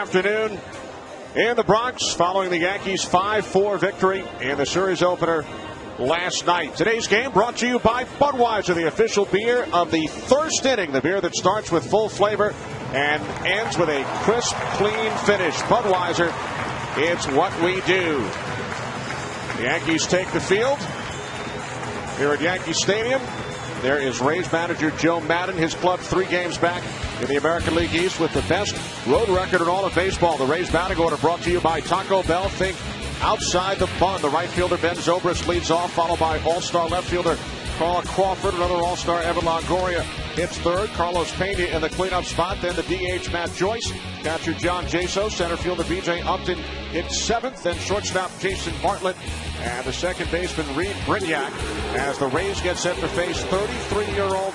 afternoon in the Bronx following the Yankees' 5-4 victory in the series opener last night. Today's game brought to you by Budweiser, the official beer of the first inning. The beer that starts with full flavor and ends with a crisp, clean finish. Budweiser, it's what we do. The Yankees take the field here at Yankee Stadium. There is Rays manager Joe Maddon, his club 3 games back in the American League East with the best road record in all of baseball. The Rays batting order brought to you by Taco Bell. Think outside the bun. The right fielder Ben Zobrist leads off, followed by all-star left fielder Carl Crawford. Another all-star Evan Longoria hits third. Carlos Pena in the cleanup spot. Then the DH Matt Joyce. Catcher John Jaso. Center fielder B.J. Upton hits 7th. Then shortstop Jason Bartlett. And the second baseman Reed Brignac as the Rays get set to face 33-year-old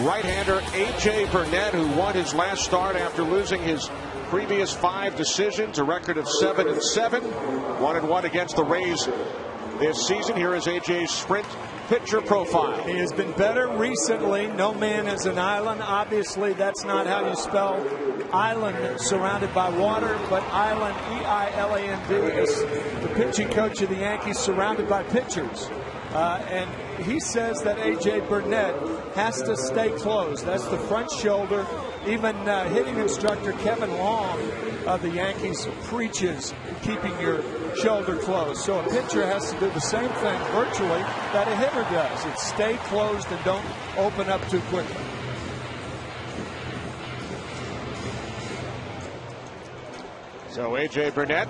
right-hander A.J. Burnett, who won his last start after losing his previous 5 decisions, a record of 7-7, 1-1 against the Rays this season. Here is A.J.'s sprint pitcher profile. He has been better recently. No man is an island. Obviously, that's not how you spell island, surrounded by water, but island, E-I-L-A-N-D, is the pitching coach of the Yankees, surrounded by pitchers. And he says that A.J. Burnett has to stay close. That's the front shoulder. Even hitting instructor Kevin Long of the Yankees preaches keeping your shoulder closed. So a pitcher has to do the same thing virtually that a hitter does. It's stay closed and don't open up too quickly. So A.J. Burnett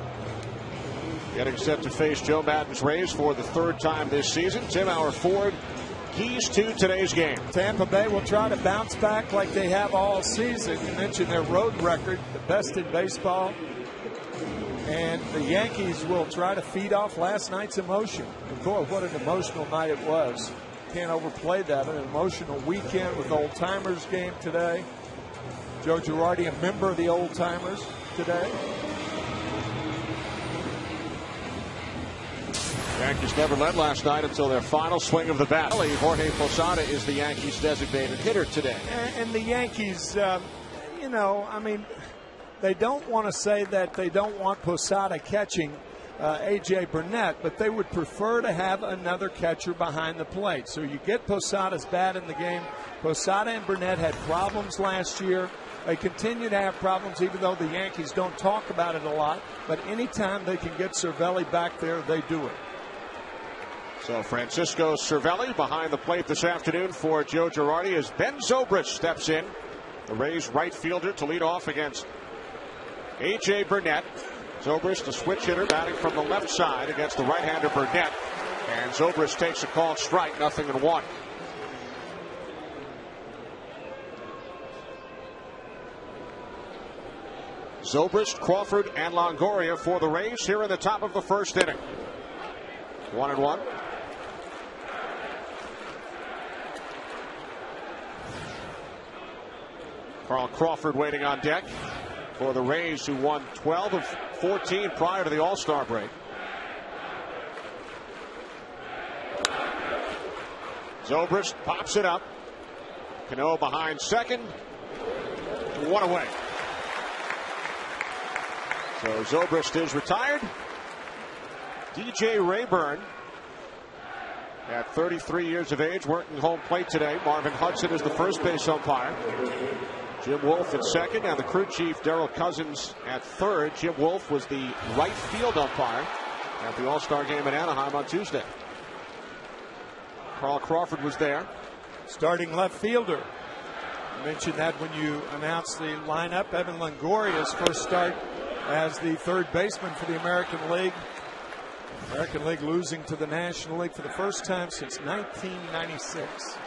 getting set to face Joe Maddon's Rays for the 3rd time this season. Tim Howard Ford, keys to today's game. Tampa Bay will try to bounce back like they have all season. You mentioned their road record, the best in baseball. And the Yankees will try to feed off last night's emotion. And boy, what an emotional night it was. Can't overplay that. An emotional weekend with Old Timers game today. Joe Girardi, a member of the Old Timers today. Yankees never led last night until their final swing of the bat. Jorge Posada is the Yankees' designated hitter today. And the Yankees, you know, I mean, they don't want to say that they don't want Posada catching A.J. Burnett, but they would prefer to have another catcher behind the plate. So you get Posada's bat in the game. Posada and Burnett had problems last year. They continue to have problems, even though the Yankees don't talk about it a lot. But anytime they can get Cervelli back there, they do it. So Francisco Cervelli behind the plate this afternoon for Joe Girardi as Ben Zobrist steps in. The Rays right fielder to lead off against A.J. Burnett. Zobrist, a switch hitter, batting from the left side against the right-hander Burnett. And Zobrist takes a called strike, 0-1. Zobrist, Crawford, and Longoria for the Rays here in the top of the 1st inning. 1-1. Carl Crawford waiting on deck for the Rays, who won 12 of 14 prior to the All-Star break. Zobrist pops it up. Cano behind second. 1 away. So Zobrist is retired. DJ Rayburn, at 33 years of age, working home plate today. Marvin Hudson is the first base umpire. Jim Wolf at second, and the crew chief Darrell Cousins at 3rd. Jim Wolf was the right field umpire at the All-Star game in Anaheim on Tuesday. Carl Crawford was there. Starting left fielder. I mentioned that when you announced the lineup. Evan Longoria's first start as the 3rd baseman for the American League. American League losing to the National League for the first time since 1996.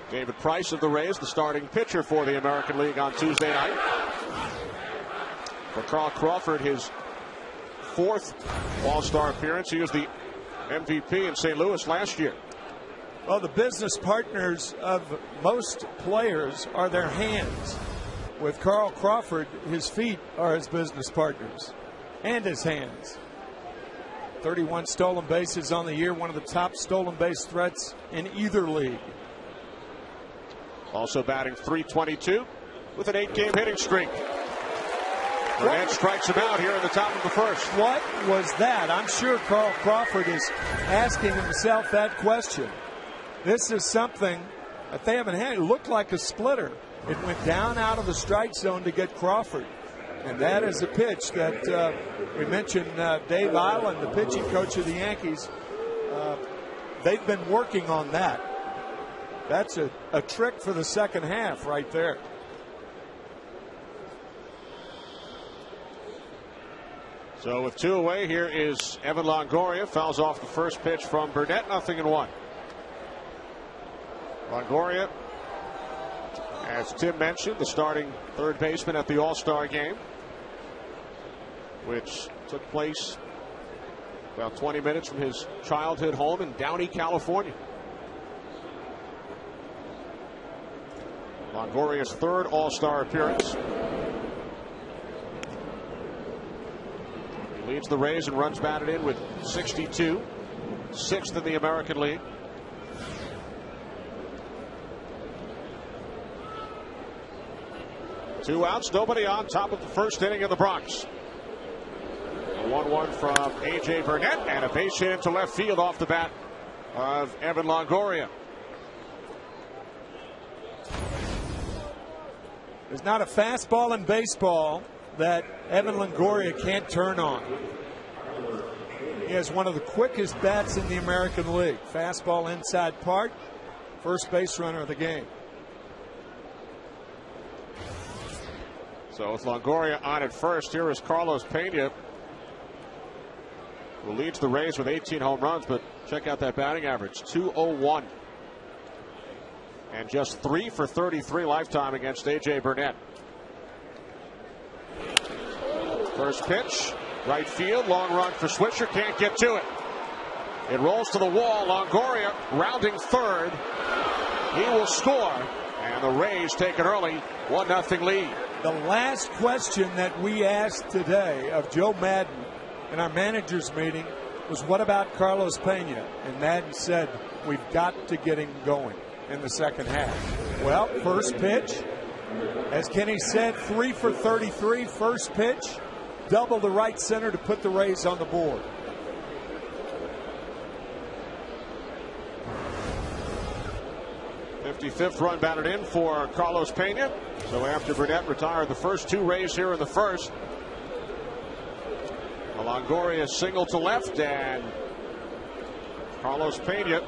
David Price of the Rays, the starting pitcher for the American League on Tuesday night. For Carl Crawford, his 4th All-Star appearance. He was the MVP in St. Louis last year. Well, the business partners of most players are their hands. With Carl Crawford, his feet are his business partners and his hands. 31 stolen bases on the year, one of the top stolen base threats in either league. Also batting .322 with an 8-game hitting streak. Burnett strikes him out here in the top of the first. What was that? I'm sure Carl Crawford is asking himself that question. This is something that they haven't had. It looked like a splitter. It went down out of the strike zone to get Crawford. And that is a pitch that we mentioned Dave Island, the pitching coach of the Yankees. They've been working on that. That's a trick for the second half right there. So with 2 away, here is Evan Longoria. Fouls off the first pitch from Burnett. 0-1. Longoria, as Tim mentioned, the starting third baseman at the All-Star game, which took place about 20 minutes from his childhood home in Downey, California. Longoria's third All-Star appearance. He leads the Rays and runs batted in with 62, 6th in the American League. Two outs, nobody on, top of the first inning of the Bronx. A 1-1 from A.J. Burnett, and a base hit into left field off the bat of Evan Longoria. There's not a fastball in baseball that Evan Longoria can't turn on. He has one of the quickest bats in the American League. Fastball inside part, first base runner of the game. So with Longoria on at first, here is Carlos Pena, who leads the Rays with 18 home runs, but check out that batting average, .201. And just 3 for 33 lifetime against A.J. Burnett. First pitch, right field, long run for Swisher, can't get to it. It rolls to the wall, Longoria rounding third. He will score, and the Rays take an early 1-0 lead. The last question that we asked today of Joe Madden in our managers meeting was, what about Carlos Pena? And Madden said, we've got to get him going in the second half. Well, first pitch, as Kenny said, 3 for 33, first pitch, double the right center to put the Rays on the board. Fifth run batted in for Carlos Pena. So after Burnett retired the first 2 Rays here in the first, Longoria single to left, and Carlos Pena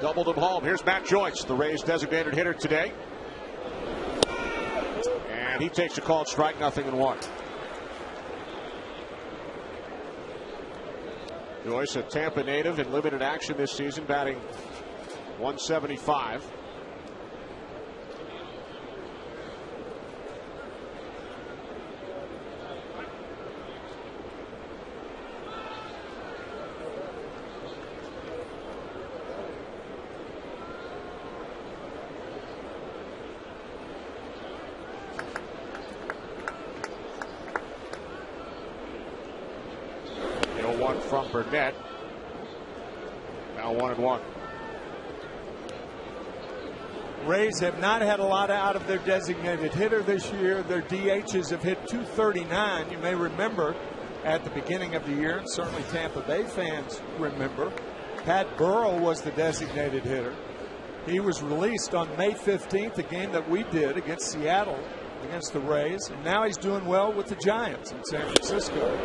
doubled him home. Here's Matt Joyce, the Rays' designated hitter today. And he takes a called strike, 0-1. Joyce, a Tampa native in limited action this season, batting .175. From Burnett. Now 1-1. Rays have not had a lot out of their designated hitter this year. Their DHs have hit .239. You may remember at the beginning of the year, and certainly Tampa Bay fans remember, Pat Burrell was the designated hitter. He was released on May 15th, a game that we did against Seattle, against the Rays, and now he's doing well with the Giants in San Francisco.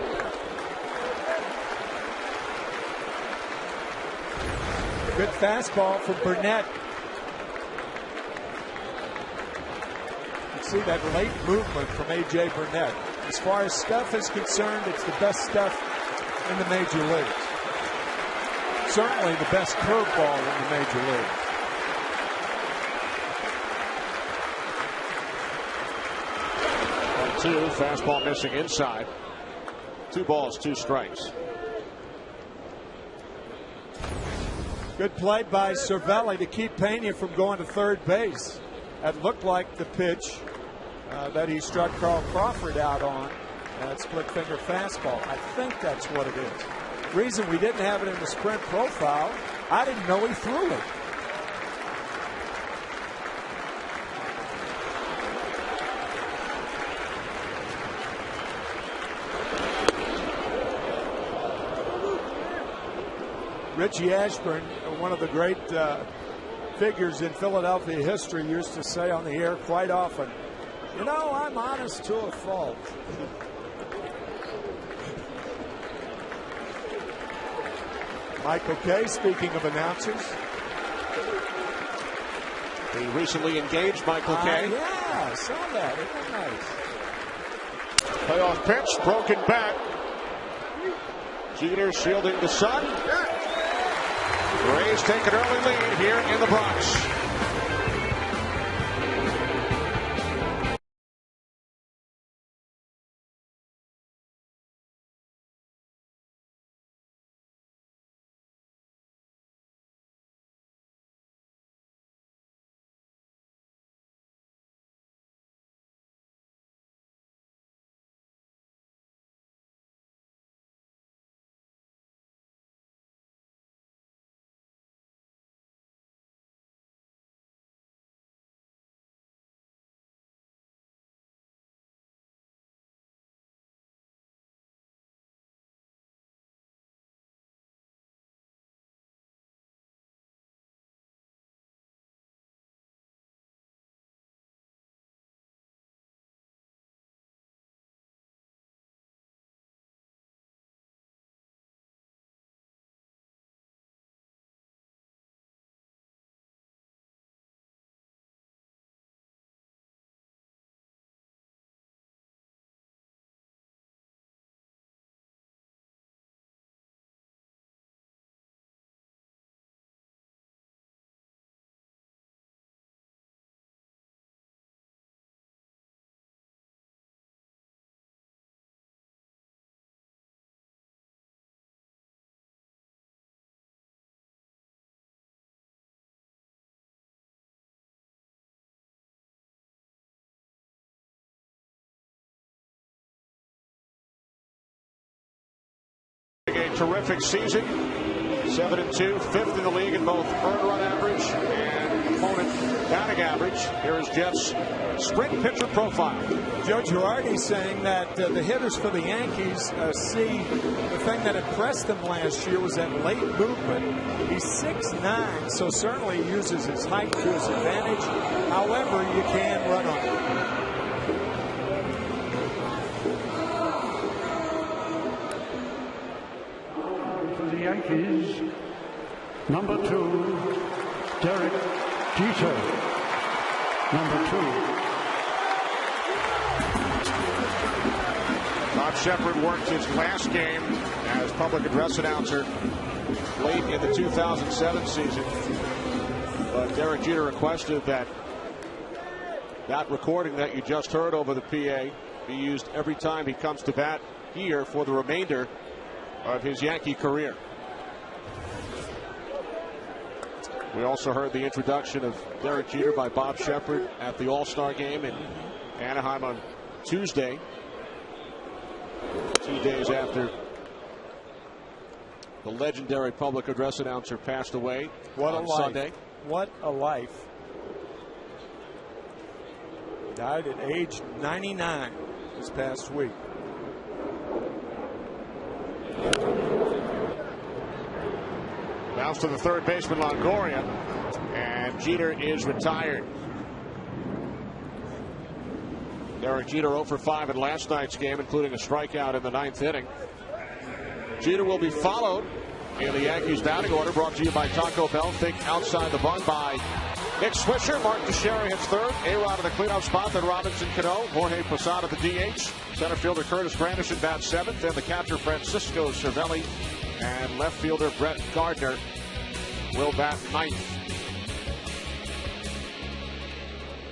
Good fastball from Burnett. You see that late movement from A.J. Burnett. As far as stuff is concerned, it's the best stuff in the major leagues. Certainly the best curveball in the major leagues. 1-2, fastball missing inside. 2 balls, 2 strikes. Good play by Cervelli to keep Pena from going to third base. That looked like the pitch that he struck Carl Crawford out on. That split finger fastball. I think that's what it is. Reason we didn't have it in the sprint profile, I didn't know he threw it. Richie Ashburn, one of the great figures in Philadelphia history, used to say on the air quite often, "You know, I'm honest to a fault." Michael Kay, speaking of announcers. The recently engaged Michael Kay. Yeah, I saw that. Isn't that nice? Playoff pitch, broken bat. Jeter shielding the sun. Rays take an early lead here in the Bronx. A terrific season. 7-2, fifth in the league in both earned run average and opponent batting average. Here is Jeff's sprint pitcher profile. Joe Girardi saying that the hitters for the Yankees see the thing that impressed them last year was that late movement. He's 6'9", so certainly he uses his height to his advantage. However, you can run on him. Yankees, number 2, Derek Jeter. Number 2. Bob Shepard worked his last game as public address announcer late in the 2007 season. But Derek Jeter requested that recording that you just heard over the PA be used every time he comes to bat here for the remainder of his Yankee career. We also heard the introduction of Derek Jeter by Bob Shepard at the All-Star game in Anaheim on Tuesday, 2 days after the legendary public address announcer passed away on Sunday. What a life. Died at age 99 this past week. Bounce to the third baseman Longoria, and Jeter is retired. Derek Jeter 0 for 5 in last night's game, including a strikeout in the 9th inning. Jeter will be followed in the Yankees batting order, brought to you by Taco Bell. Think outside the bun by Nick Swisher. Mark Teixeira hits third. A-Rod in the cleanup spot. Then Robinson Cano. Jorge Posada the DH. Center fielder Curtis Granderson bats 7th. Then the catcher Francisco Cervelli. And left fielder Brett Gardner will bat 9th.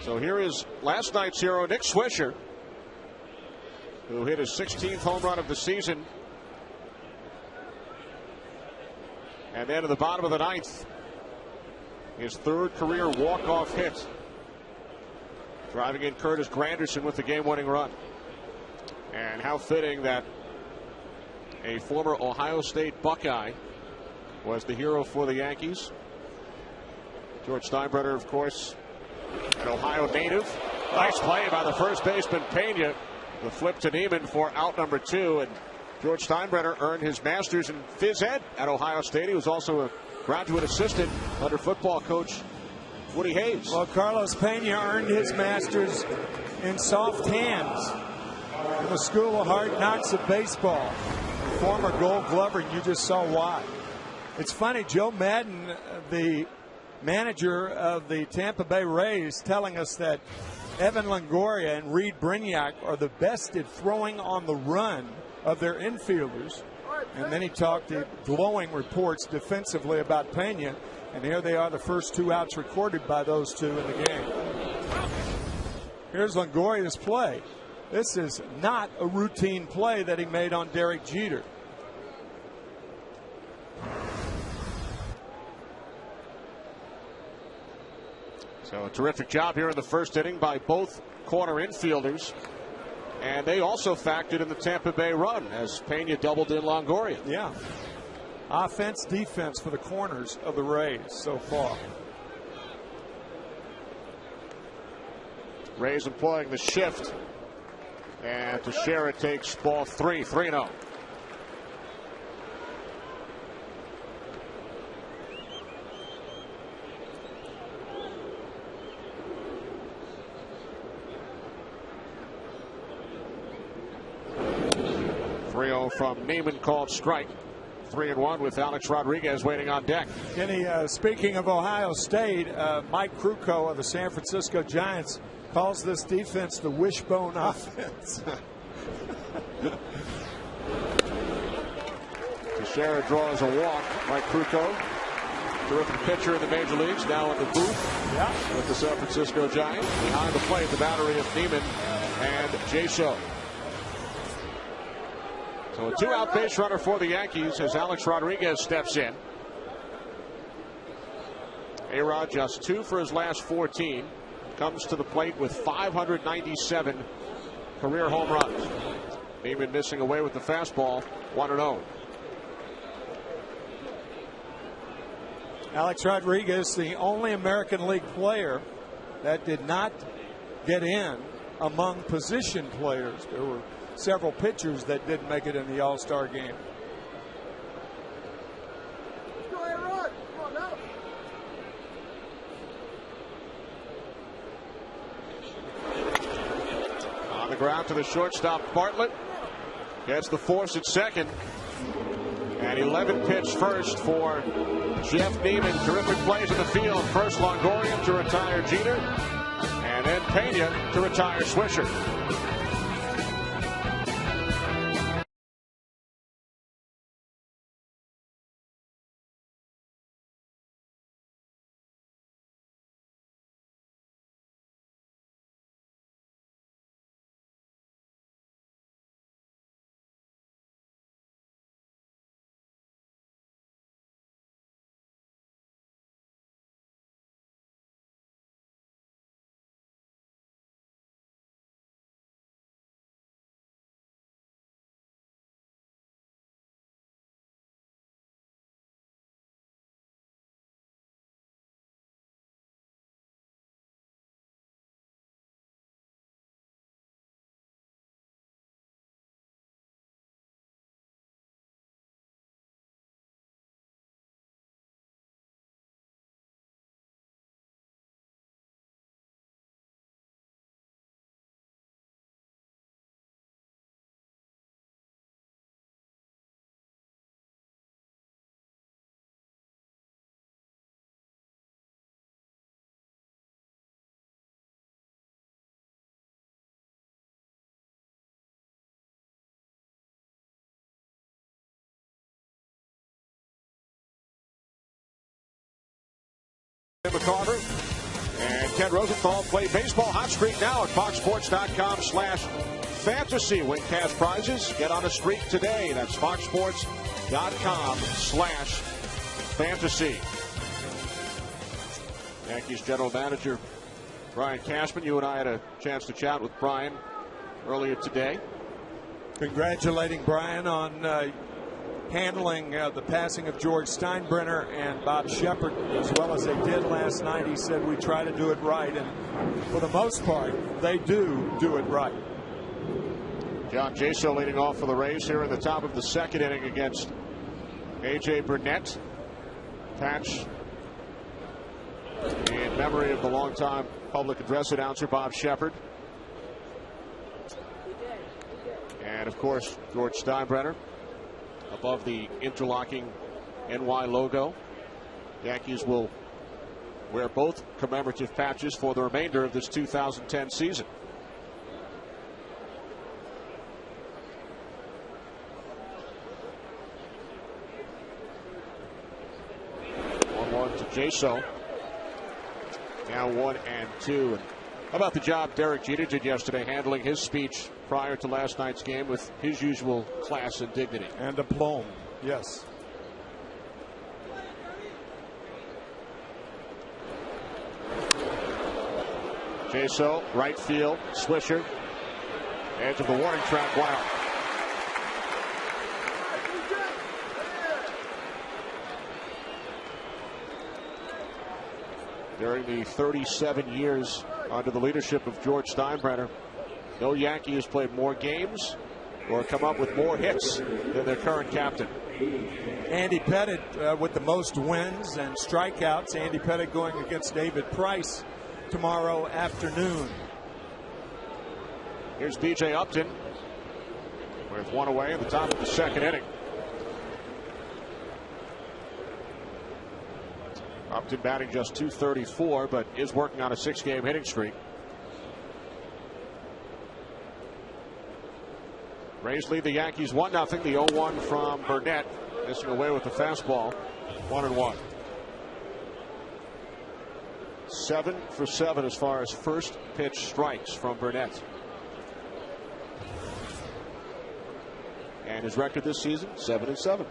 So here is last night's hero, Nick Swisher, who hit his 16th home run of the season. And then at the bottom of the 9th, his 3rd career walk-off hit, driving in Curtis Granderson with the game-winning run. And how fitting that a former Ohio State Buckeye was the hero for the Yankees. George Steinbrenner, of course, an Ohio native. Nice play by the first baseman Pena. The flip to Neiman for out number 2, and George Steinbrenner earned his master's in phys ed at Ohio State. He was also a graduate assistant under football coach Woody Hayes. Well, Carlos Pena earned his master's in soft hands in the School of Hard Knocks of baseball. Former Gold Glover, and you just saw why. It's funny, Joe Madden, the manager of the Tampa Bay Rays, telling us that Evan Longoria and Reed Brignac are the best at throwing on the run of their infielders. And then he talked glowing reports defensively about Pena. And here they are, the first 2 outs recorded by those two in the game. Here's Longoria's play. This is not a routine play that he made on Derek Jeter. So a terrific job here in the first inning by both corner infielders. And they also factored in the Tampa Bay run as Pena doubled in Longoria. Yeah. Offense, defense for the corners of the Rays so far. Rays employing the shift. And Teixeira takes ball 3, 3-0. From Neiman called strike. 3-1 with Alex Rodriguez waiting on deck. Kenny, speaking of Ohio State, Mike Krukow of the San Francisco Giants calls this defense the wishbone offense. Teixeira draws a walk. Mike Krukow, terrific pitcher in the major leagues, now in the booth with the San Francisco Giants. Behind the plate, the battery of Neiman and Jaso. So a 2-out base runner for the Yankees as Alex Rodriguez steps in. A-Rod just 2 for his last 14. Comes to the plate with 597 career home runs. Neiman missing away with the fastball, 1-0. Alex Rodriguez, the only American League player that did not get in among position players. There were several pitchers that didn't make it in the All-Star game. On the ground to the shortstop, Bartlett gets the force at second. And 11 pitch first for Jeff Neiman. Terrific plays in the field. First Longoria to retire Jeter, and then Pena to retire Swisher. McCarver and Ken Rosenthal play baseball hot streak now at foxsports.com/fantasy. Win cash prizes. Get on a streak today. That's foxsports.com/fantasy. Yankees general manager Brian Cashman. You and I had a chance to chat with Brian earlier today. Congratulating Brian on handling the passing of George Steinbrenner and Bob Shepard as well as they did last night. He said we try to do it right, and for the most part they do it right. John Jaso leading off for the Rays here in the top of the second inning against A.J. Burnett. Patch in memory of the longtime public address announcer Bob Shepard. And of course George Steinbrenner above the interlocking NY logo. Yankees will wear both commemorative patches for the remainder of this 2010 season. 1-1 to Jaso. Now 1-2. How about the job Derek Jeter did yesterday handling his speech prior to last night's game with his usual class and dignity? And aplomb, yes. Jaso, right field, Swisher, edge of the warning track, one out. During the 37 years under the leadership of George Steinbrenner, no Yankee has played more games or come up with more hits than their current captain. Andy Pettitte with the most wins and strikeouts. Andy Pettitte going against David Price tomorrow afternoon. Here's B.J. Upton with one away in the top of the second inning. Upton batting just .234, but is working on a 6-game hitting streak. Rays lead the Yankees 1-0. The 0-1 from Burnett, missing away with the fastball. 1-1. 7 for 7 as far as first pitch strikes from Burnett. And his record this season, 7-7.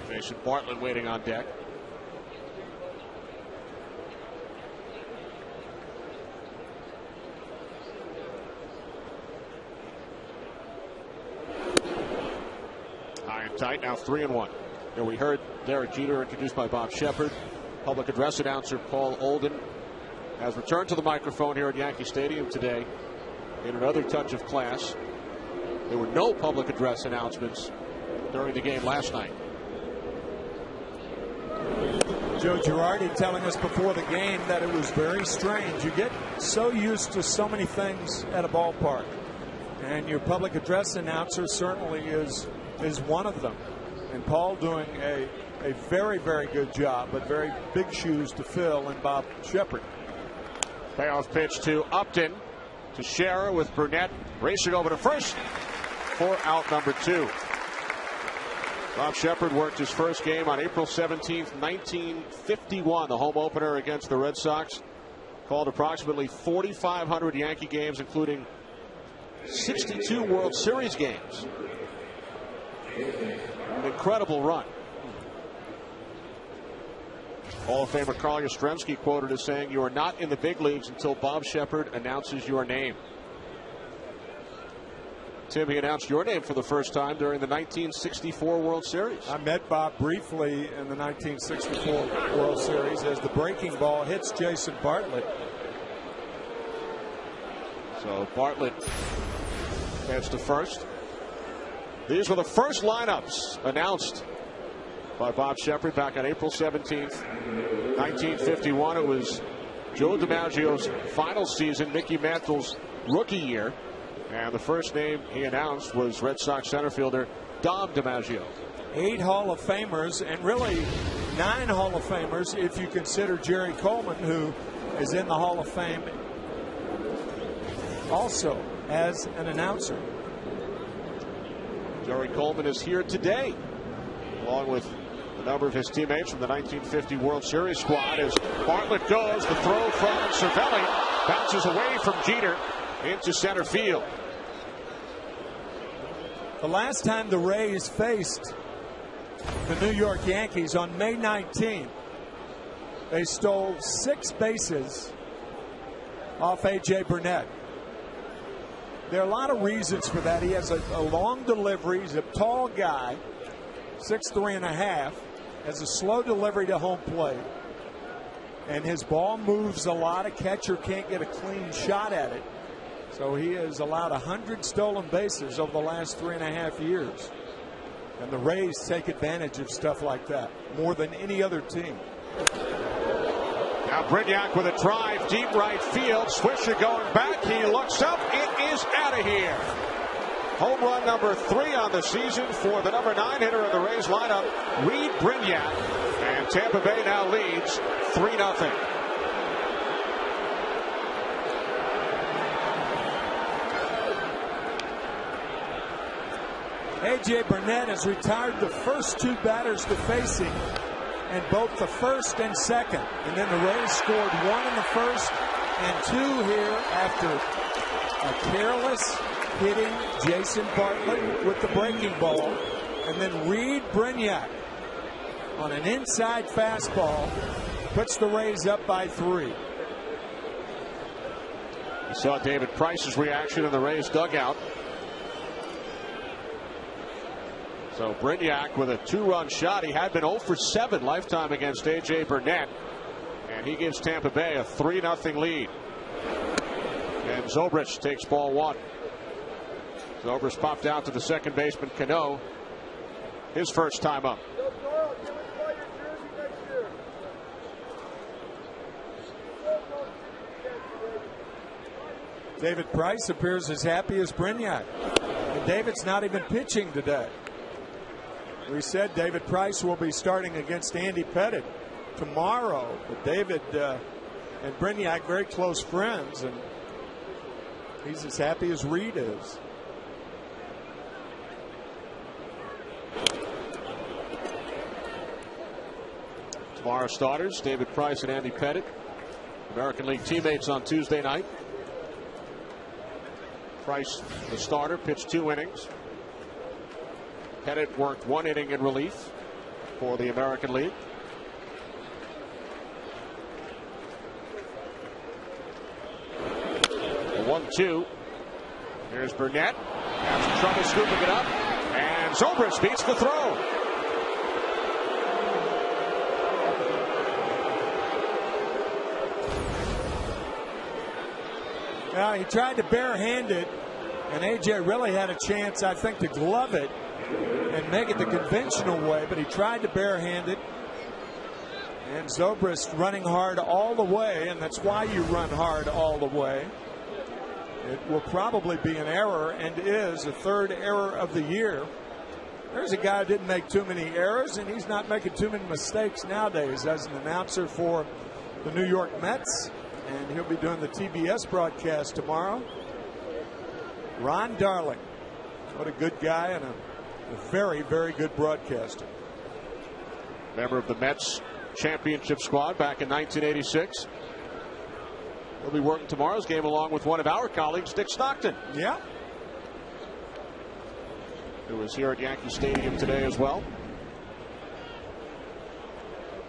Jason Bartlett waiting on deck. High and tight, now 3-1. Here we heard Derek Jeter introduced by Bob Shepard. Public address announcer Paul Olden has returned to the microphone here at Yankee Stadium today in another touch of class. There were no public address announcements during the game last night. Joe Girardi telling us before the game that it was very strange. You get so used to so many things at a ballpark, and your public address announcer certainly is one of them. And Paul doing a very, very good job, but very big shoes to fill in Bob Shepard. Payoff pitch to Upton, to Scherer with Burnett racing over to first for out number 2. Bob Shepard worked his first game on April 17th, 1951, the home opener against the Red Sox. Called approximately 4,500 Yankee games, including 62 World Series games. An incredible run. Hall of Famer Carl Yastrzemski quoted as saying, "You are not in the big leagues until Bob Shepard announces your name." Tim, he announced your name for the first time during the 1964 World Series. I met Bob briefly in the 1964 World Series as the breaking ball hits Jason Bartlett. So Bartlett heads to first. These were the first lineups announced by Bob Shepard back on April 17th, 1951. It was Joe DiMaggio's final season, Mickey Mantle's rookie year. And the first name he announced was Red Sox center fielder Dom DiMaggio. 8 Hall of Famers, and really 9 Hall of Famers if you consider Jerry Coleman, who is in the Hall of Fame also as an announcer. Jerry Coleman is here today, along with a number of his teammates from the 1950 World Series squad. As Bartlett goes, the throw from Cervelli bounces away from Jeter into center field. The last time the Rays faced the New York Yankees on May 19th, they stole 6 bases off A.J. Burnett. There are a lot of reasons for that. He has a long delivery. He's a tall guy, 6'3.5", has a slow delivery to home plate, and his ball moves a lot. A catcher can't get a clean shot at it. So he has allowed 100 stolen bases over the last 3.5 years. And the Rays take advantage of stuff like that more than any other team. Now Brignac with a drive deep right field. Swisher going back. He looks up. It is out of here. Home run number 3 on the season for the number 9 hitter in the Rays lineup, Reed Brignac. And Tampa Bay now leads 3-0. A.J. Burnett has retired the first 2 batters to face him, and both the first and second. And then the Rays scored 1 in the first and 2 here after a careless hitting Jason Bartlett with the breaking ball. And then Reed Brignac on an inside fastball puts the Rays up by 3. You saw David Price's reaction in the Rays dugout. So Brignac with a 2-run shot. He had been 0 for 7 lifetime against A.J. Burnett. And he gives Tampa Bay a 3-0 lead. And Zobrist takes ball 1. Zobrist popped out to the second baseman, Cano. His first time up. David Price appears as happy as Brignac. And David's not even pitching today. We said David Price will be starting against Andy Pettitte tomorrow. But David and Brignac very close friends, and he's as happy as Reed is. Tomorrow's starters, David Price and Andy Pettitte. American League teammates on Tuesday night. Price, the starter, pitched 2 innings. Pettitte worked 1 inning in relief for the American League. The 1-2. Here's Burnett. Has some trouble scooping it up. And Zobrist beats the throw. Now, he tried to barehand it, and AJ really had a chance, I think, to glove it and make it the conventional way, but he tried to barehand it. And Zobrist running hard all the way, and that's why you run hard all the way. It will probably be an error, and is a 3rd error of the year. There's a guy who didn't make too many errors, and he's not making too many mistakes nowadays as an announcer for the New York Mets. And he'll be doing the TBS broadcast tomorrow. Ron Darling. What a good guy and a very, very good broadcaster. Member of the Mets championship squad back in 1986. He'll be working tomorrow's game along with one of our colleagues, Dick Stockton. Yeah. Who was here at Yankee Stadium today as well.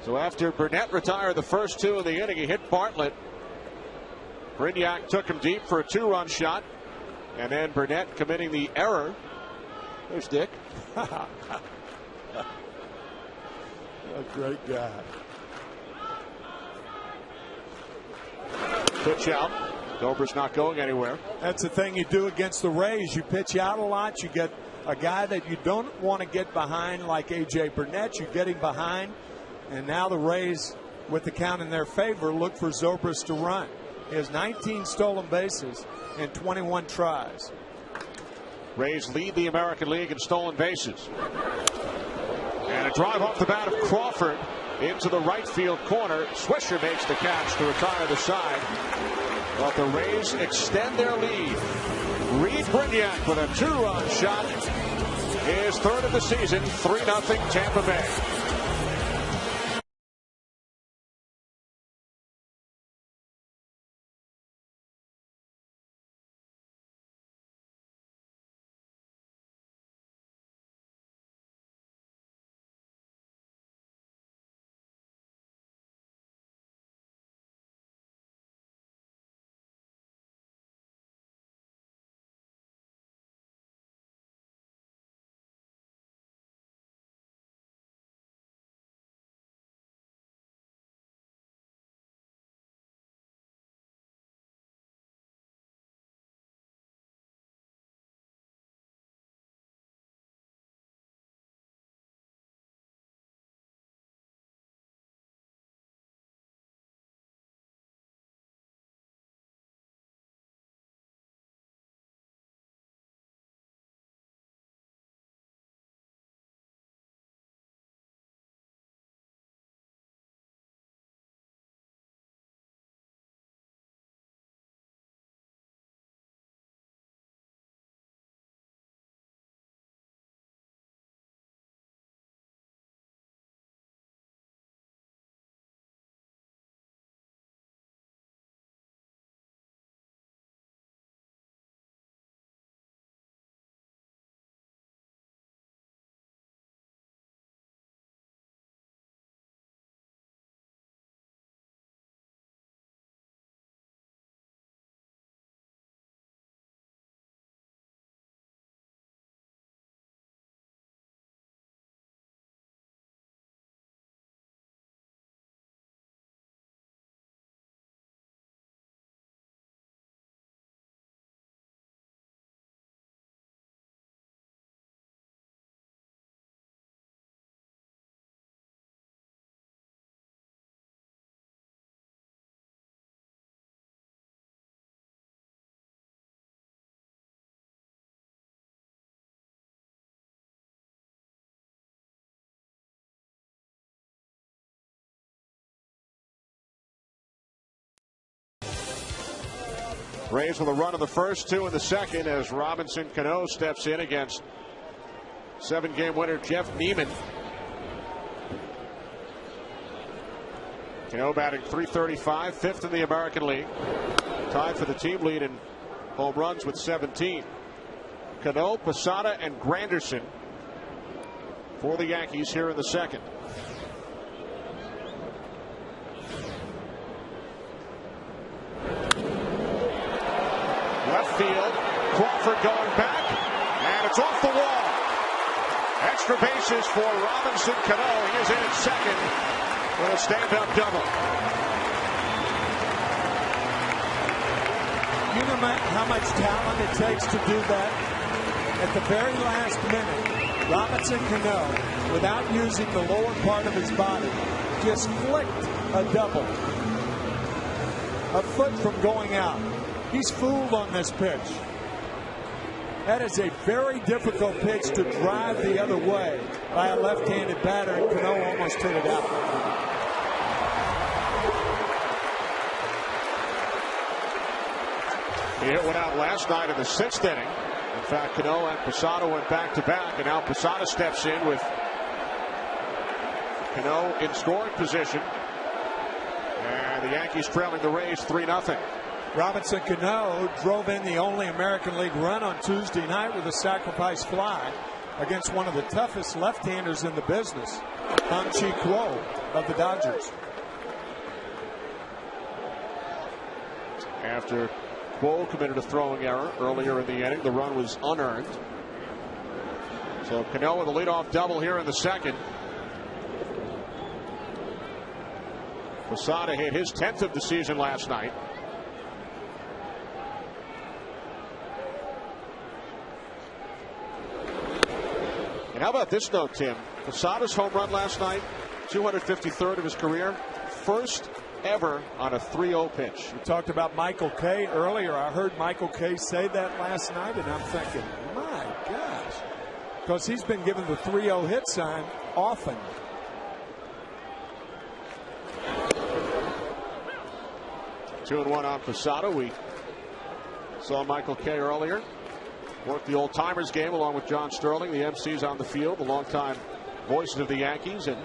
So after Burnett retired the first 2 in the inning, he hit Bartlett. Brignac took him deep for a 2-run shot. And then Burnett committing the error. There's Dick. A great guy. Pitch out. Zobrist not going anywhere. That's the thing you do against the Rays. You pitch out a lot. You get a guy that you don't want to get behind like A.J. Burnett. You get him behind. And now the Rays, with the count in their favor, look for Zobrist to run. He has 19 stolen bases and 21 tries. Rays lead the American League in stolen bases. And a drive off the bat of Crawford into the right field corner. Swisher makes the catch to retire the side. But the Rays extend their lead. Reed Brignac with a 2-run shot. His 3rd of the season. 3-0 Tampa Bay. Rays with a run of the first, 2 in the second as Robinson Cano steps in against 7-game winner Jeff Neiman. Cano batting .335, 5th in the American League. Tied for the team lead in home runs with 17. Cano, Posada, and Granderson for the Yankees here in the second. Left field, Crawford going back, and it's off the wall. Extra bases for Robinson Cano. He is in at second with a stand-up double. You know how much talent it takes to do that? At the very last minute, Robinson Cano, without using the lower part of his body, just flicked a double. A foot from going out. He's fooled on this pitch. That is a very difficult pitch to drive the other way by a left-handed batter, and Cano almost hit it out. He hit one out last night in the 6th inning. In fact, Cano and Posada went back-to-back, and now Posada steps in with Cano in scoring position. And the Yankees trailing the Rays 3-0. Robinson Cano drove in the only American League run on Tuesday night with a sacrifice fly against one of the toughest left-handers in the business, Chi Kuo of the Dodgers. After Kuo committed a throwing error earlier in the inning, the run was unearned. So Cano with a leadoff double here in the second. Posada hit his 10th of the season last night. And how about this note, Tim? Posada's home run last night, 253rd of his career, first ever on a 3-0 pitch. We talked about Michael Kay earlier. I heard Michael Kay say that last night, and I'm thinking, my gosh, because he's been given the 3-0 hit sign often. Two and 1 on Posada. We saw Michael Kay earlier. Worked the old-timers game along with John Sterling, the MCs on the field, the longtime voices of the Yankees. And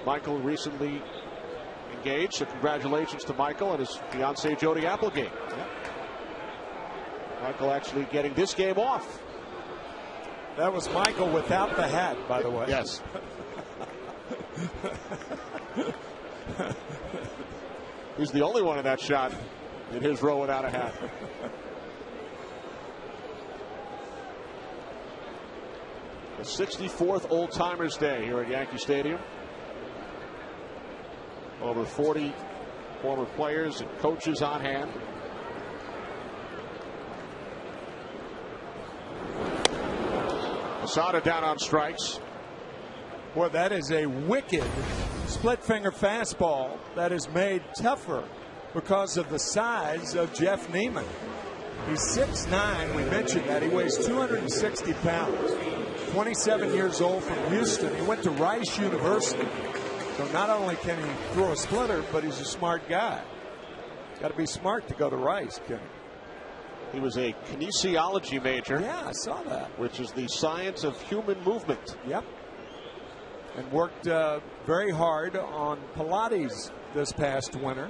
Michael recently engaged, so congratulations to Michael and his fiancée Jody Applegate. Yeah. Michael actually getting this game off. That was Michael without the hat, by the way. Yes. He's the only one in that shot in his row without a hat. The 64th Old Timers Day here at Yankee Stadium. Over 40 former players and coaches on hand. Posada down on strikes. Boy, that is a wicked split finger fastball that is made tougher because of the size of Jeff Neiman. He's 6'9". We mentioned that. He weighs 260 pounds. 27 years old from Houston. He went to Rice University. So not only can he throw a splitter, but he's a smart guy. Got to be smart to go to Rice, Kenny. He was a kinesiology major. Yeah, I saw that. Which is the science of human movement. Yep. And worked very hard on Pilates this past winter.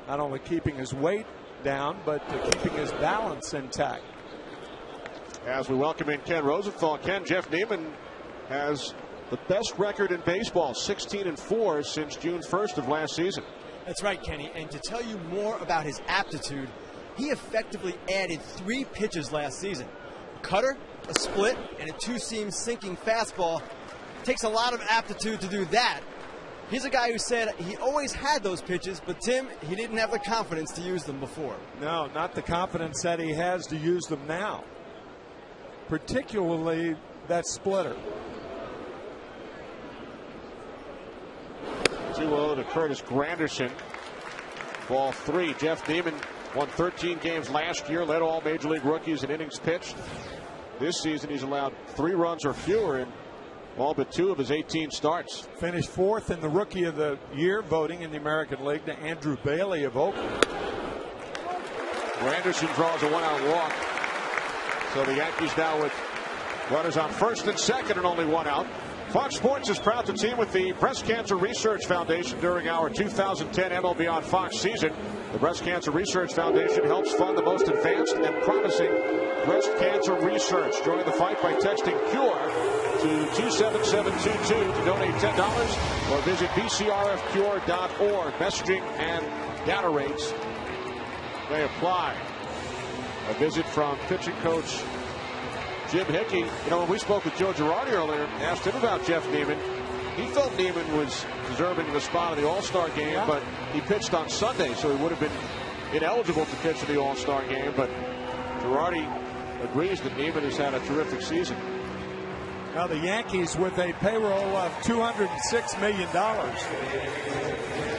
Not only keeping his weight down, but keeping his balance intact. As we welcome in Ken Rosenthal. Ken, Jeff Neiman has the best record in baseball, 16-4 since June 1st of last season. That's right, Kenny. And to tell you more about his aptitude, he effectively added 3 pitches last season. A cutter, a split, and a 2-seam sinking fastball. It takes a lot of aptitude to do that. He's a guy who said he always had those pitches, but Tim, he didn't have the confidence to use them before. No, not the confidence that he has to use them now. Particularly that splitter. 2-0 to Curtis Granderson. Ball 3. Jeff Neiman won 13 games last year, led all major league rookies in innings pitched. This season he's allowed 3 runs or fewer in all but 2 of his 18 starts. Finished 4th in the Rookie of the Year voting in the American League to Andrew Bailey of Oakland. Anderson draws a one-out walk. So the Yankees now with runners on first and second and only one out. Fox Sports is proud to team with the Breast Cancer Research Foundation during our 2010 MLB on Fox season. The Breast Cancer Research Foundation helps fund the most advanced and promising breast cancer research. Join the fight by texting CURE to 27722 to donate $10 or visit bcrfcure.org. Messaging and data rates may apply. A visit from pitching coach Jim Hickey. You know, when we spoke with Joe Girardi earlier, asked him about Jeff Neiman. He felt Neiman was deserving of a spot in the All-Star game, but he pitched on Sunday, so he would have been ineligible to pitch in the All-Star game. But Girardi agrees that Neiman has had a terrific season. Now the Yankees with a payroll of $206 million.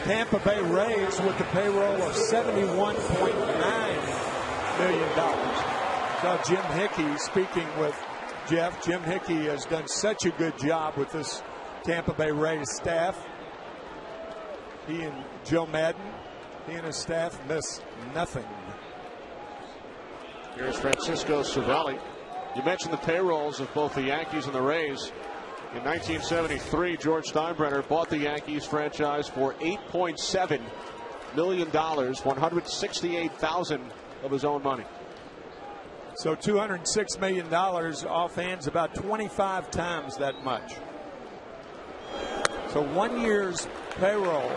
Tampa Bay Rays with a payroll of $71.9 million. So Jim Hickey speaking with Jeff. Jim Hickey has done such a good job with this Tampa Bay Rays staff. He and Joe Madden, he and his staff miss nothing. Here's Francisco Cervelli. You mentioned the payrolls of both the Yankees and the Rays. In 1973, George Steinbrenner bought the Yankees franchise for $8.7 million, $168,000 of his own money. So $206 million offhands about 25 times that much. So 1 year's payroll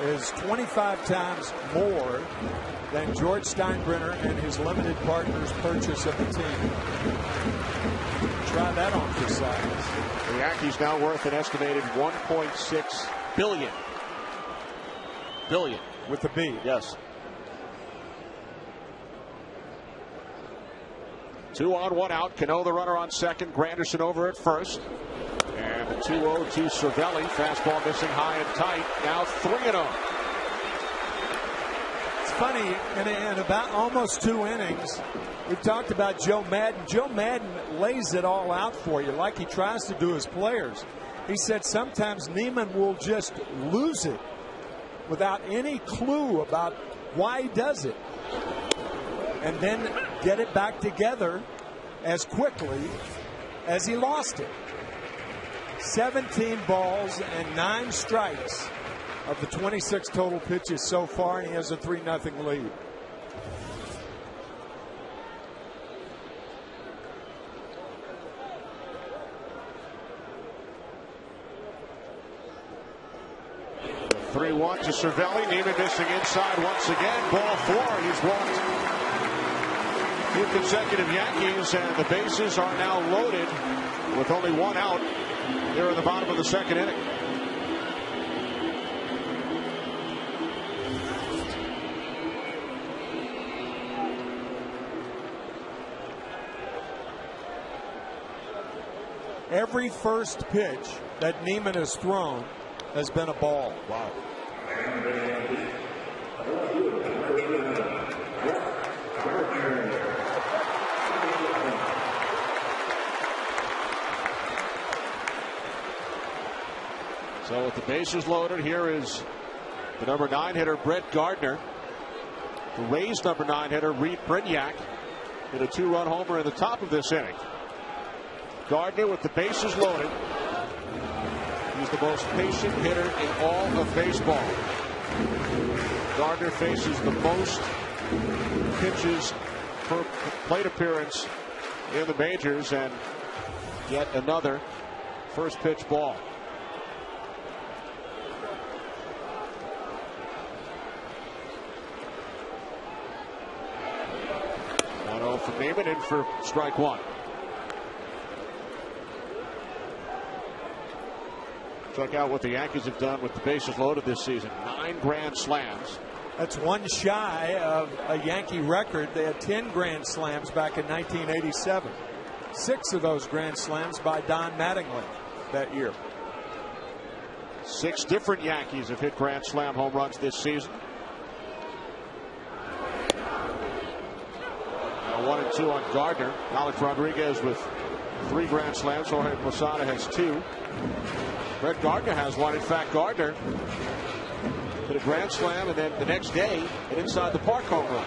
is 25 times more than George Steinbrenner and his limited partners' purchase of the team. Try that on for size. The Yankees now worth an estimated $1.6 billion. Billion. With the B. Yes. 2 on, 1 out. Cano the runner on second. Granderson over at first. And the 2-0 to Cervelli. Fastball missing high and tight. Now 3-0. It's funny, in about almost 2 innings, we've talked about Joe Madden. Joe Madden lays it all out for you like he tries to do his players. He said sometimes Neiman will just lose it without any clue about why he does it, and then get it back together as quickly as he lost it. 17 balls and 9 strikes of the 26 total pitches so far, and he has a 3-0 lead. The 3-1 to Cervelli. Neiman missing inside once again. Ball 4. He's walked 2 consecutive Yankees, and the bases are now loaded with only 1 out here in the bottom of the second inning. Every first pitch that Neiman has thrown has been a ball. Wow. So with the bases loaded, here is the number 9 hitter, Brett Gardner. The Rays number 9 hitter, Reed Brignac, hit a 2-run homer in the top of this inning. Gardner with the bases loaded. He's the most patient hitter in all of baseball. Gardner faces the most pitches per plate appearance in the majors, and yet another first pitch ball. From Neiman in for strike 1. Check out what the Yankees have done with the bases loaded this season. 9 grand slams. That's 1 shy of a Yankee record. They had 10 grand slams back in 1987. 6 of those grand slams by Don Mattingly that year. 6 different Yankees have hit grand slam home runs this season. 1 and 2 on Gardner. Alex Rodriguez with 3 grand slams. Jorge Posada has 2. Brett Gardner has 1. In fact, Gardner hit a grand slam, and then the next day, an inside the park home run.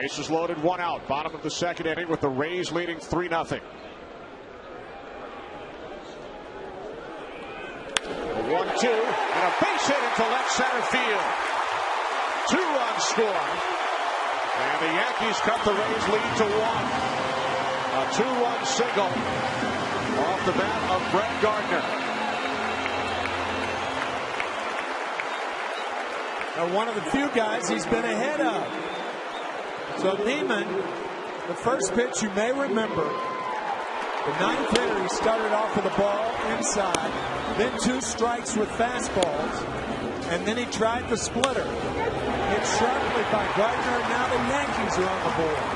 Bases loaded, 1 out. Bottom of the second inning with the Rays leading 3-0. A 1-2 and a base hit into left center field. 2-run score. And the Yankees cut the Rays lead to 1. A 2-run single off the bat of Brett Gardner. Now, one of the few guys he's been ahead of. So Neiman, the first pitch you may remember, the ninth hitter, he started off with the ball inside, then 2 strikes with fastballs, and then he tried the splitter. Hit sharply by Gardner, and now the Yankees are on the board.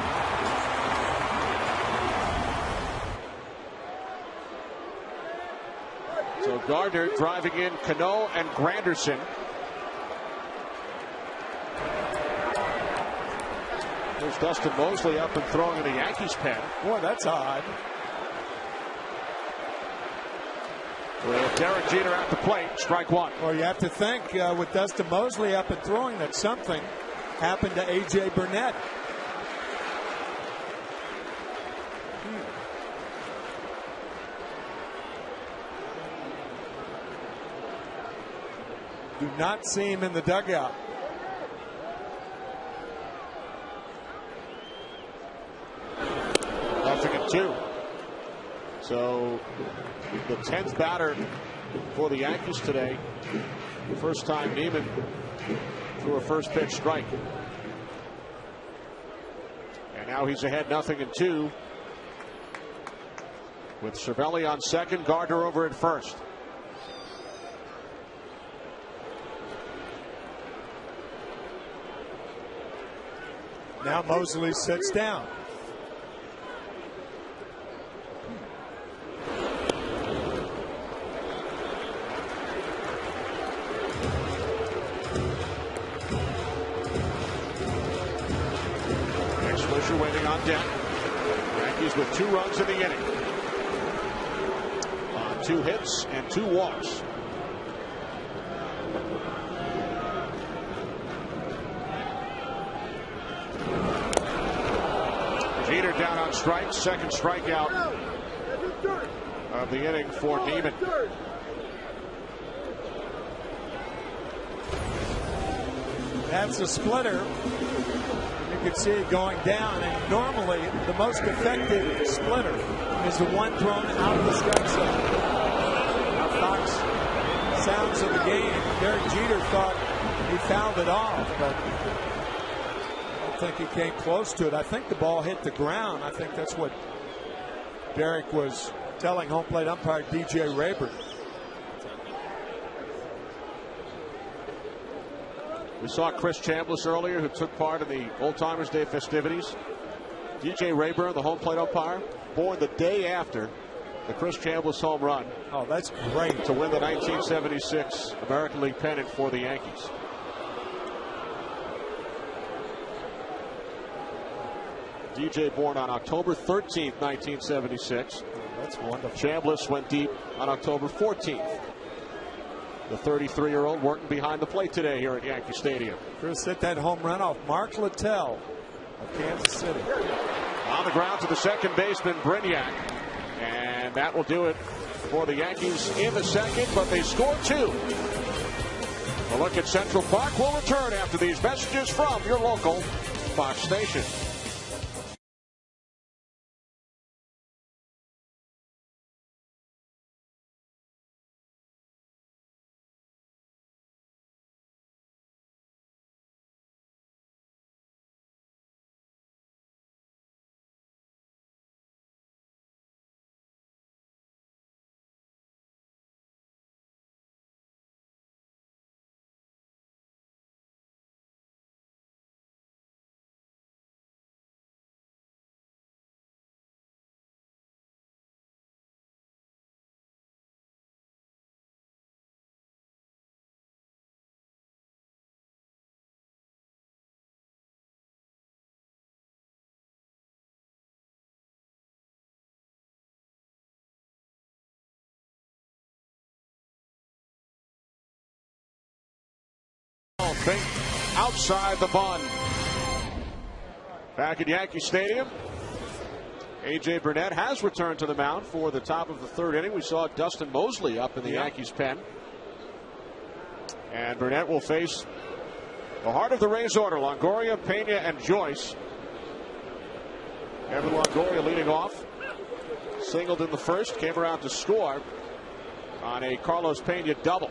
So Gardner driving in Cano and Granderson. There's Dustin Mosley up and throwing in the Yankees pen. Boy, that's odd. With Derek Jeter at the plate, strike 1. Well, you have to think with Dustin Mosley up and throwing that something happened to A.J. Burnett. Do not see him in the dugout. Nothing at 2. So the 10th batter for the Yankees today. First time Neiman threw a first pitch strike. And now he's ahead 0-2 with Cervelli on second, Gardner over at first. Now Mosley sits down. Swisher waiting on deck. Yankees with 2 runs in the inning. 2 hits and 2 walks. Jeter down on strikes. Second strikeout of the inning for Neiman. That's a splitter. You can see it going down, and normally the most effective splitter is the one thrown out of the strike zone. Now Fox sounds of the game. Derek Jeter thought he fouled it off, but I don't think he came close to it. I think the ball hit the ground. I think that's what Derek was telling home plate umpire DJ Rayburn. We saw Chris Chambliss earlier, who took part in the Old Timers Day festivities. DJ Rayburn, the home plate umpire, born the day after the Chris Chambliss home run. Oh, that's great. To win the 1976 American League pennant for the Yankees. DJ born on October 13th, 1976. That's wonderful. Chambliss went deep on October 14th. The 33-year-old working behind the plate today here at Yankee Stadium. Chris hit that home run off Mark Littell of Kansas City. On the ground to the second baseman, Brignac. And that will do it for the Yankees in the second, but they score 2. A look at Central Park will return after these messages from your local Fox station. Think outside the bun. Back at Yankee Stadium, A.J. Burnett has returned to the mound for the top of the third inning. We saw Dustin Mosley up in the Yankees pen. And Burnett will face the heart of the Rays order: Longoria, Pena, and Joyce. Evan Longoria leading off. Singled in the first, came around to score on a Carlos Pena double.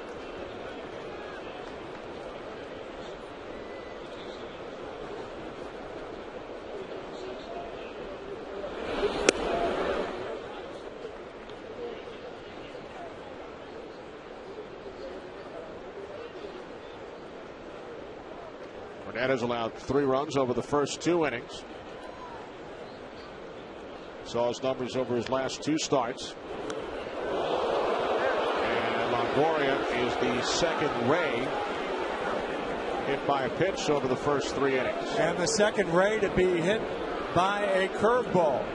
Burnett has allowed 3 runs over the first 2 innings. Saw his numbers over his last 2 starts. And Longoria is the second Ray hit by a pitch over the first 3 innings. And the second Ray to be hit by a curveball.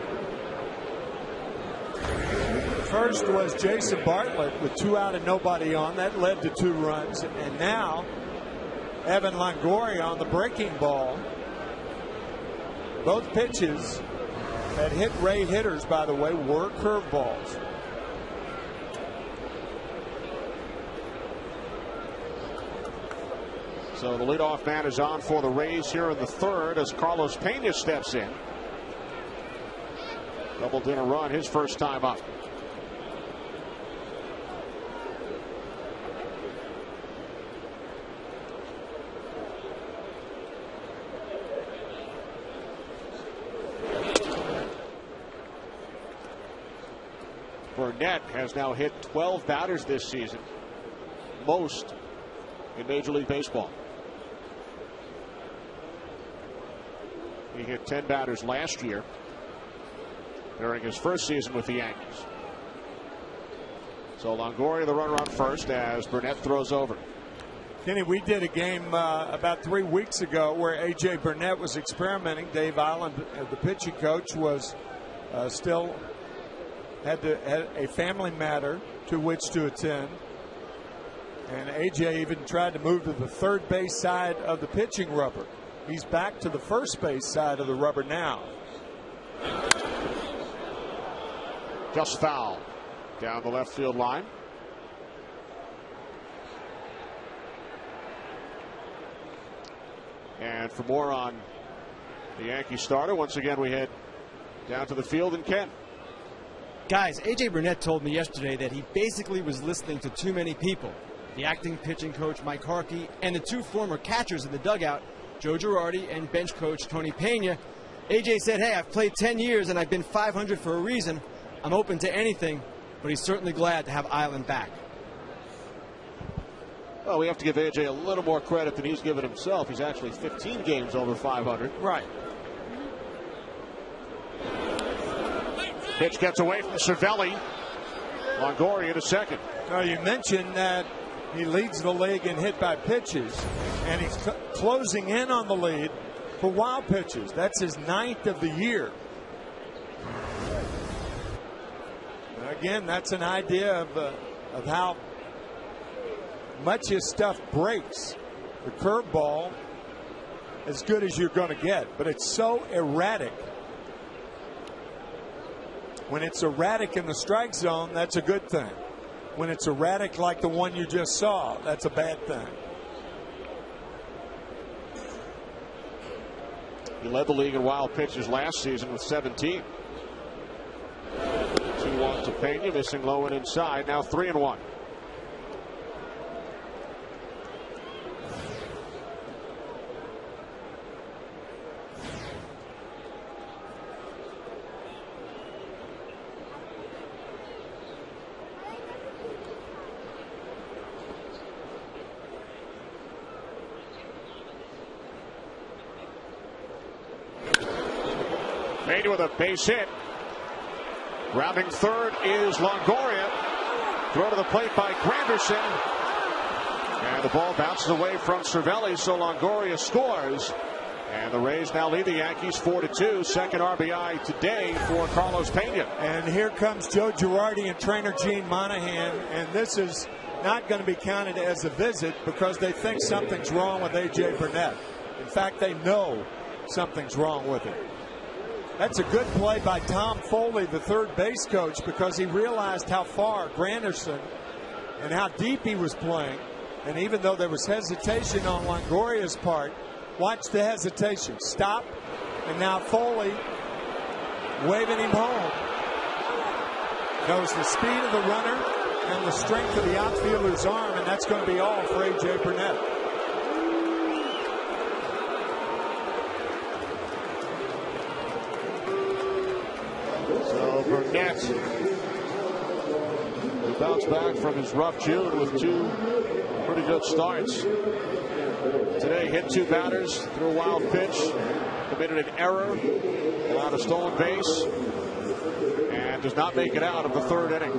First was Jason Bartlett with 2 out and nobody on. That led to 2 runs. And now Evan Longoria on the breaking ball. Both pitches that hit Ray hitters, by the way, were curveballs. So the leadoff man is on for the Rays here in the third as Carlos Pena steps in. Doubled in a run his first time up. Burnett has now hit 12 batters this season, most in Major League Baseball. He hit 10 batters last year during his first season with the Yankees. So Longoria the runner on first as Burnett throws over. Kenny, we did a game about 3 weeks ago where A.J. Burnett was experimenting. Dave Island, the pitching coach, was still had a family matter to which to attend. And A.J. even tried to move to the third base side of the pitching rubber. He's back to the first base side of the rubber now. Just foul down the left field line. And for more on the Yankee starter, once again we head down to the field in Kent. Guys, A.J. Burnett told me yesterday that he basically was listening to too many people. The acting pitching coach, Mike Harkey, and the 2 former catchers in the dugout, Joe Girardi and bench coach Tony Pena. A.J. said, hey, I've played 10 years and I've been .500 for a reason. I'm open to anything, but he's certainly glad to have Island back. Well, we have to give A.J. a little more credit than he's given himself. He's actually 15 games over 500. Right. Pitch gets away from Cervelli. Longoria to second. Now you mentioned that he leads the league in hit by pitches, and he's closing in on the lead for wild pitches. That's his 9th of the year. Again, that's an idea of how much his stuff breaks. The curveball, as good as you're going to get, but it's so erratic. When it's erratic in the strike zone, that's a good thing. When it's erratic like the one you just saw, that's a bad thing. He led the league in wild pitches last season with 17. 2-1 to Pena, missing low and inside. Now 3-1. Pena with a base hit. Rounding third is Longoria. Throw to the plate by Granderson. And the ball bounces away from Cervelli, so Longoria scores. And the Rays now lead the Yankees 4-2. Second RBI today for Carlos Pena. And here comes Joe Girardi and trainer Gene Monahan. And this is not going to be counted as a visit because they think something's wrong with A.J. Burnett. In fact, they know something's wrong with it. That's a good play by Tom Foley, the third base coach, because he realized how far Granderson and how deep he was playing. And even though there was hesitation on Longoria's part, watch the hesitation. Stop. And now Foley waving him home. Knows the speed of the runner and the strength of the outfielder's arm, and that's going to be all for A.J. Burnett. So Burnett, he bounced back from his rough June with two pretty good starts. Today hit two batters, threw a wild pitch, committed an error, allowed a stolen base, and does not make it out of the third inning.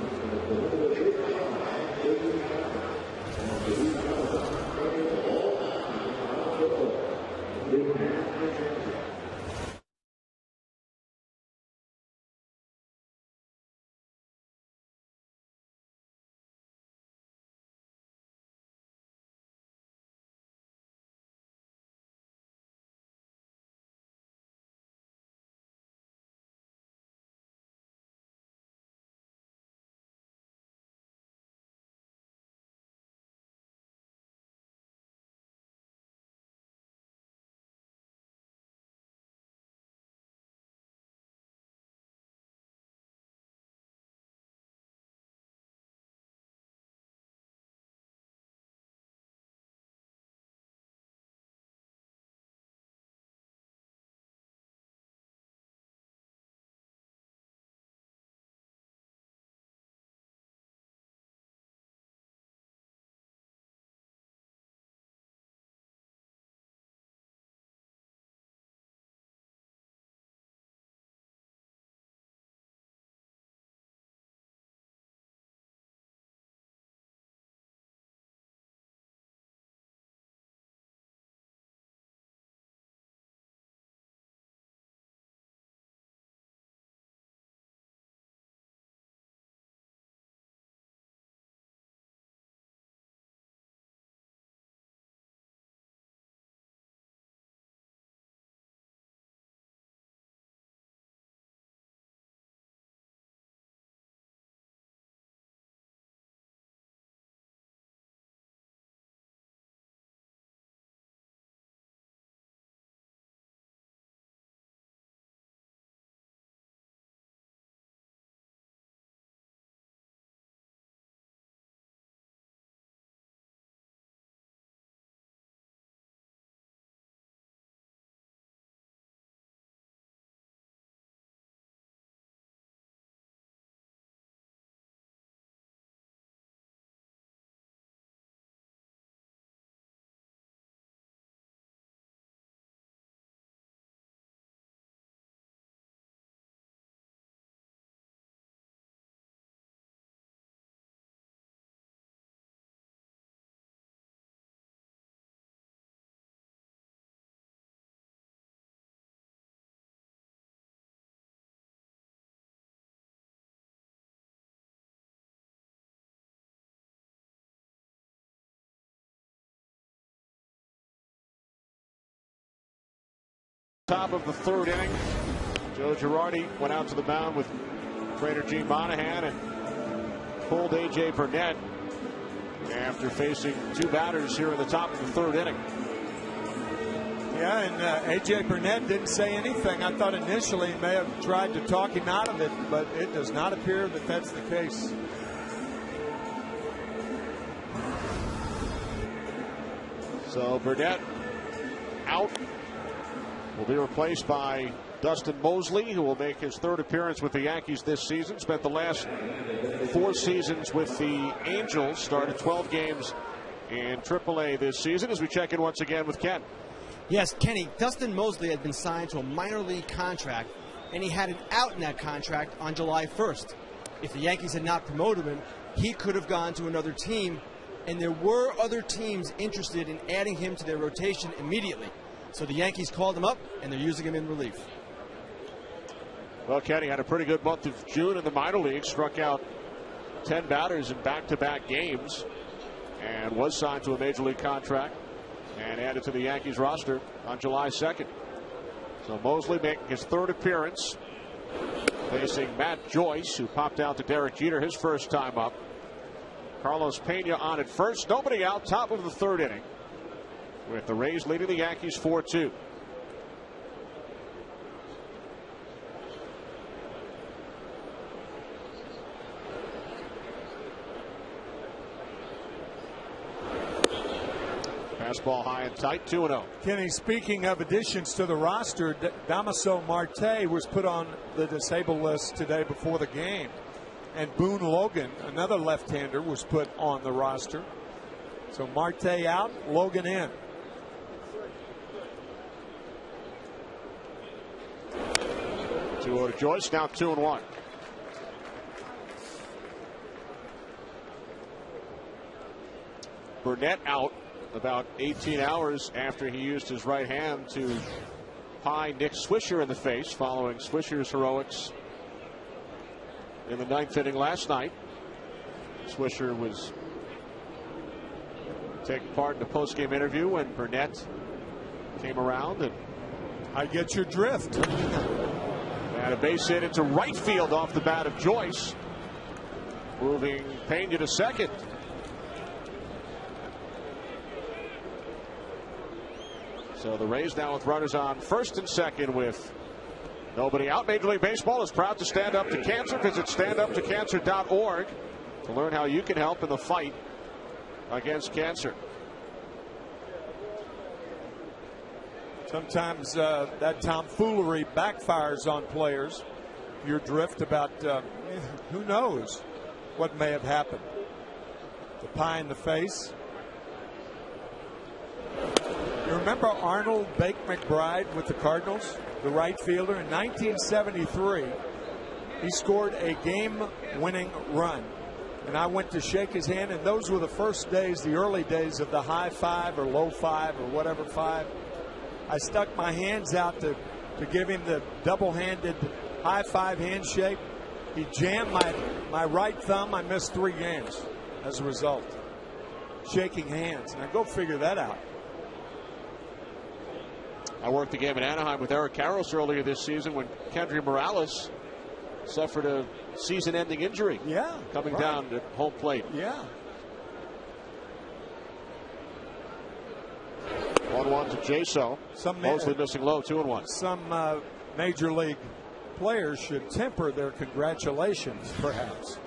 Top of the third inning, Joe Girardi went out to the mound with trainer Gene Monahan and pulled A.J. Burnett after facing two batters here in the top of the third inning. Yeah, and A.J. Burnett didn't say anything. I thought initially he may have tried to talk him out of it, but it does not appear that that's the case. So Burnett out. Will be replaced by Dustin Mosley, who will make his third appearance with the Yankees this season. Spent the last 4 seasons with the Angels. Started 12 games in AAA this season. As we check in once again with Ken. Yes, Kenny, Dustin Mosley had been signed to a minor league contract, and he had an out in that contract on July 1st. If the Yankees had not promoted him, he could have gone to another team, and there were other teams interested in adding him to their rotation immediately. So the Yankees called him up, and they're using him in relief. Well, Kenny had a pretty good month of June in the minor leagues. Struck out 10 batters in back-to-back games and was signed to a major league contract and added to the Yankees roster on July 2nd. So Mosley making his third appearance, facing Matt Joyce, who popped out to Derek Jeter his first time up. Carlos Pena on at first. Nobody out, top of the third inning, with the Rays leading the Yankees 4-2. Fastball high and tight, 2-0. Kenny, speaking of additions to the roster, Damaso Marte was put on the disabled list today before the game. And Boone Logan, another left-hander, was put on the roster. So Marte out, Logan in. To Joyce, now 2-1. Burnett out about 18 hours after he used his right hand to pie Nick Swisher in the face following Swisher's heroics in the ninth inning last night. Swisher was taking part in a post-game interview when Burnett came around, and I get your drift. And a base hit into right field off the bat of Joyce, moving Pena to second. So the Rays now with runners on first and second with nobody out. Major League Baseball is proud to stand up to cancer. Visit standuptocancer.org to learn how you can help in the fight against cancer. Sometimes that tomfoolery backfires on players. Your drift about who knows what may have happened. The pie in the face. You remember Arnold Bake McBride with the Cardinals, the right fielder? In 1973, he scored a game-winning run. And I went to shake his hand, and those were the first days, the early days of the high five or low five or whatever five. I stuck my hands out to give him the double-handed high five handshake. He jammed my right thumb. I missed 3 games as a result. Shaking hands. Now go figure that out. I worked the game in Anaheim with Eric Karros earlier this season when Kendry Morales suffered a season-ending injury. Yeah, coming down to home plate. Yeah. 1-1 to Jaso. Mostly missing low, 2-1. Some major league players should temper their congratulations, perhaps.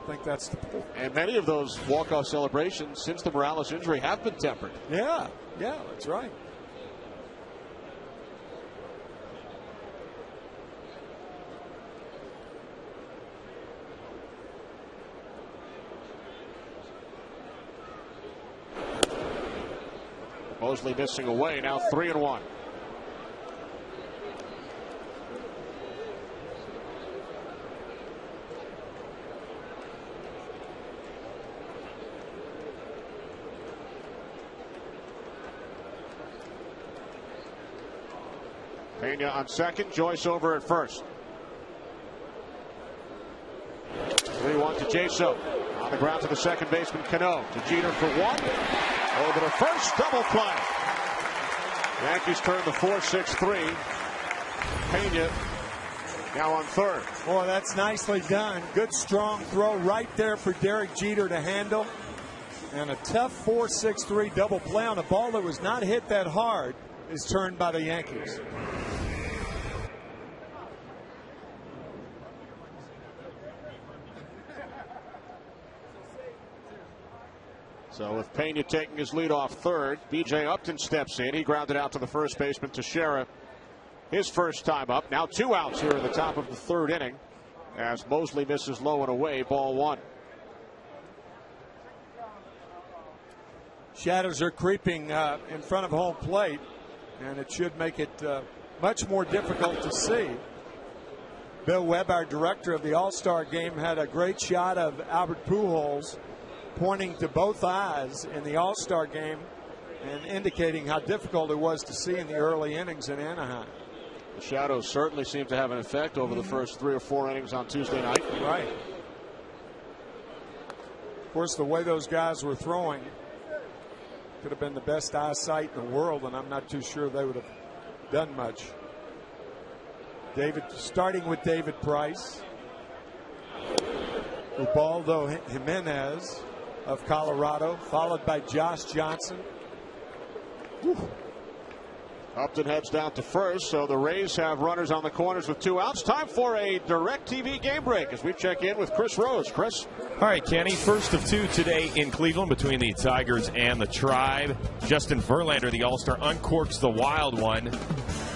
I think that's the point. And many of those walk-off celebrations since the Morales injury have been tempered. Yeah, that's right. Mosley missing away, now 3-1. Pena on second, Joyce over at first. 3-1 to Jaso. On the ground to the second baseman, Cano. To Jeter for 1. Over to first, double play. Yankees turn the 4-6-3. Pena now on third. Boy, that's nicely done. Good strong throw right there for Derek Jeter to handle. And a tough 4-6-3 double play on a ball that was not hit that hard is turned by the Yankees. So with Pena taking his lead off third, B.J. Upton steps in. He grounded out to the first baseman, Teixeira, his first time up. Now 2 outs here in the top of the third inning as Mosley misses low and away, ball 1. Shadows are creeping in front of home plate, and it should make it much more difficult to see. Bill Webb, our director of the All-Star game, had a great shot of Albert Pujols pointing to both eyes in the All-Star game and indicating how difficult it was to see in the early innings in Anaheim. The shadows certainly seem to have an effect over the first 3 or 4 innings on Tuesday night. Right. Of course, the way those guys were throwing could have been the best eyesight in the world, and I'm not too sure they would have done much. starting with David Price. Ubaldo Jimenez of Colorado, followed by Josh Johnson. Whew. Upton heads down to first, so the Rays have runners on the corners with 2 outs. Time for a DirecTV game break as we check in with Chris Rose. Chris? All right, Kenny, first of 2 today in Cleveland between the Tigers and the Tribe. Justin Verlander, the All-Star, uncorks the wild one.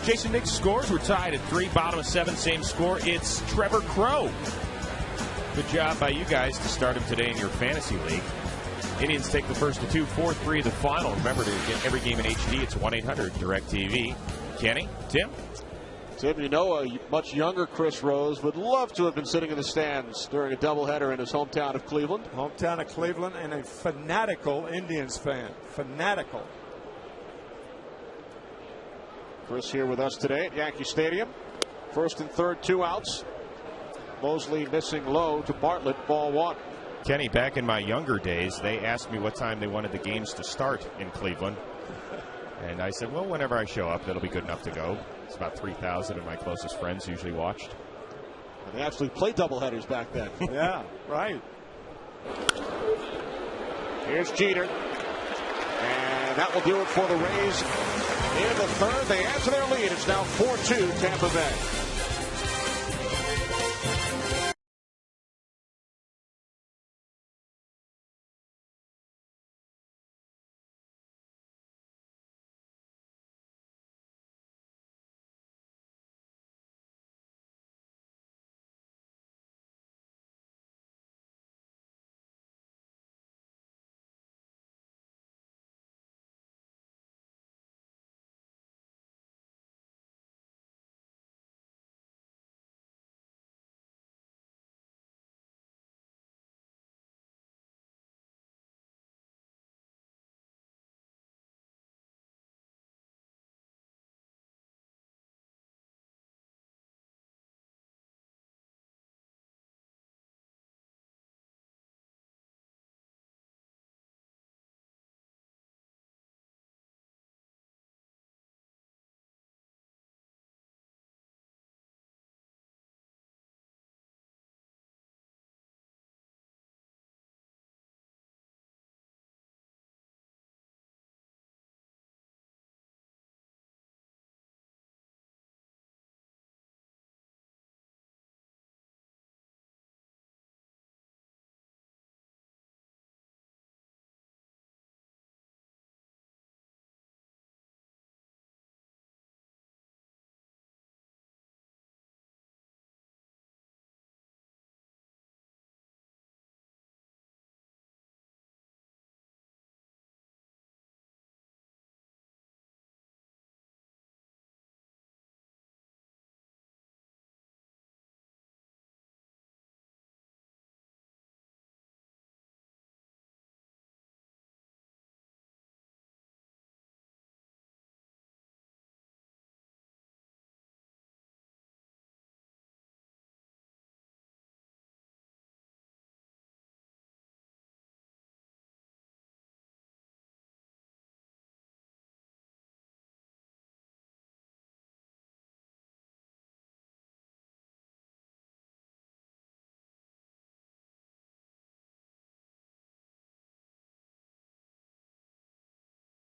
Jason Nix scores. We're tied at 3, bottom of 7, same score. It's Trevor Crowe. Good job by you guys to start him today in your fantasy league. Indians take the first of 2, 4-3 the final. Remember to get every game in HD. It's 1-800-DIRECTV. Kenny, Tim? Tim, you know a much younger Chris Rose would love to have been sitting in the stands during a doubleheader in his hometown of Cleveland. Hometown of Cleveland, and a fanatical Indians fan. Fanatical. Chris here with us today at Yankee Stadium. First and third, 2 outs. Mosley missing low to Bartlett, ball 1. Kenny, back in my younger days, they asked me what time they wanted the games to start in Cleveland. And I said, well, whenever I show up, that'll be good enough to go. It's about 3,000 of my closest friends usually watched. And they actually played doubleheaders back then. Yeah, right. Here's Jeter. And that will do it for the Rays. In the third, they add to their lead. It's now 4-2 Tampa Bay.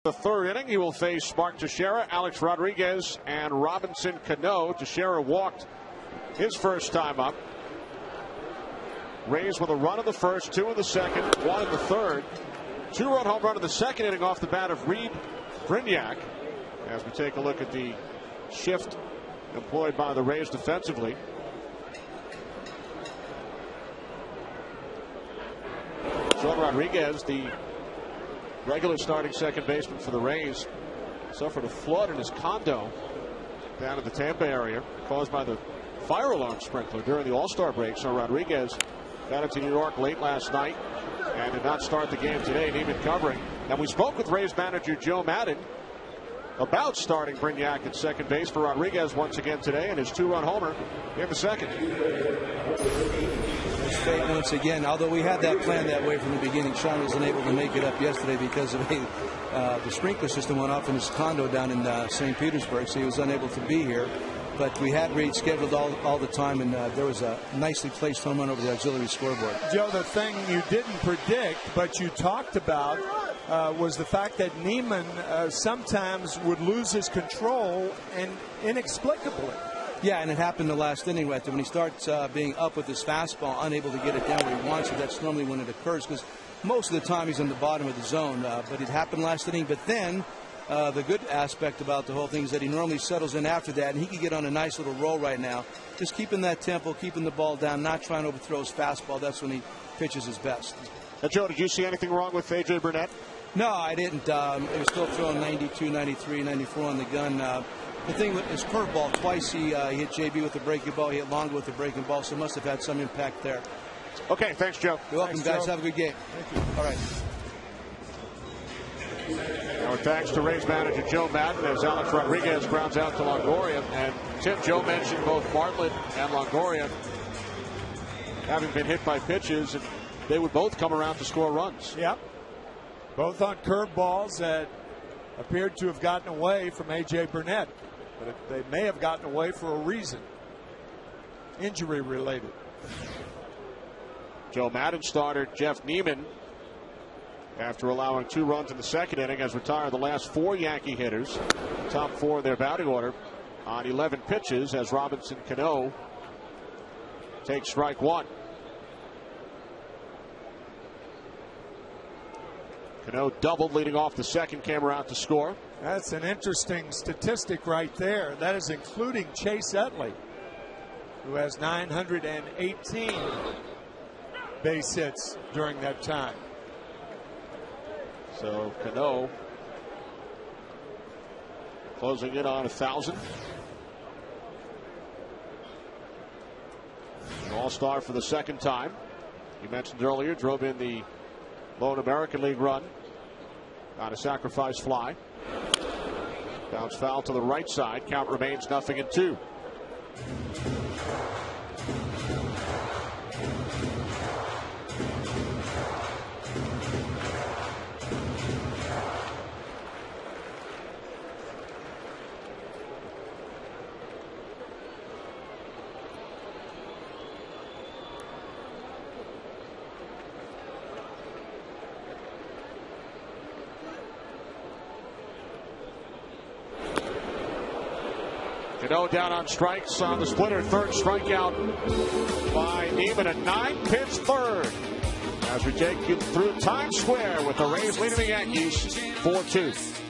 The third inning, he will face Mark Teixeira, Alex Rodriguez, and Robinson Cano. Teixeira walked his first time up. Rays with a run in the first, 2 in the second, 1 in the third. 2-run home run in the second inning off the bat of Reed Brignac. As we take a look at the shift employed by the Rays defensively. Sean Rodriguez, the regular starting second baseman for the Rays, suffered a flood in his condo down in the Tampa area caused by the fire alarm sprinkler during the All-Star break. So Rodriguez got into New York late last night and did not start the game today, and even covering. And we spoke with Rays manager Joe Maddon about starting Brignac at second base for Rodriguez once again today, and his 2-run homer in the second. Once again, although we had that plan that way from the beginning, Sean wasn't able to make it up yesterday because of the sprinkler system went off in his condo down in St. Petersburg, so he was unable to be here. But we had Reed scheduled all the time, and there was a nicely placed home run over the auxiliary scoreboard. Joe, the thing you didn't predict, but you talked about, was the fact that Neiman sometimes would lose his control and inexplicably. Yeah, and it happened the last inning right there. When he starts being up with his fastball, unable to get it down where he wants it, that's normally when it occurs, because most of the time he's in the bottom of the zone. But it happened last inning. But then the good aspect about the whole thing is that he normally settles in after that, and he can get on a nice little roll right now. Just keeping that tempo, keeping the ball down, not trying to overthrow his fastball. That's when he pitches his best. Now, Joe, did you see anything wrong with A.J. Burnett? No, I didn't. He was still throwing 92, 93, 94 on the gun. The thing with his curveball, twice he hit JB with the breaking ball. He hit Longo with the breaking ball, so must have had some impact there. Okay, thanks, Joe. You're welcome, Thanks, guys. Joe. Have a good game. Thank you. All right. Our thanks to Rays manager Joe Madden as Alex Rodriguez grounds out to Longoria. And Tim, Joe mentioned both Bartlett and Longoria having been hit by pitches, and they would both come around to score runs. Yep. Both on curveballs that appeared to have gotten away from A.J. Burnett. But they may have gotten away for a reason. Injury related. Joe Madden starter Jeff Neiman, after allowing 2 runs in the second inning, has retired the last 4 Yankee hitters. Top 4 in their batting order on 11 pitches as Robinson Cano takes strike 1. Cano doubled leading off the second, came around to score. That's an interesting statistic right there. That is including Chase Utley, who has 918 base hits during that time. So Cano closing in on 1,000. An all-star for the second time. You mentioned earlier, drove in the lone American League run on a sacrifice fly. Bounce foul to the right side. Count remains 0-2. Cano down on strikes on the splitter. Third strikeout by Neiman. A 9-pitch third. As we take you through Times Square with the Rays leading the Yankees 4-2.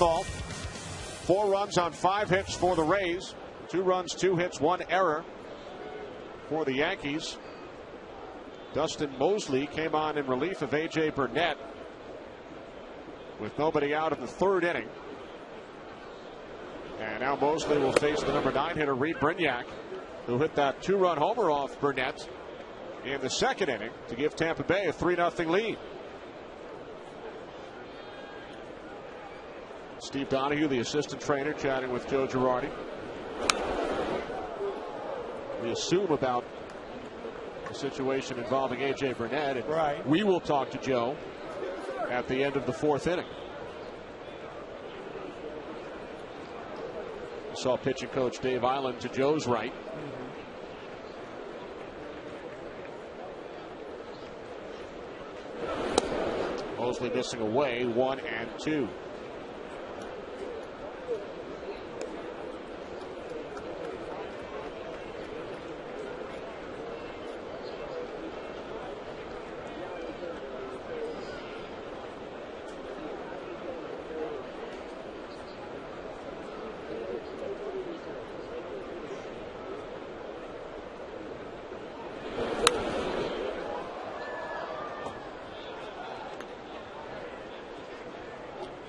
Rosenthal. 4 runs on 5 hits for the Rays. 2 runs, 2 hits, 1 error for the Yankees. Dustin Mosley came on in relief of A.J. Burnett with nobody out in the 3rd inning. And now Mosley will face the number 9 hitter, Reed Brignac, who hit that 2-run homer off Burnett in the 2nd inning to give Tampa Bay a 3-0 lead. Steve Donahue, the assistant trainer, chatting with Joe Girardi. We assume about the situation involving A.J. Burnett. And right. We will talk to Joe at the end of the 4th inning. We saw pitching coach Dave Island to Joe's right. Mosley missing away, 1-2.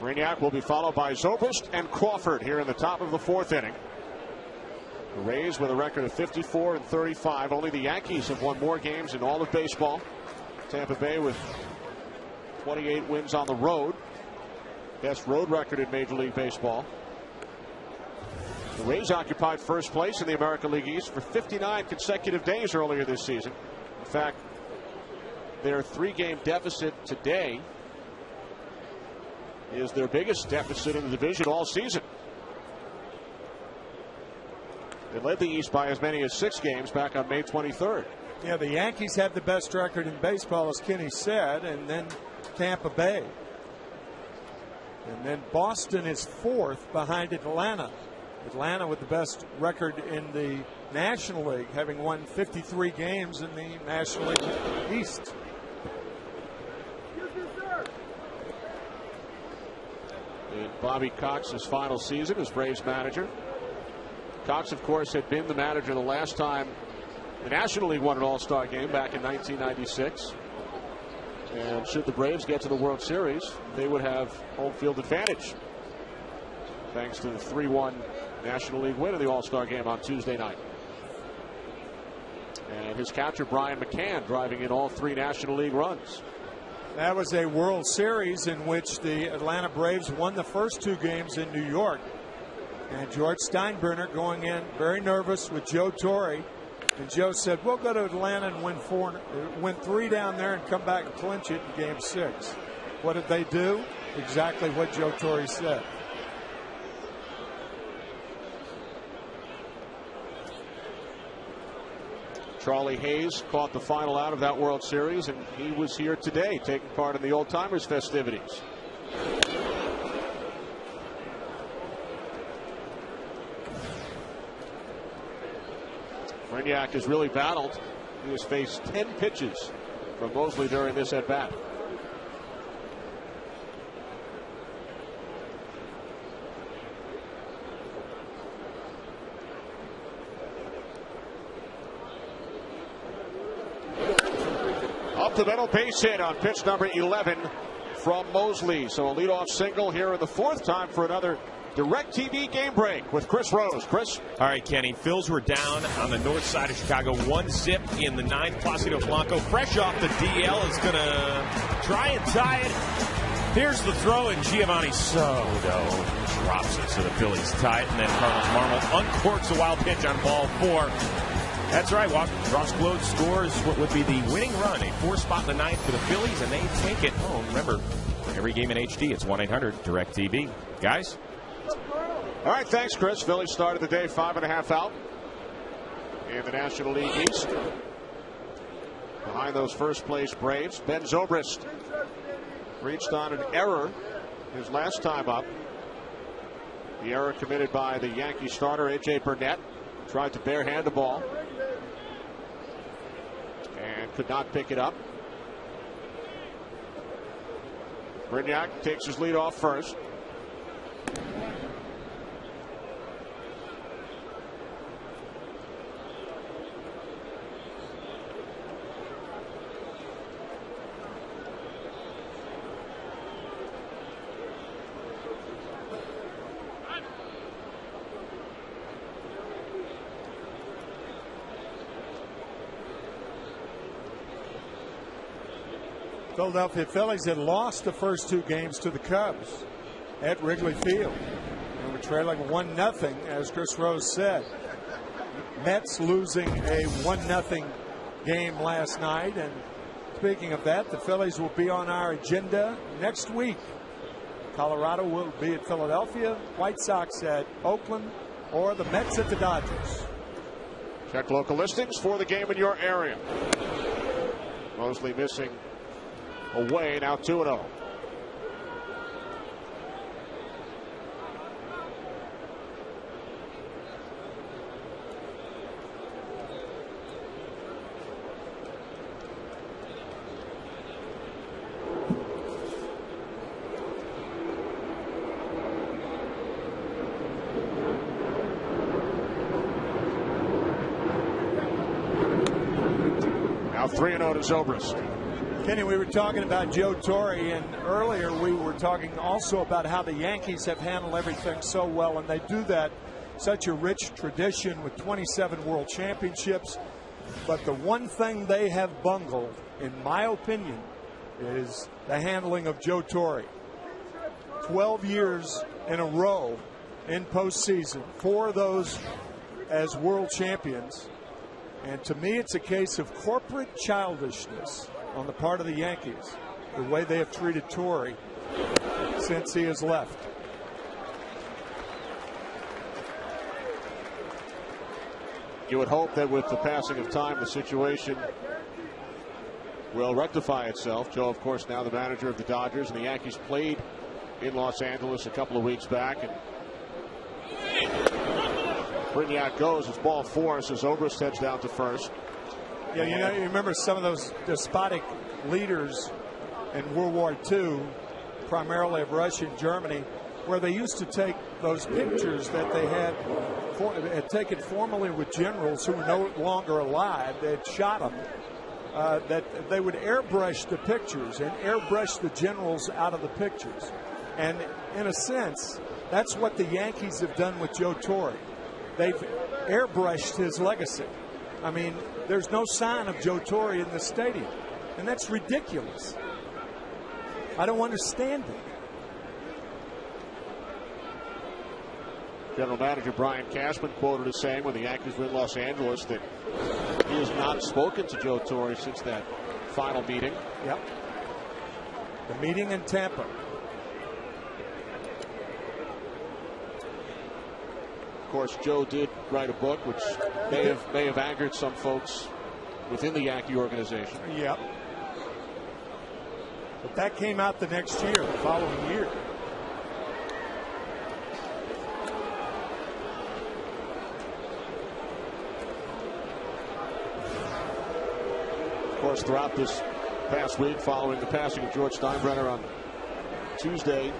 Brignac will be followed by Zobrist and Crawford here in the top of the 4th inning. The Rays with a record of 54-35. Only the Yankees have won more games in all of baseball. Tampa Bay with 28 wins on the road. Best road record in Major League Baseball. The Rays occupied first place in the American League East for 59 consecutive days earlier this season. In fact, their 3-game deficit today is their biggest deficit in the division all season. They led the East by as many as 6 games back on May 23rd. Yeah, the Yankees have the best record in baseball, as Kenny said, and then Tampa Bay. And then Boston is 4th behind Atlanta. Atlanta with the best record in the National League, having won 53 games in the National League East. In Bobby Cox's final season as Braves manager. Cox, of course, had been the manager the last time the National League won an All-Star game back in 1996. And should the Braves get to the World Series, they would have home field advantage, thanks to the 3-1 National League win of the All-Star game on Tuesday night. And his catcher, Brian McCann, driving in all 3 National League runs. That was a World Series in which the Atlanta Braves won the first 2 games in New York. And George Steinbrenner going in very nervous with Joe Torre. And Joe said, we'll go to Atlanta and win 3 down there and come back and clinch it in Game 6. What did they do? Exactly what Joe Torre said. Charlie Hayes caught the final out of that World Series, and he was here today taking part in the Old Timers festivities. Brignac has really battled. He has faced 10 pitches from Mosley during this at-bat. Up the middle, base hit on pitch number 11 from Mosley. So a leadoff single here in the 4th. Time for another DirecTV game break with Chris Rose. Chris? All right, Kenny. Phils were down on the north side of Chicago. 1-0 in the 9th. Placido Blanco, fresh off the DL, is going to try and tie it. Here's the throw, and Giovanni Soto drops it. So the Phillies tie it, and then Carlos Marmol uncorks a wild pitch on ball 4. That's right. Ross Gload scores what would be the winning run, a 4-spot in the 9th for the Phillies, and they take it home. Remember, every game in HD, it's 1-800-DIRECTV. Guys? All right, thanks, Chris. Phillies started the day 5.5 out in the National League East. Behind those first-place Braves, Ben Zobrist reached on an error his last time up. The error committed by the Yankee starter, A.J. Burnett. Tried to barehand the ball and could not pick it up. Brignac takes his lead off first. Philadelphia Phillies had lost the first 2 games to the Cubs at Wrigley Field. And we're trailing 1-0, as Chris Rose said. Mets losing a 1-0 game last night. And speaking of that, the Phillies will be on our agenda next week. Colorado will be at Philadelphia, White Sox at Oakland, or the Mets at the Dodgers. Check local listings for the game in your area. Mosley missing away, now 2-0. Now 3-0 to Zobrist. Kenny, we were talking about Joe Torre, and earlier we were talking also about how the Yankees have handled everything so well, and they do that, such a rich tradition with 27 world championships. But the one thing they have bungled, in my opinion, is the handling of Joe Torre. 12 years in a row in postseason, 4 of those as world champions. And to me, it's a case of corporate childishness on the part of the Yankees, the way they have treated Torre since he has left. You would hope that with the passing of time, the situation will rectify itself. Joe, of course, now the manager of the Dodgers, and the Yankees played in Los Angeles a couple of weeks back. And Brignac goes. It's ball 4 as Zobrist heads down to first. Yeah, you remember some of those despotic leaders in World War II, primarily of Russia and Germany, where they used to take those pictures that they had taken formerly with generals who were no longer alive. They had shot them. That they would airbrush the pictures and airbrush the generals out of the pictures. And in a sense, that's what the Yankees have done with Joe Torre. They've airbrushed his legacy. I mean, there's no sign of Joe Torre in the stadium, and that's ridiculous. I don't understand it. General Manager Brian Cashman quoted as saying when the Yankees were in Los Angeles that he has not spoken to Joe Torre since that final meeting. Yep. The meeting in Tampa. Of course, Joe did write a book, which may have angered some folks within the Yankee organization. Yep. But that came out the next year, the following year. Of course, throughout this past week, following the passing of George Steinbrenner on Tuesday,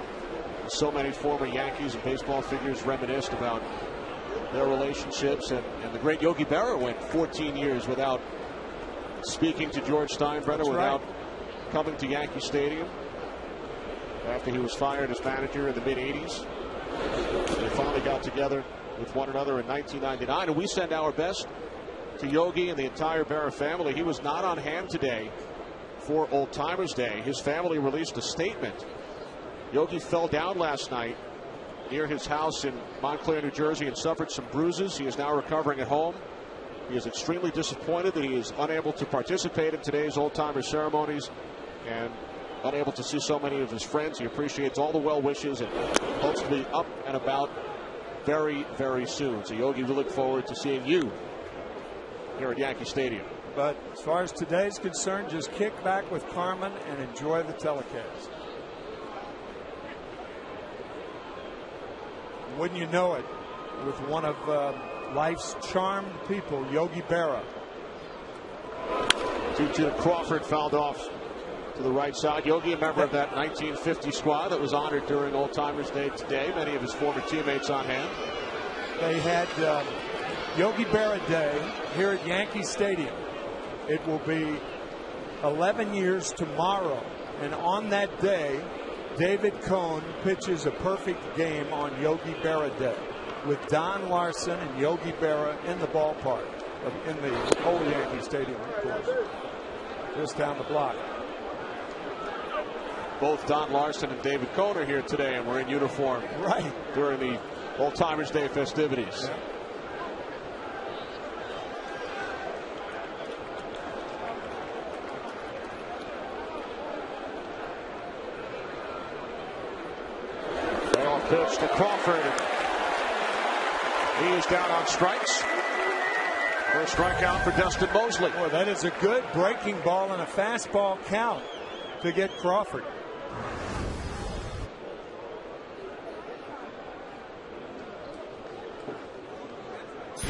so many former Yankees and baseball figures reminisced about their relationships, and the great Yogi Berra went 14 years without speaking to George Steinbrenner. That's without coming to Yankee Stadium after he was fired as manager in the mid-'80s. They finally got together with one another in 1999, and we send our best to Yogi and the entire Berra family. He was not on hand today for Old Timers Day. His family released a statement. Yogi fell down last night near his house in Montclair, New Jersey, and suffered some bruises. He is now recovering at home. He is extremely disappointed that he is unable to participate in today's Old Timer ceremonies and unable to see so many of his friends. He appreciates all the well wishes and hopes to be up and about very, very soon. So, Yogi, we look forward to seeing you here at Yankee Stadium. But as far as today's concerned, just kick back with Carmen and enjoy the telecast. Wouldn't you know it, with one of life's charmed people, Yogi Berra. 2-2 Crawford fouled off to the right side. Yogi, a member of that 1950 squad that was honored during Old Timers Day today. Many of his former teammates on hand. They had Yogi Berra Day here at Yankee Stadium. It will be 11 years tomorrow, and on that day, David Cohn pitches a perfect game on Yogi Berra Day with Don Larson and Yogi Berra in the ballpark, in the old Yankee Stadium, of course, just down the block. both Don Larson and David Cohn are here today, and we're in uniform during the Old Timers Day festivities. Yeah. Payoff pitch to Crawford. He is down on strikes. First strikeout for Dustin Mosley. Boy, that is a good breaking ball and a fastball count to get Crawford.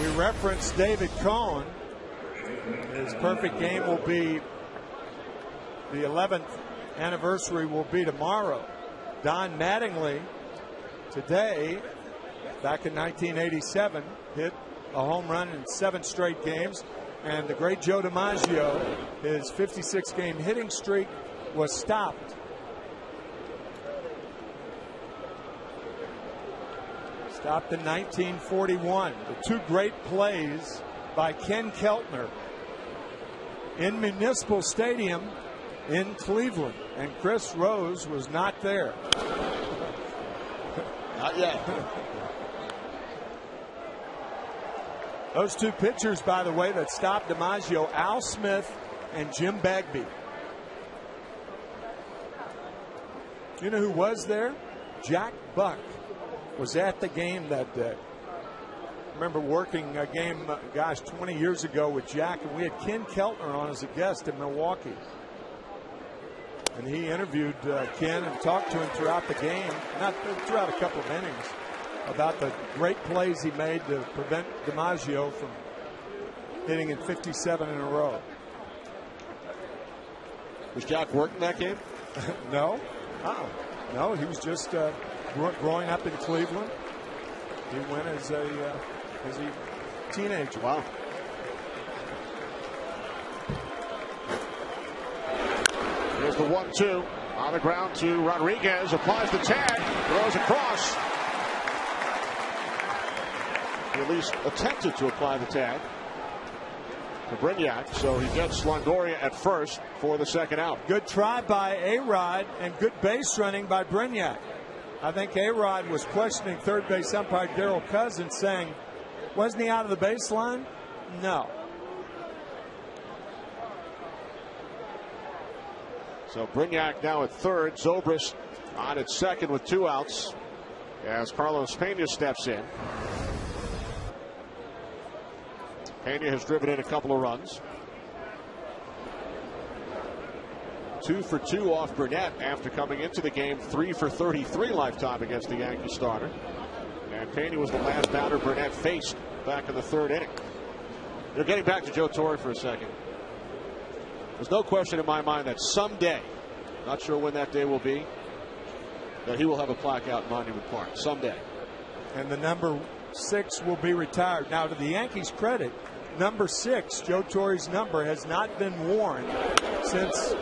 We referenced David Cohn. His perfect game will be the 11th anniversary will be tomorrow. Don Mattingly today, back in 1987, hit a home run in 7 straight games. And the great Joe DiMaggio, his 56-game hitting streak was stopped. Stopped in 1941. The 2 great plays by Ken Keltner in Municipal Stadium in Cleveland. And Chris Rose was not there. Not yet. Those 2 pitchers, by the way, that stopped DiMaggio, Al Smith and Jim Bagby. You know who was there? Jack Buck was at the game that day. I remember working a game, 20 years ago with Jack, and we had Ken Keltner on as a guest in Milwaukee. And he interviewed Ken and talked to him throughout the game, not throughout a couple of innings, about the great plays he made to prevent DiMaggio from hitting in 57 in a row. Was Jack working that game? No. No, he was just growing up in Cleveland. He went as a teenager. Wow. Here's the 1-2 on the ground to Rodriguez. Applies the tag, throws across. He at least attempted to apply the tag to Brignac, so he gets Longoria at first for the second out. Good try by A-Rod and good base running by Brignac. I think A-Rod was questioning third base umpire Darrell Cousins, saying, wasn't he out of the baseline? No. So Brignac now at third. Zobrist on at second with 2 outs as Carlos Pena steps in. Pena has driven in a couple of runs. 2 for 2 off Burnett after coming into the game. 3 for 33 lifetime against the Yankee starter. And Pena was the last batter Burnett faced back in the 3rd inning. They're getting back to Joe Torre for a second. There's no question in my mind that someday, not sure when that day will be, that he will have a plaque out in Monument Park. Someday. And the number 6 will be retired. Now, to the Yankees' credit, number 6, Joe Torre's number, has not been worn since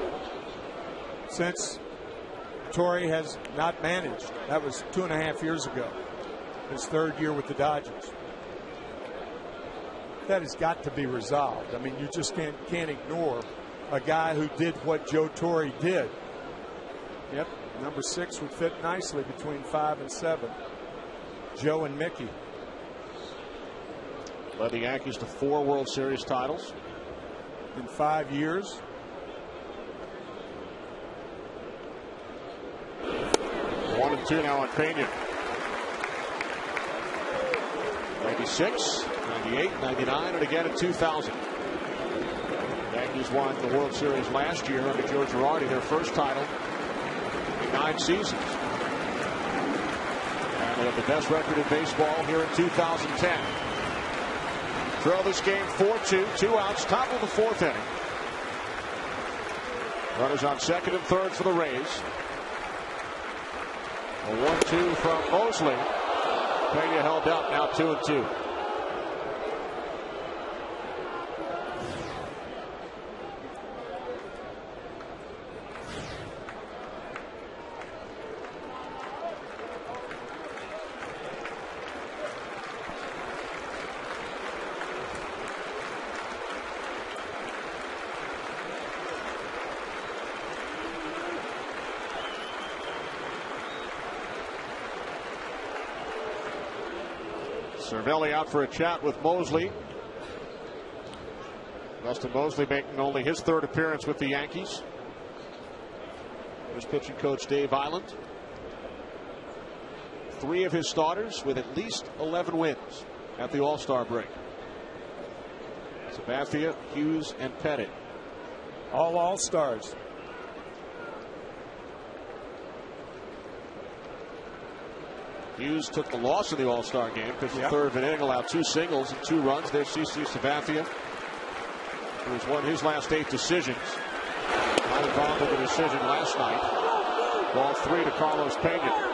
Torre has not managed. That was 2.5 years ago, his 3rd year with the Dodgers. That has got to be resolved. I mean, you just can't ignore a guy who did what Joe Torre did. Yep, number 6 would fit nicely between 5 and 7. Joe and Mickey. Led the Yankees to 4 World Series titles in 5 years. 1-2 now on Pena. 96, 98, 99, and again in 2000. Yankees won the World Series last year under Joe Girardi, their first title in 9 seasons. And they have the best record in baseball here in 2010. Trail this game 4-2, 2 outs, top of the 4th inning. Runners on second and third for the Rays. A 1-2 from Mosley. Pena held up, now 2-2. Cervelli out for a chat with Mosley. Dustin Mosley making only his third appearance with the Yankees. Here's pitching coach Dave Island. 3 of his starters with at least 11 wins at the All-Star break. Sabathia, Hughes, and Pettit. All All-Stars. Hughes took the loss in the All-Star game because the third of an inning allowed 2 singles and 2 runs. There's CC Sabathia, who's won his last 8 decisions. Not involved in the decision last night. Ball 3 to Carlos Pena.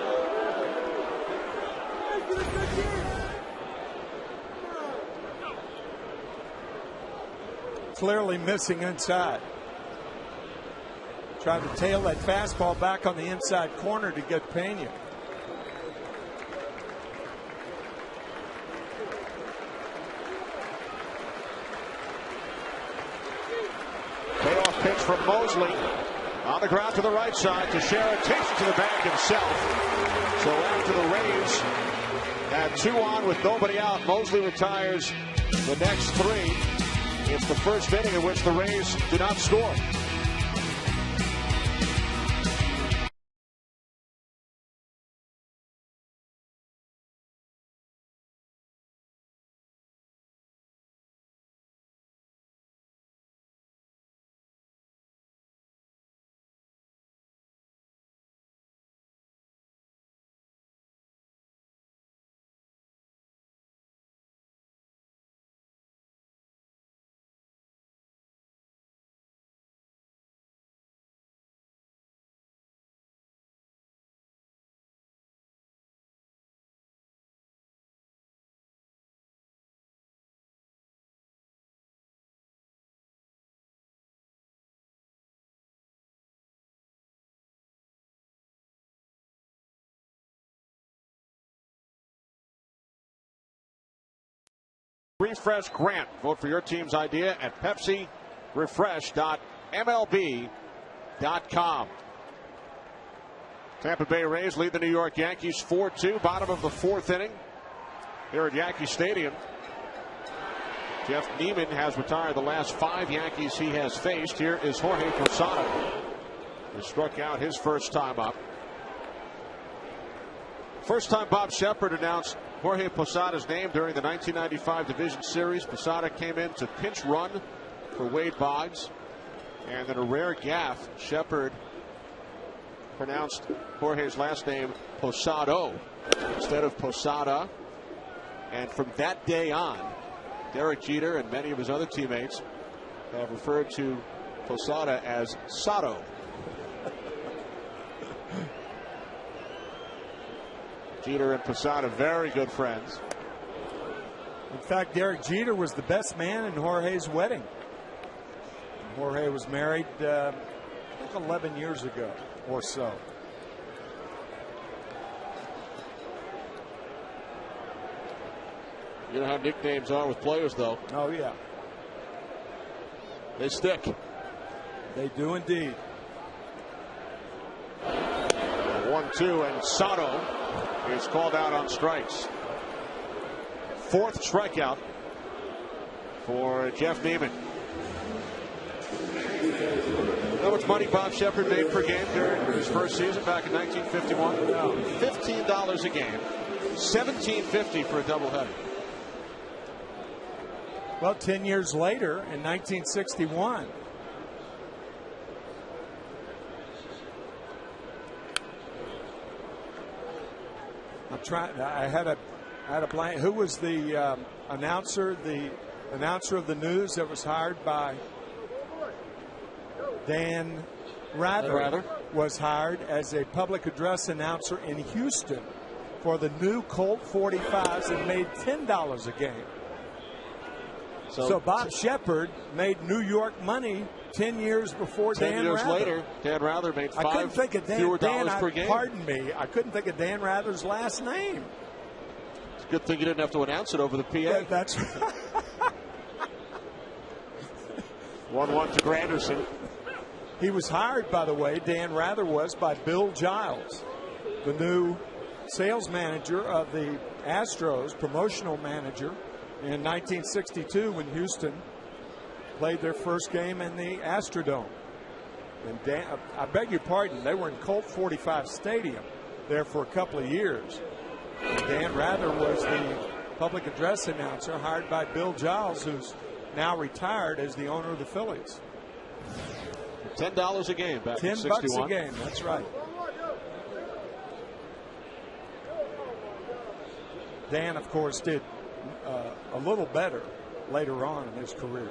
Clearly missing inside. Tried to tail that fastball back on the inside corner to get Pena. Payoff pitch from Mosley. On the ground to the right side. Teixeira takes it to the bag himself. So after the Rays had 2 on with nobody out, Mosley retires the next 3. It's the first inning in which the Rays do not score. Refresh Grant. Vote for your team's idea at PepsiRefresh.mlb.com. Tampa Bay Rays lead the New York Yankees 4-2. Bottom of the 4th inning here at Yankee Stadium. Jeff Neiman has retired the last 5 Yankees he has faced. Here is Jorge Posada, who struck out his first time up. First time Bob Shepard announced Jorge Posada's name during the 1995 Division Series. Posada came in to pinch run for Wade Boggs. And then a rare gaffe, Shepard pronounced Jorge's last name Posado instead of Posada. And from that day on, Derek Jeter and many of his other teammates have referred to Posada as Sato. Jeter and Posada, very good friends. In fact, Derek Jeter was the best man in Jorge's wedding. Jorge was married, I think 11 years ago or so. You know how nicknames are with players, though. Oh, yeah. They stick. They do indeed. 1-2, and Sato is called out on strikes. 4th strikeout for Jeff Neiman. How much money Bob Shepard made per game during his first season back in 1951? No. $15 a game. $17.50 for a doubleheader. Well, 10 years later in 1961. I'm trying. I had a blank. Who was the announcer? The announcer of the news that was hired by Dan Rather was hired as a public address announcer in Houston for the new Colt 45s and made $10 a game. So Bob Shepard made New York money 10 years before Dan Rather. 10 years later, Dan Rather made fewer dollars per game. Pardon me, I couldn't think of Dan Rather's last name. It's a good thing you didn't have to announce it over the PA. Yeah, that's right. 1-1 to Granderson. He was hired, by the way, Dan Rather was, by Bill Giles, the new sales manager of the Astros, promotional manager, in 1962 when Houston played their first game in the Astrodome. And Dan, I beg your pardon, they were in Colt 45 Stadium there for a couple of years. And Dan Rather was the public address announcer hired by Bill Giles, who's now retired as the owner of the Phillies. $10 a game back in 61. $10 a game, that's right. Dan, of course, did a little better later on in his career.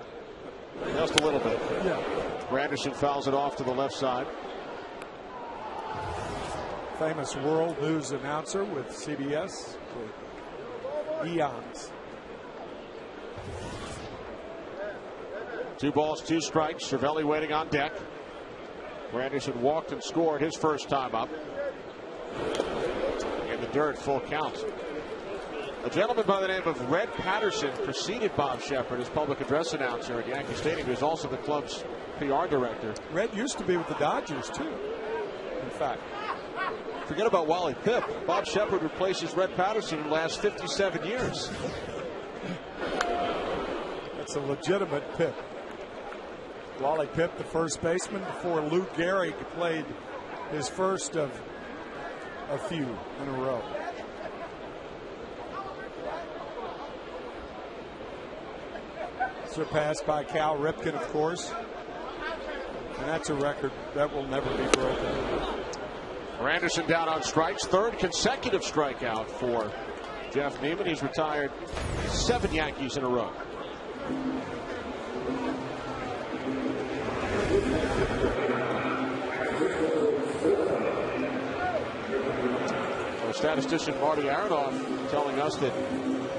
Just a little bit. Yeah. Granderson fouls it off to the left side. Famous world news announcer with CBS for eons. 2 balls, 2 strikes. Cervelli waiting on deck. Granderson walked and scored his first time up. In the dirt, full count. A gentleman by the name of Red Patterson preceded Bob Shepard as public address announcer at Yankee Stadium. He was also the club's PR director. Red used to be with the Dodgers, too, in fact. Forget about Wally Pipp. Bob Shepard replaces Red Patterson in the last 57 years. That's a legitimate Pipp. Wally Pipp, the first baseman, before Lou Gehrig played his first of a few in a row. Surpassed by Cal Ripken, of course. And that's a record that will never be broken. Anderson down on strikes. 3rd consecutive strikeout for Jeff Neiman. He's retired 7 Yankees in a row. So statistician Marty Aronoff telling us that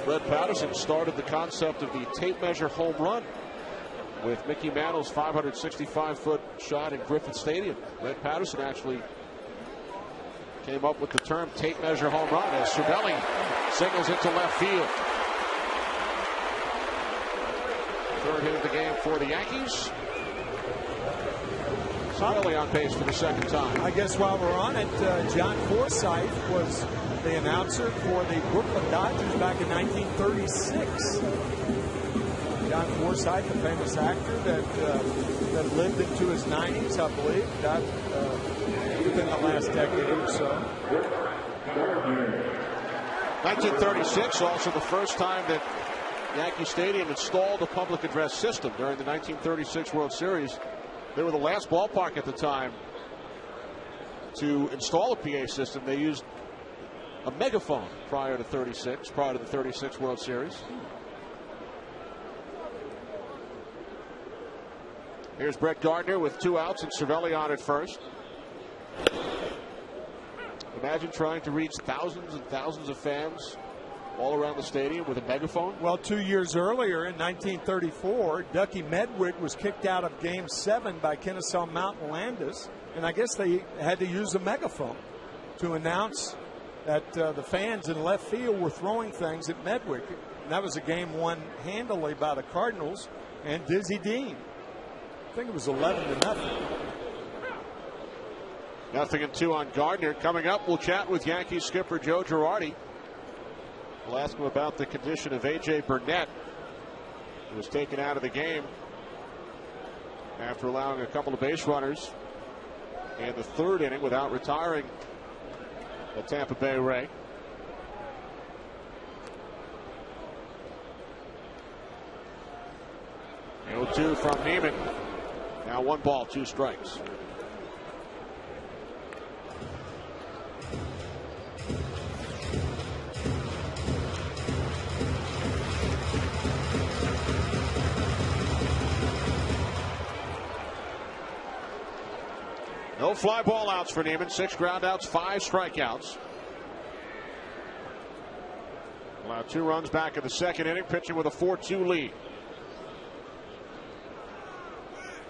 Red Patterson started the concept of the tape measure home run with Mickey Mantle's 565-foot shot in Griffith Stadium. Red Patterson actually came up with the term tape measure home run as Cervelli singles into left field. 3rd hit of the game for the Yankees. Cervelli on pace for the 2nd time. I guess while we're on it, John Forsythe was the announcer for the Brooklyn Dodgers back in 1936. John Forsythe, the famous actor that lived into his 90s, I believe, died within the last decade or so. 1936, also the first time that Yankee Stadium installed a public address system during the 1936 World Series. They were the last ballpark at the time to install a PA system. They used a megaphone prior to the 36 World Series. Here's Brett Gardner with 2 outs and Cervelli on at first. Imagine trying to reach thousands and thousands of fans all around the stadium with a megaphone. Well, 2 years earlier in 1934, Ducky Medwick was kicked out of Game 7 by Kennesaw Mountain Landis, and I guess they had to use a megaphone to announce that the fans in left field were throwing things at Medwick. And that was a game won handily by the Cardinals and Dizzy Dean. I think it was 11-0. 0-2 on Gardner. Coming up, we'll chat with Yankees skipper Joe Girardi. We'll ask him about the condition of A.J. Burnett, who was taken out of the game after allowing a couple of base runners in the 3rd inning without retiring the Tampa Bay Ray. And 0-2 from Neiman. Now 1 ball, 2 strikes. No fly ball outs for Neiman. 6 ground outs, 5 strikeouts. Allowed 2 runs back in the 2nd inning, pitching with a 4-2 lead.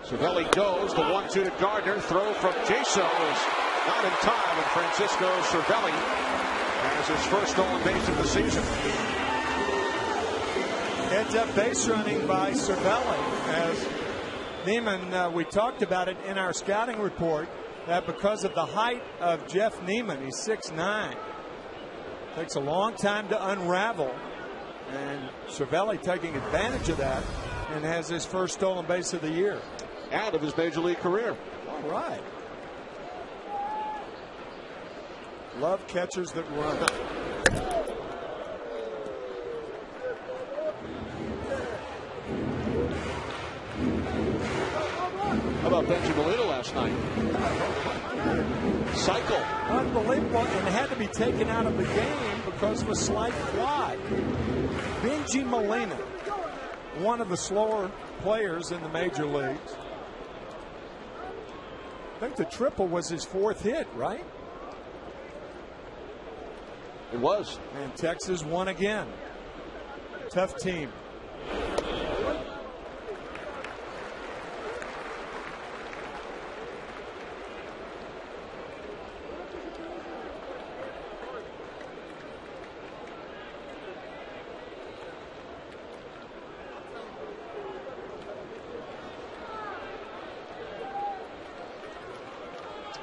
Cervelli goes, the 1-2 to Gardner. Throw from Jaso is not in time, and Francisco Cervelli has his first stolen base of the season. Heads up base running by Cervelli as Neiman, we talked about it in our scouting report, that because of the height of Jeff Neiman, he's 6'9", Takes a long time to unravel, and Cervelli taking advantage of that and has his first stolen base of the year. And of his major league career. All right. Love catchers that run. How about Benji Molina last night? Cycle. Unbelievable, and had to be taken out of the game because of a slight fly. Benji Molina, one of the slower players in the major leagues. I think the triple was his 4th hit, right? It was. And Texas won again. Tough team.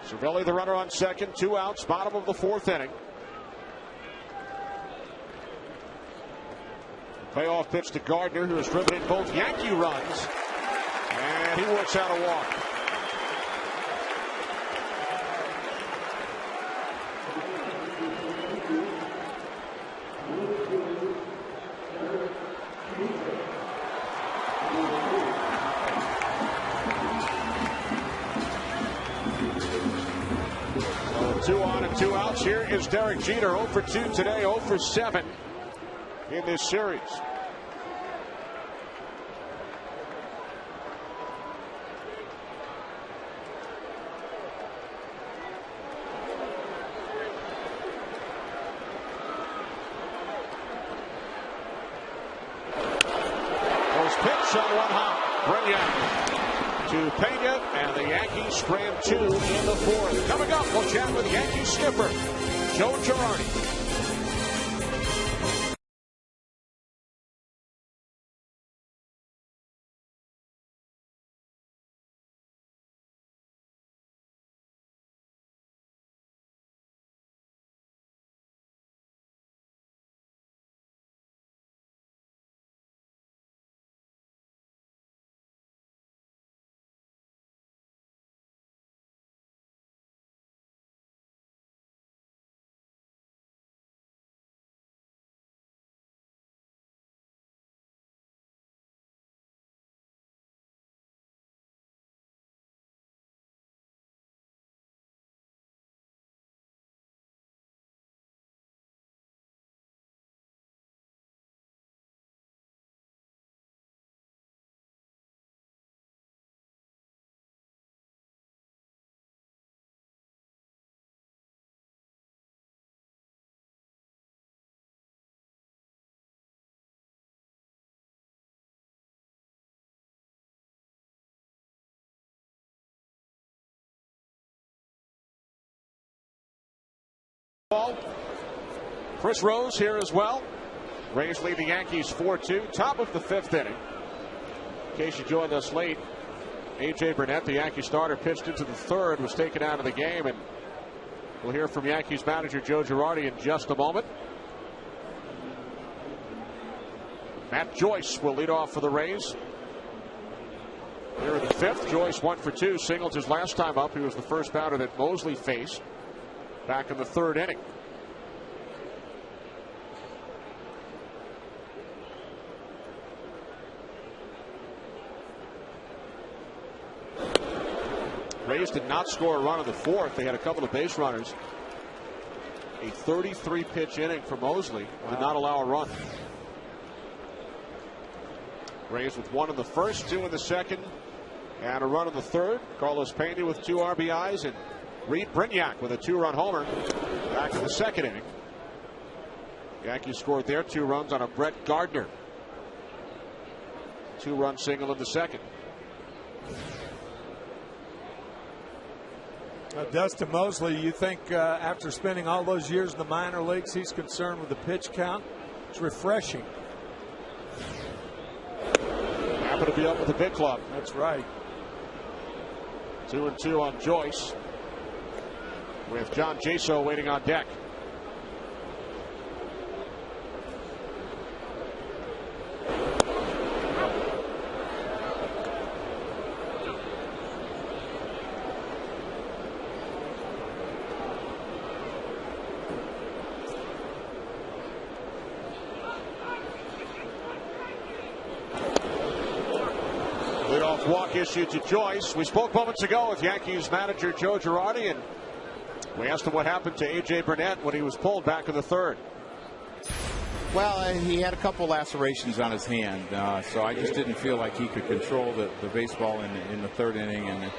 Cervelli, the runner on second, 2 outs, bottom of the 4th inning. Payoff pitch to Gardner, who has driven in both Yankee runs, and he works out a walk. So 2 on and 2 outs. Here is Derek Jeter, 0 for 2 today, 0 for 7 in this series. First pitch on 1 hop. Brilliant to Pena, and the Yankees strand 2 in the 4th. Coming up, we'll chat with Yankee skipper Joe Girardi. Chris Rose here as well. Rays lead the Yankees 4-2, top of the 5th inning. In case you joined us late, A.J. Burnett, the Yankee starter, pitched into the 3rd, was taken out of the game, and we'll hear from Yankees manager Joe Girardi in just a moment. Matt Joyce will lead off for the Rays. Here in the 5th, Joyce 1 for 2, singled his last time up. He was the first batter that Mosley faced back in the 3rd inning. Rays did not score a run in the 4th. They had a couple of base runners. A 33-pitch inning for Mosley. Did not allow a run. Rays with 1 in the 1st, 2 in the 2nd, and a run in the 3rd. Carlos Pena with 2 RBIs, and Reed Brignac with a 2-run homer back in the 2nd inning. Yankees scored their 2 runs on a Brett Gardner 2-run single in the 2nd. Dustin Mosley, you think after spending all those years in the minor leagues, he's concerned with the pitch count? It's refreshing. Happy to be up with the big club. That's right. 2-2 on Joyce, with John Jaso waiting on deck. Fourth walk issued to Joyce. We spoke moments ago with Yankees manager Joe Girardi, and we asked him what happened to A.J. Burnett when he was pulled back in the third. Well, he had a couple lacerations on his hand, so I just didn't feel like he could control the baseball in the third inning, and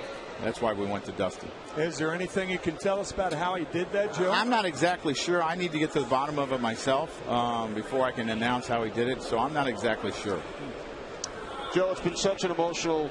that's why we went to Dustin. Is there anything you can tell us about how he did that, Joe? I'm not exactly sure. I need to get to the bottom of it myself before I can announce how he did it, so I'm not exactly sure. Joe, it's been such an emotional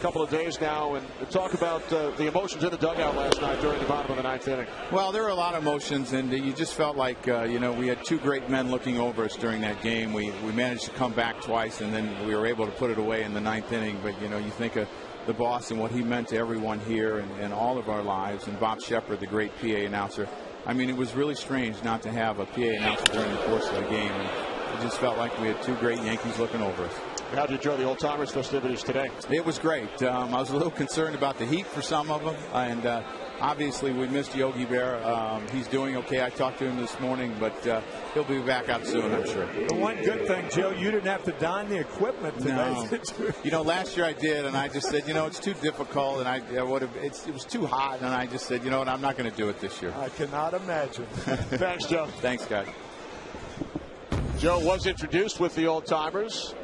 couple of days now, and talk about the emotions in the dugout last night during the bottom of the ninth inning. Well, there were a lot of emotions, and you just felt like we had two great men looking over us during that game. We managed to come back twice, and then we were able to put it away in the ninth inning. But you think of the boss and what he meant to everyone here and all of our lives, and Bob Shepard, the great PA announcer. I mean, it was really strange not to have a PA announcer during the course of the game. And it just felt like we had two great Yankees looking over us. How did you enjoy the Old Timers festivities today? It was great. I was a little concerned about the heat for some of them, and obviously we missed Yogi Bear. He's doing okay. I talked to him this morning, but he'll be back out soon, I'm sure. The one good thing, Joe, you didn't have to don the equipment today. No. Last year I did, and I just said, it's too difficult, and it was too hot, and I just said, what, I'm not going to do it this year. I cannot imagine. Thanks, Joe. Thanks, guys. Joe was introduced with the Old Timers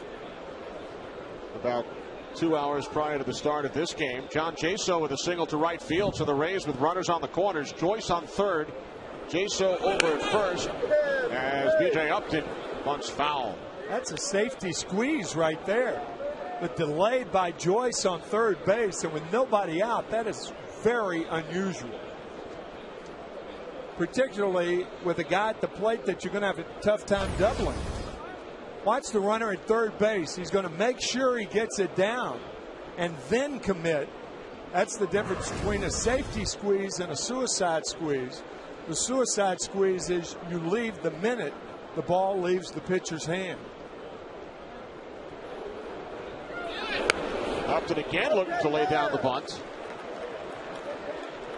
about 2 hours prior to the start of this game. John Jaso with a single to right field, so the Rays with runners on the corners. Joyce on third. Jaso over at first as B.J. Upton bunts foul. That's a safety squeeze right there. The delay by Joyce on third base, and with nobody out, that is very unusual. Particularly with a guy at the plate that you're going to have a tough time doubling. Watch the runner at third base. He's going to make sure he gets it down and then commit. That's the difference between a safety squeeze and a suicide squeeze. The suicide squeeze is you leave the minute the ball leaves the pitcher's hand. Upton again looking to lay down the bunt.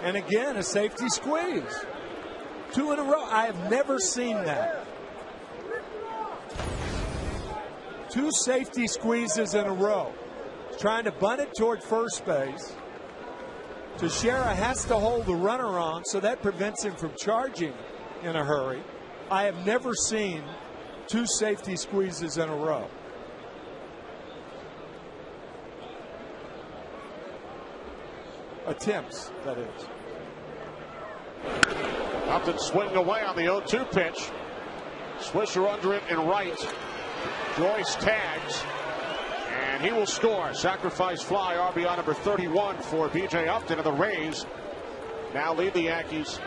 And again, a safety squeeze. 2 in a row. I have never seen that. 2 safety squeezes in a row. He's trying to bunt it toward first base. Teixeira has to hold the runner on, so that prevents him from charging in a hurry. I have never seen 2 safety squeezes in a row. Attempts, that is. Upton swinging away on the 0-2 pitch. Swisher under it in right. Joyce tags, and he will score. Sacrifice fly, RBI number 31 for B.J. Upton, and the Rays now lead the Yankees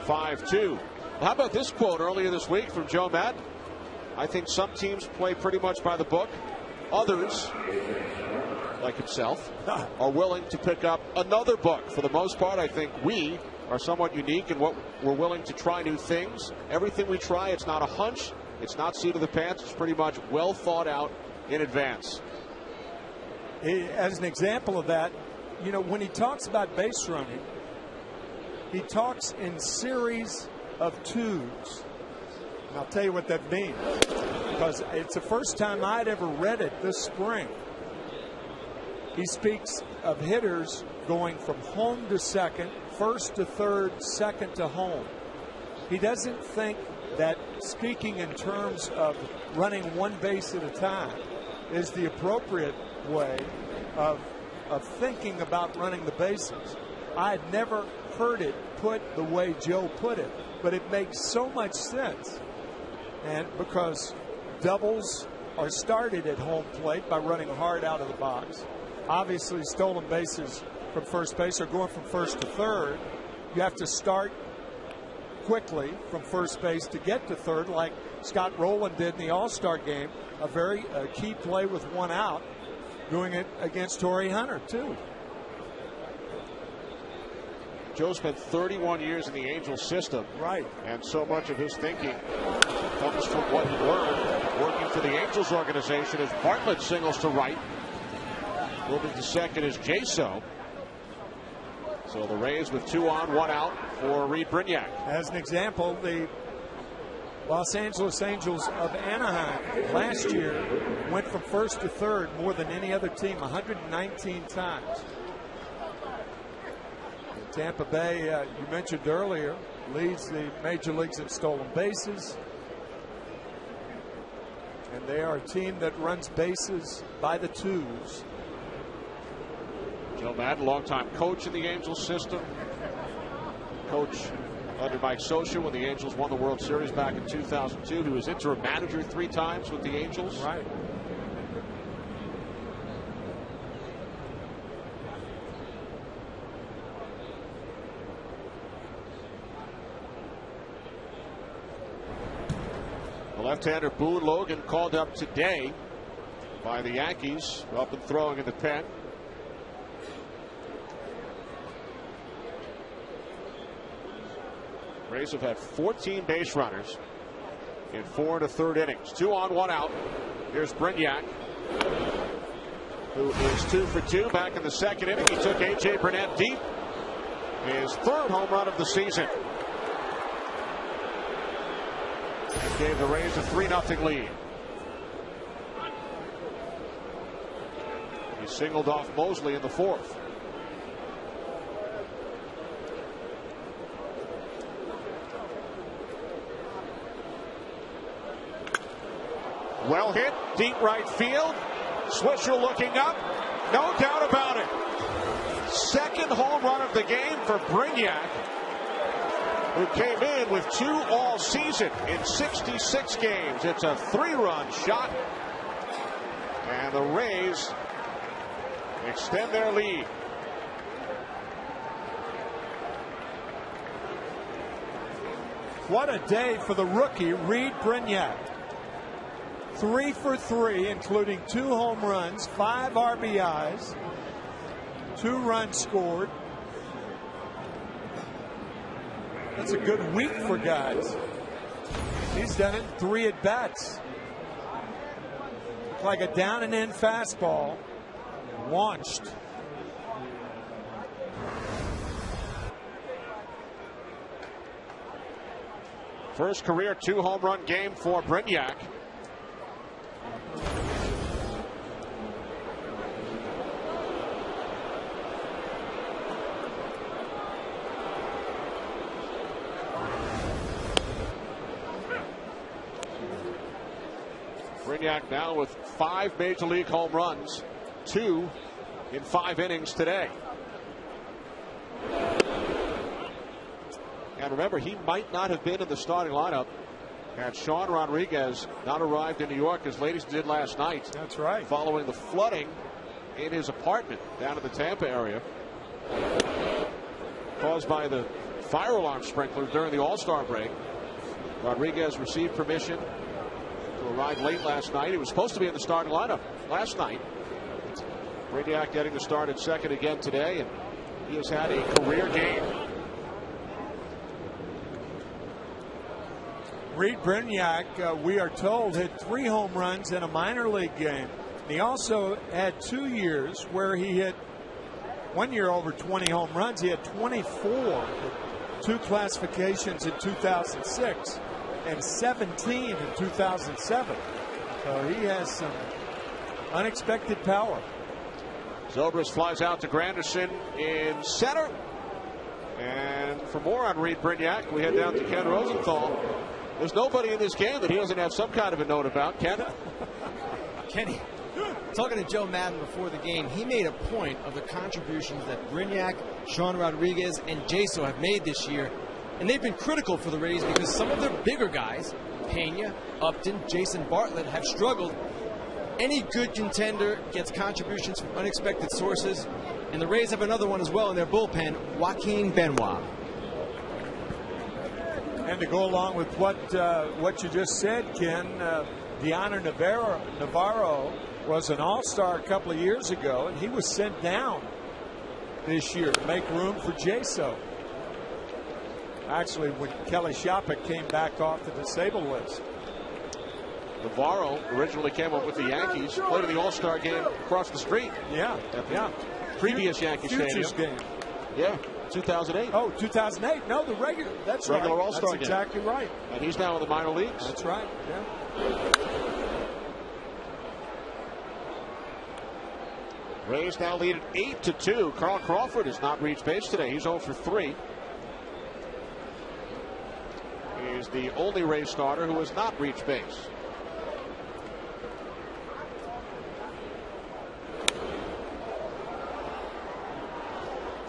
5-2. Well, how about this quote earlier this week from Joe Madden? I think some teams play pretty much by the book. Others, like himself, are willing to pick up another book. For the most part, I think we are somewhat unique in what we're willing to try new things. Everything we try, it's not a hunch. It's not seat of the pants. It's pretty much well thought out in advance. As an example of that, when he talks about base running, he talks in series of twos. And I'll tell you what that means, because it's the first time I'd ever read it this spring. He speaks of hitters going from home to second, first to third, second to home. He doesn't think that speaking in terms of running one base at a time is the appropriate way of thinking about running the bases. I had never heard it put the way Joe put it, but it makes so much sense. And because doubles are started at home plate by running hard out of the box. Obviously, stolen bases from first base are going from first to third. You have to start quickly from first base to get to third, like Scott Rowland did in the All-Star game. A very key play with one out, doing it against Torrey Hunter, too. Joe spent 31 years in the Angels system. Right. And so much of his thinking comes from what he learned working for the Angels organization as Bartlett singles to right. Moving to second is Jaso. So the Rays with 2 on, 1 out for Reed Brignac. As an example, the Los Angeles Angels of Anaheim last year went from first to third more than any other team, 119 times. And Tampa Bay, you mentioned earlier, leads the major leagues in stolen bases. And they are a team that runs bases by the twos. Joe Madden, longtime coach in the Angels system. Coach under Mike Scioscia when the Angels won the World Series back in 2002. He was interim manager 3 times with the Angels. Right. The left-hander Boone Logan called up today by the Yankees, up and throwing in the pen. Rays have had 14 base runners in 4 1/3 innings. 2 on, 1 out. Here's Brignac, who is 2 for 2 back in the second inning. He took A.J. Burnett deep. His 3rd home run of the season. And gave the Rays a 3-0 lead. He singled off Mosley in the 4th. Well hit, deep right field. Swisher looking up. No doubt about it. 2nd home run of the game for Brignac, who came in with 2 all season in 66 games. It's a 3-run shot. And the Rays extend their lead. What a day for the rookie, Reed Brignac. 3 for 3, including 2 home runs, 5 RBIs, 2 runs scored. That's a good week for guys. He's done it in 3 at-bats. Looked like a down and in fastball. Launched. First career 2 home run game for Brignac. Brignac now with 5 major league home runs, 2 in 5 innings today. And remember, he might not have been in the starting lineup had Sean Rodriguez not arrived in New York as late as he did last night. That's right. Following the flooding in his apartment down in the Tampa area, caused by the fire alarm sprinklers during the All-Star break. Rodriguez received permission to arrive late last night. He was supposed to be in the starting lineup last night. Brignac getting the start at second again today, and he has had a career game. Reed Brignac, we are told, had 3 home runs in a minor league game. He also had 2 years where he hit 1 year over 20 home runs. He had 24, 2 classifications in 2006 and 17 in 2007. So he has some unexpected power. Zobrist flies out to Granderson in center. And for more on Reed Brignac, we head down to Ken Rosenthal. There's nobody in this game that he doesn't have some kind of a note about. Ken? Kenny, talking to Joe Madden before the game, he made a point of the contributions that Brignac, Sean Rodriguez, and Jaso have made this year. And they've been critical for the Rays because some of their bigger guys, Pena, Upton, Jason Bartlett, have struggled. Any good contender gets contributions from unexpected sources. And the Rays have another one as well in their bullpen, Joaquin Benoit. And to go along with what you just said, Ken, Deanna Navarro was an all-star a couple of years ago, and he was sent down this year to make room for Jaso. Actually, when Kelly Shopik came back off the disabled list. Navarro originally came up with the Yankees, played in the All-Star game across the street. Yeah, Previous Yankee Futures Stadium. game. Yeah. 2008. Oh, 2008. No, the regular. That's regular right. All-Star That's game. exactly right. And he's now in the minor leagues. That's right. Yeah. Rays now lead at 8-2. Carl Crawford has not reached base today. He's 0 for 3. He's the only Rays starter who has not reached base.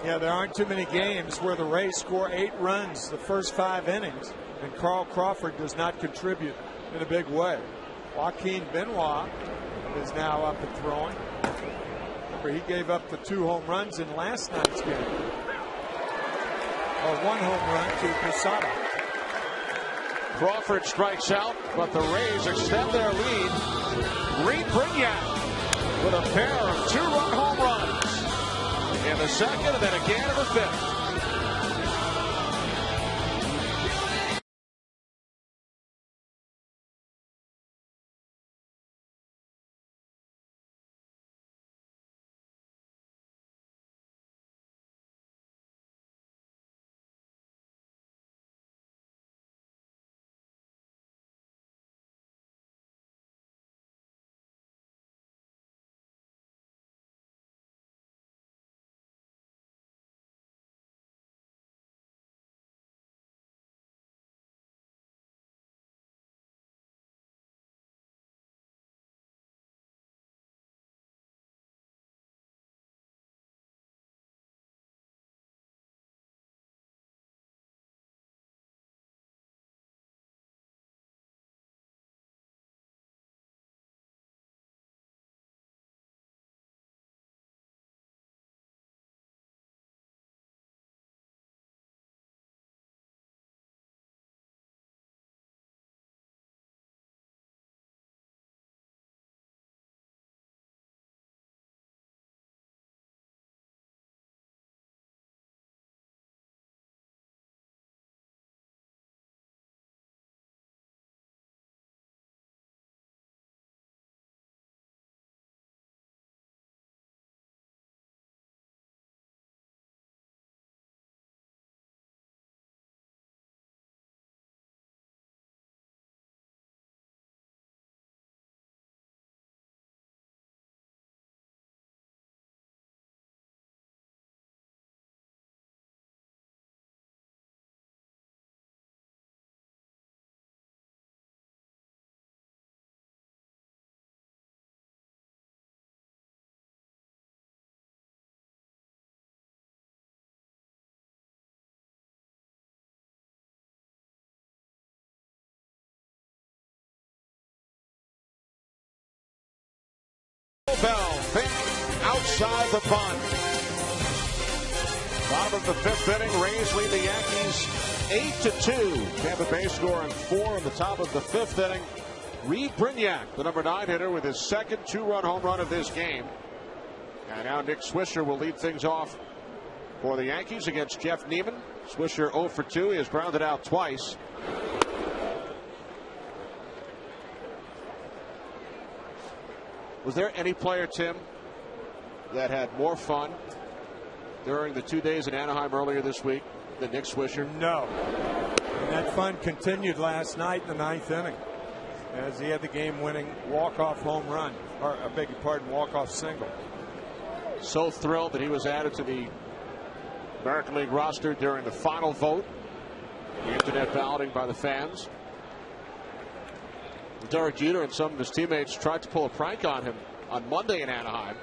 Yeah, there aren't too many games where the Rays score 8 runs the first 5 innings, and Carl Crawford does not contribute in a big way. Joaquin Benoit is now up and throwing. Remember, he gave up the 2 home runs in last night's game. Or 1 home run to Posada. Crawford strikes out, but the Rays extend their lead. Reed Brignac with a pair of 2-run home runs in the second and then again in the 5th. Bell outside the bunt. Bottom of the 5th inning, Rays lead the Yankees 8-2. Tampa Bay scoring 4 in the top of the 5th inning. Reed Brignac, the number 9 hitter, with his second 2-run home run of this game. And now Nick Swisher will lead things off for the Yankees against Jeff Neiman. Swisher 0 for 2. He has grounded out twice. Was there any player, Tim, that had more fun during the 2 days in Anaheim earlier this week than Nick Swisher? No. And that fun continued last night in the 9th inning as he had the game-winning walk-off home run, or I beg your pardon, walk-off single. So thrilled that he was added to the American League roster during the final vote, the internet balloting by the fans. Derek Jeter and some of his teammates tried to pull a prank on him on Monday in Anaheim.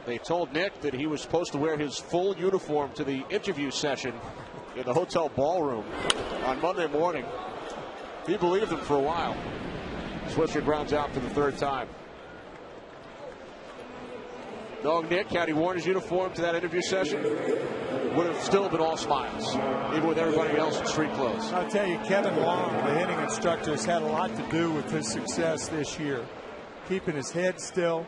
They told Nick that he was supposed to wear his full uniform to the interview session in the hotel ballroom on Monday morning. He believed them for a while. Swisher grounds out for the 3rd time. Knowing Nick, had he worn his uniform to that interview session, would have still been all smiles, even with everybody else in street clothes. I'll tell you, Kevin Long, the hitting instructor, has had a lot to do with his success this year. Keeping his head still,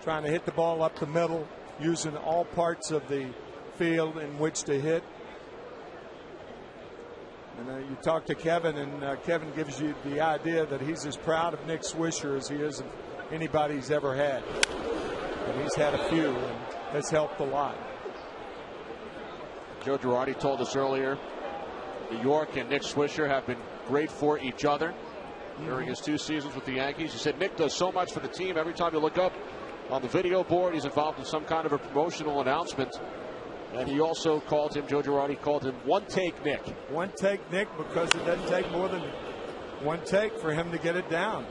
trying to hit the ball up the middle, using all parts of the field in which to hit. And you talk to Kevin, and Kevin gives you the idea that he's as proud of Nick Swisher as he is of anybody he's ever had. And he's had a few, and has helped a lot. Joe Girardi told us earlier, New York and Nick Swisher have been great for each other during his 2 seasons with the Yankees. He said Nick does so much for the team. Every time you look up on the video board, he's involved in some kind of a promotional announcement. And he also called him, Joe Girardi called him One Take Nick. One Take Nick, because it doesn't take more than one take for him to get it down.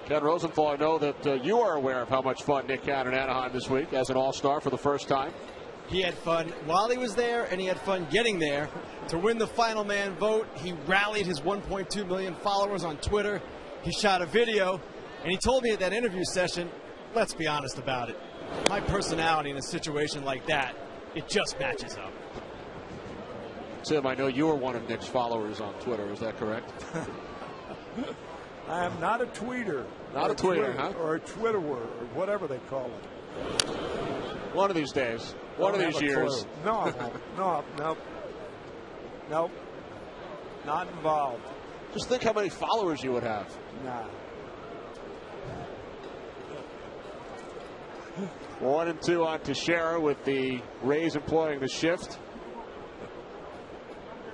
Ken Rosenthal, I know that you are aware of how much fun Nick had in Anaheim this week as an All-Star for the first time. He had fun while he was there, and he had fun getting there. To win the final man vote, he rallied his 1.2 million followers on Twitter. He shot a video, and he told me at that interview session, let's be honest about it. My personality in a situation like that, it just matches up. Tim, I know you are one of Nick's followers on Twitter. Is that correct? I am not a tweeter. Not a tweeter, huh? Or a Twitterer, or whatever they call it. One of these days. One of these years. No, I won't. Nope. Not involved. Just think how many followers you would have. Nah. 1-2 on Teixeira with the Rays employing the shift.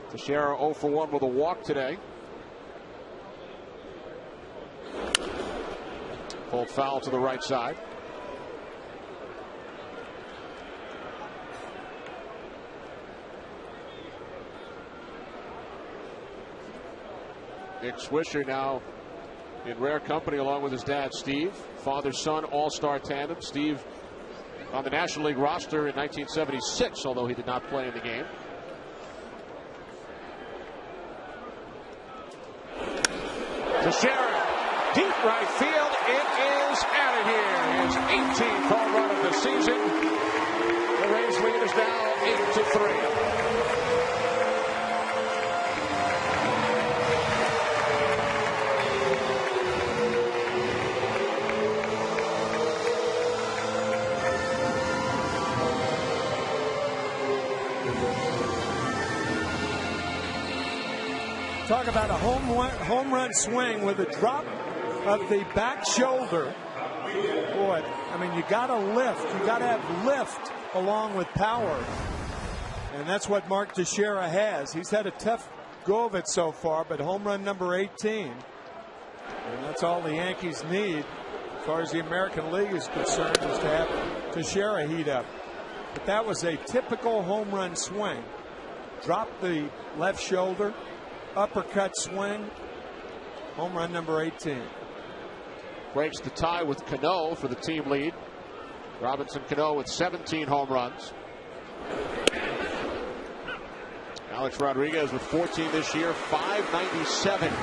Teixeira 0 for 1 with a walk today. Pulled foul to the right side. Nick Swisher now in rare company along with his dad Steve. Father-son all-star tandem. Steve on the National League roster in 1976, although he did not play in the game. Teixeira, deep right field. It is out of here. His 18th home run of the season. The Rays lead is now 8-3. Talk about a home run swing with a drop of the back shoulder. Boy, I mean, you got to lift. You got to have lift along with power. And that's what Mark Teixeira has. He's had a tough go of it so far, but home run number 18. And that's all the Yankees need as far as the American League is concerned, is to have Teixeira heat up. But that was a typical home run swing. Drop the left shoulder. Uppercut swing, home run number 18. Breaks the tie with Cano for the team lead. Robinson Cano with 17 home runs. Alex Rodriguez with 14 this year, 597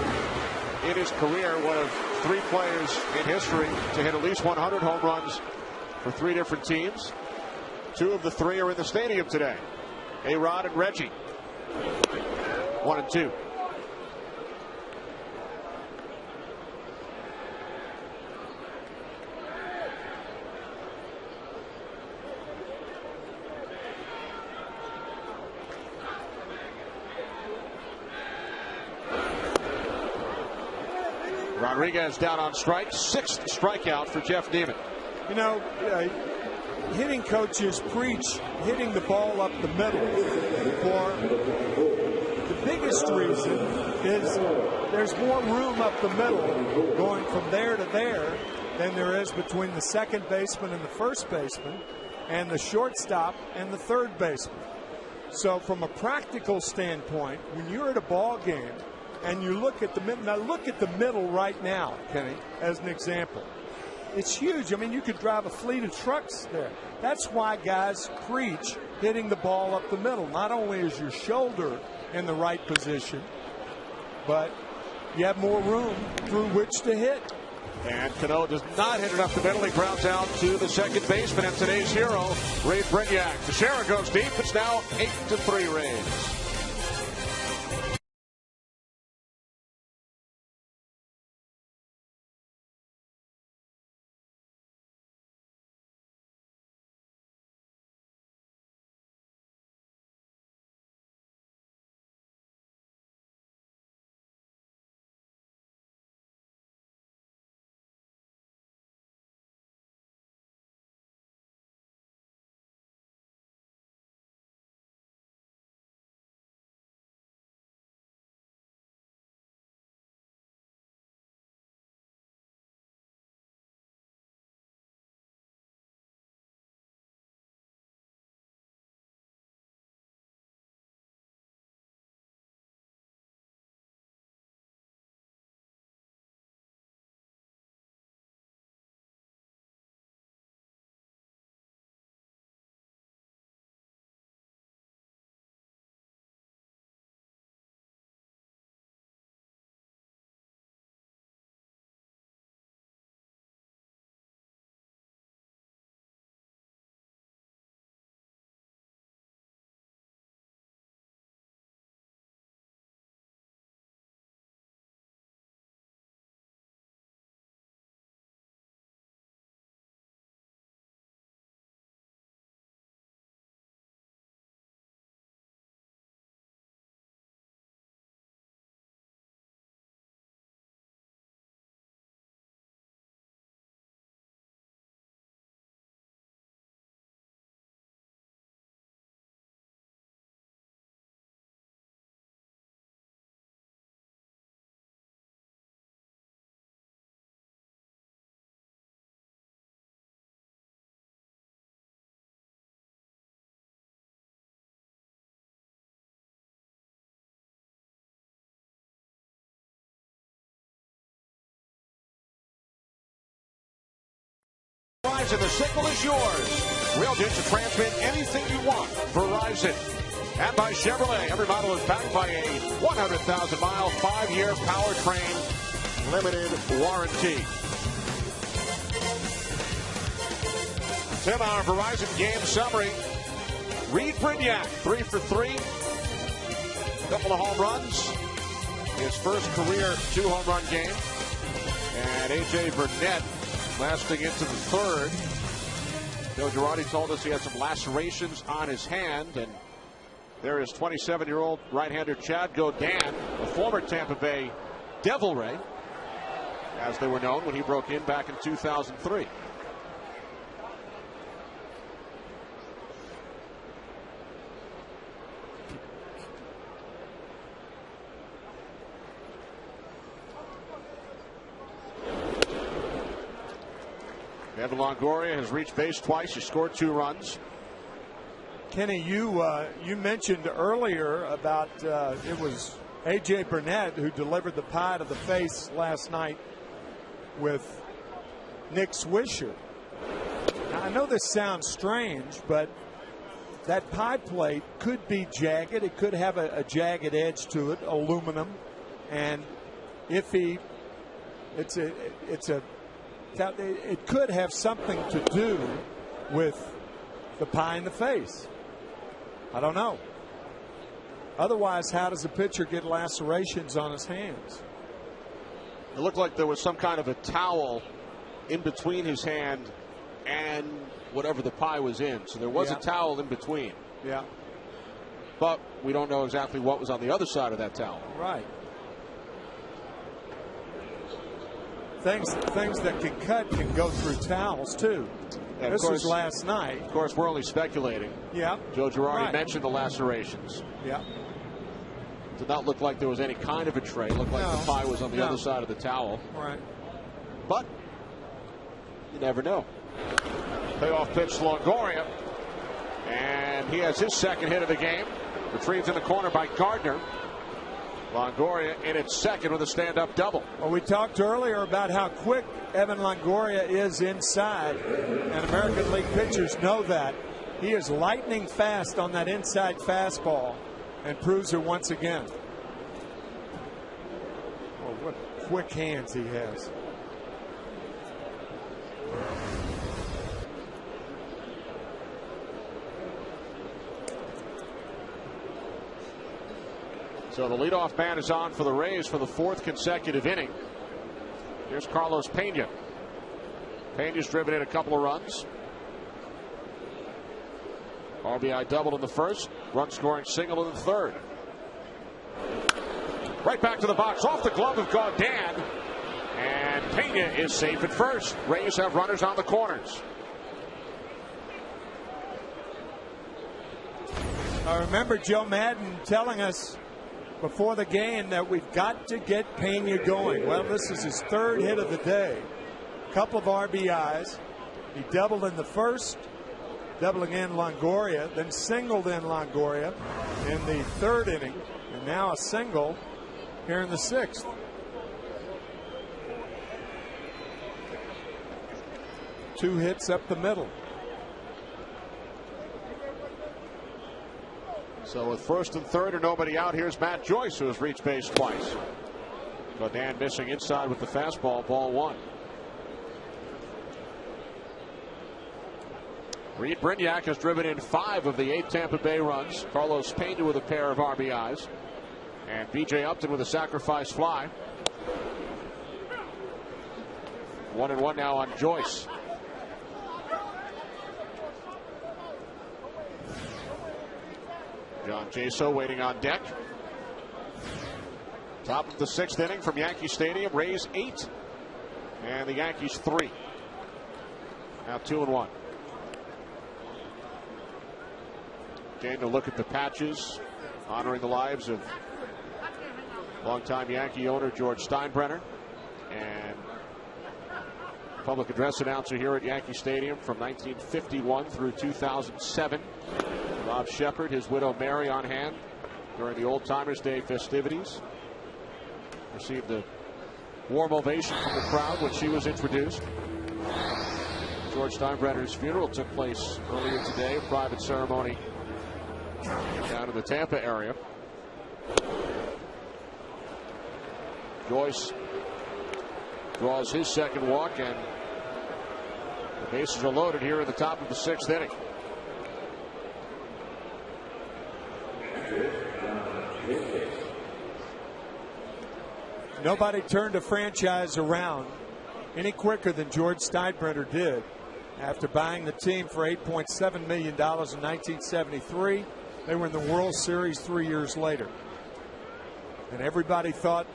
in his career. One of 3 players in history to hit at least 100 home runs for 3 different teams. 2 of the 3 are in the stadium today. A-Rod and Reggie. 1-2. Rodriguez down on strikes. 6th strikeout for Jeff Neiman. You know, hitting coaches preach hitting the ball up the middle. For the biggest reason is there's more room up the middle going from there to there than there is between the second baseman and the first baseman and the shortstop and the third baseman. So from a practical standpoint, when you're at a ball game and you look at the middle, now look at the middle right now, Kenny, as an example. It's huge. I mean, you could drive a fleet of trucks there. That's why guys preach hitting the ball up the middle. Not only is your shoulder in the right position, but you have more room through which to hit. And Cano does not hit it up the middle. He grounds out to the second baseman and today's hero, Ray Brignac. Teixeira goes deep. It's now 8-3 Rays. and the signal is yours. We'll get to transmit anything you want. Verizon. And by Chevrolet, every model is backed by a 100,000-mile, 5-year powertrain limited warranty. Tim, our Verizon game summary. Reed Brignac, 3 for 3. A couple of home runs. His first career 2-home-run game. And A.J. Burnett lasting into the third. Joe Girardi told us he had some lacerations on his hand. And there is 27-year-old right-hander Chad Gaudin, a former Tampa Bay Devil Ray, as they were known when he broke in back in 2003. Evan Longoria has reached base twice. He scored 2 runs. Kenny, you mentioned earlier about it was A.J. Burnett who delivered the pie to the face last night with Nick Swisher. Now, I know this sounds strange, but that pie plate could be jagged. It could have a jagged edge to it, aluminum, and if it could have something to do with the pie in the face. I don't know. Otherwise, how does a pitcher get lacerations on his hands? It looked like there was some kind of a towel in between his hand and whatever the pie was in. So there was a towel in between. Yeah. But we don't know exactly what was on the other side of that towel. Right. Things that can cut can go through towels too. And this was last night. Of course, we're only speculating. Yeah. Joe Girardi mentioned the lacerations. Yeah. Did not look like there was any kind of a tray. Looked like the pie was on the other side of the towel. Right. But you never know. Payoff pitch to Longoria. And he has his second hit of the game. Retrieved in the corner by Gardner. Longoria in its second with a stand-up double. Well, we talked earlier about how quick Evan Longoria is inside, and American League pitchers know that. He is lightning fast on that inside fastball and proves it once again. Oh, what quick hands he has. So the leadoff man is on for the Rays for the 4th consecutive inning. Here's Carlos Pena. Pena's driven in a couple of runs. RBI double in the first. Run scoring single in the third. Right back to the box off the glove of Gaudin. And Pena is safe at first. Rays have runners on the corners. I remember Joe Madden telling us before the game that we've got to get Pena going. Well, this is his 3rd hit of the day. Couple of RBIs. He doubled in the first, doubling in Longoria, then singled in Longoria in the 3rd inning, and now a single here in the 6th. Two hits up the middle. So with 1st and 3rd and nobody out, here's Matt Joyce, who has reached base twice. Gaudin missing inside with the fastball, ball 1. Reed Brignac has driven in 5 of the 8 Tampa Bay runs. Carlos Pena with a pair of RBIs. And B.J. Upton with a sacrifice fly. 1-1 now on Joyce. John Jaso waiting on deck. Top of the 6th inning from Yankee Stadium. Rays 8 and the Yankees 3. Now 2-1. Again, to look at the patches honoring the lives of longtime Yankee owner George Steinbrenner and public address announcer here at Yankee Stadium from 1951 through 2007. Bob Shepard, his widow Mary on hand during the Old Timers Day festivities. Received a warm ovation from the crowd when she was introduced. George Steinbrenner's funeral took place earlier today. A private ceremony down in the Tampa area. Joyce draws his second walk, and the bases are loaded here in the top of the 6th inning. Nobody turned a franchise around any quicker than George Steinbrenner did. After buying the team for $8.7 million in 1973, they were in the World Series 3 years later. And everybody thought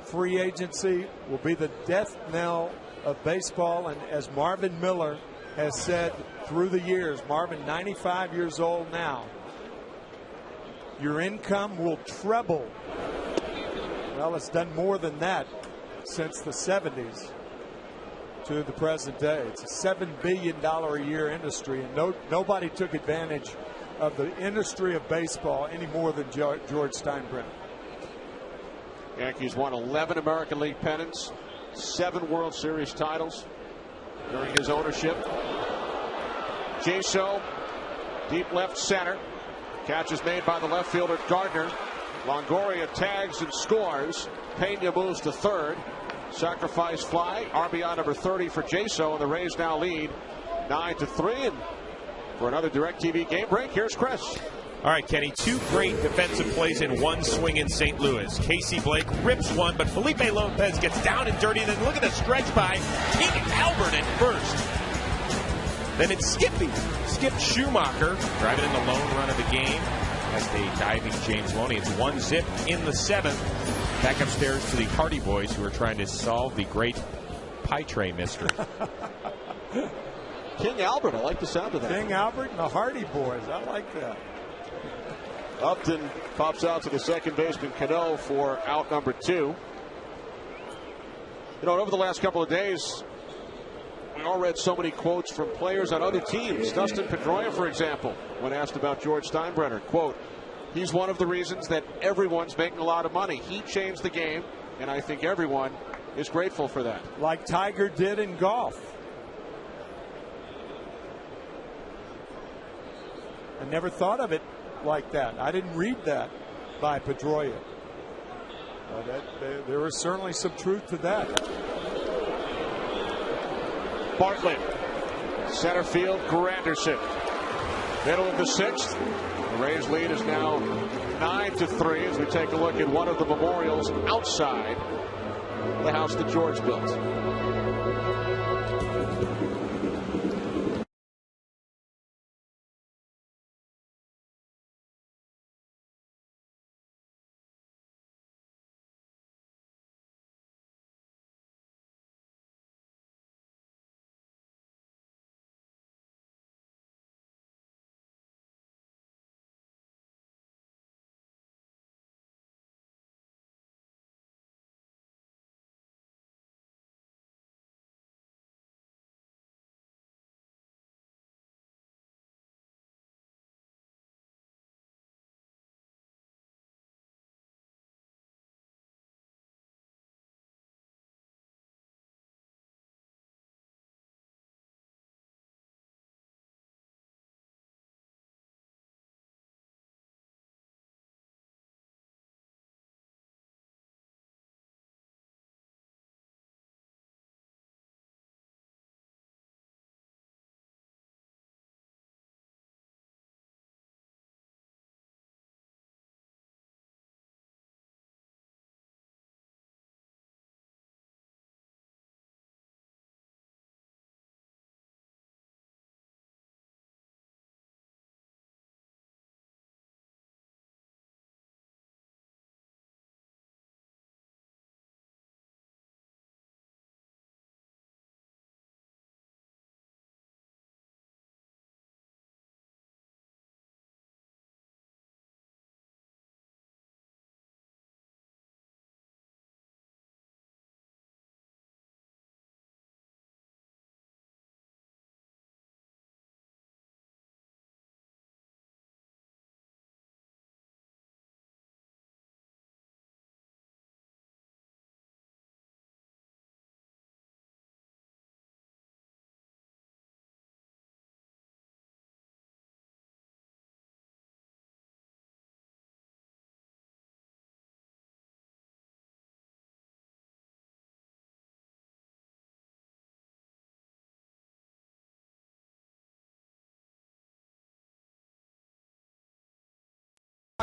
free agency will be the death knell of baseball. And as Marvin Miller has said through the years, Marvin, 95 years old now, your income will treble. Well, it's done more than that since the 70s to the present day. It's a $7 billion a year industry, and nobody took advantage of the industry of baseball any more than George Steinbrenner. Yankees won 11 American League pennants, 7 World Series titles during his ownership. Jaso, deep left center. Catch is made by the left fielder Gardner. Longoria tags and scores. Pena moves to third. Sacrifice fly. RBI number 30 for Jaso, and the Rays now lead 9-3. And for another DirecTV game break, here's Chris. All right, Kenny, 2 great defensive plays in one swing in St. Louis. Casey Blake rips one, but Felipe Lopez gets down and dirty. Then look at the stretch by King Albert at first. Then it's Skip Schumacher driving in the lone run of the game. That's the diving James Loney. It's 1-0 in the 7th. Back upstairs to the Hardy Boys, who are trying to solve the great pie tray mystery. King Albert, I like the sound of that. King Albert and the Hardy Boys, I like that. Upton pops out to the second baseman Cano for out number 2. You know, over the last couple of days, we all read so many quotes from players on other teams. Dustin Pedroia, for example, when asked about George Steinbrenner, quote, "He's one of the reasons that everyone's making a lot of money. He changed the game, and I think everyone is grateful for that." Like Tiger did in golf. I never thought of it like that. I didn't read that by Pedroia. There was certainly some truth to that. Bartlett, center field, Granderson. Middle of the 6th. The Rays lead is now 9-3 as we take a look at one of the memorials outside the house that George built.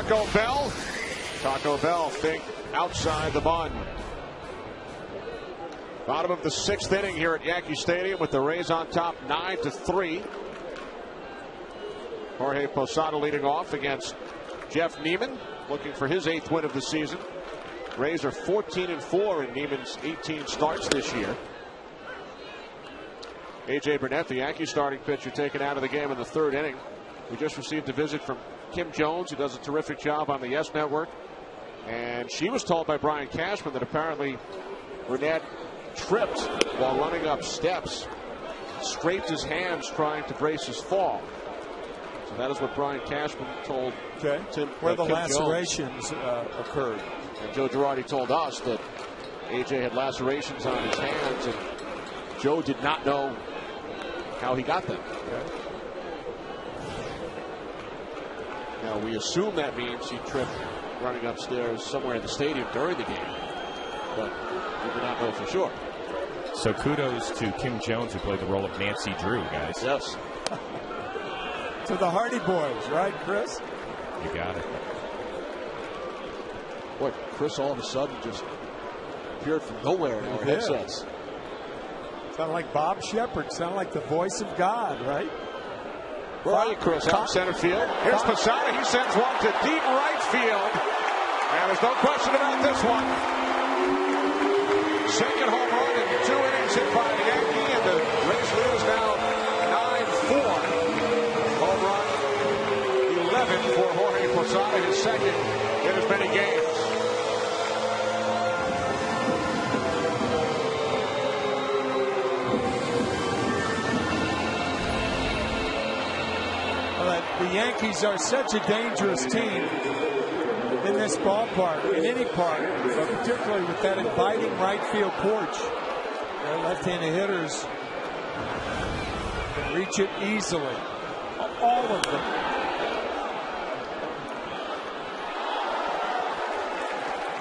Taco Bell. Taco Bell think outside the bun. Bottom of the 6th inning here at Yankee Stadium with the Rays on top 9-3. Jorge Posada leading off against Jeff Neiman, looking for his 8th win of the season. Rays are 14-4 in Neiman's 18 starts this year. A.J. Burnett, the Yankees starting pitcher, taken out of the game in the 3rd inning. We just received a visit from Kim Jones, who does a terrific job on the Yes Network. And she was told by Brian Cashman that apparently Burnett tripped while running up steps, scraped his hands trying to brace his fall. So that is what Brian Cashman told Tim. Where the Kim lacerations occurred. And Joe Girardi told us that A.J. had lacerations on his hands, and Joe did not know how he got them. Okay. Now we assume that means he tripped running upstairs somewhere in the stadium during the game, but we do not know for sure. So kudos to Kim Jones, who played the role of Nancy Drew, guys. Yes. To the Hardy Boys, right, Chris? You got it. Boy, Chris all of a sudden just appeared from nowhere in our headsets. Sound like Bob Shepard. Sound like the voice of God, right? Where are you, Chris? Out in center field. Here's Posada. He sends one to deep right field. And there's no question about this one. Second home run in 2 innings hit by the Yankee, and the Rays lead is now 9-4. Home run 11 for Jorge Posada, his second in as many games. The Yankees are such a dangerous team in this ballpark, in any park, but particularly with that inviting right field porch. Their left-handed hitters can reach it easily. All of them.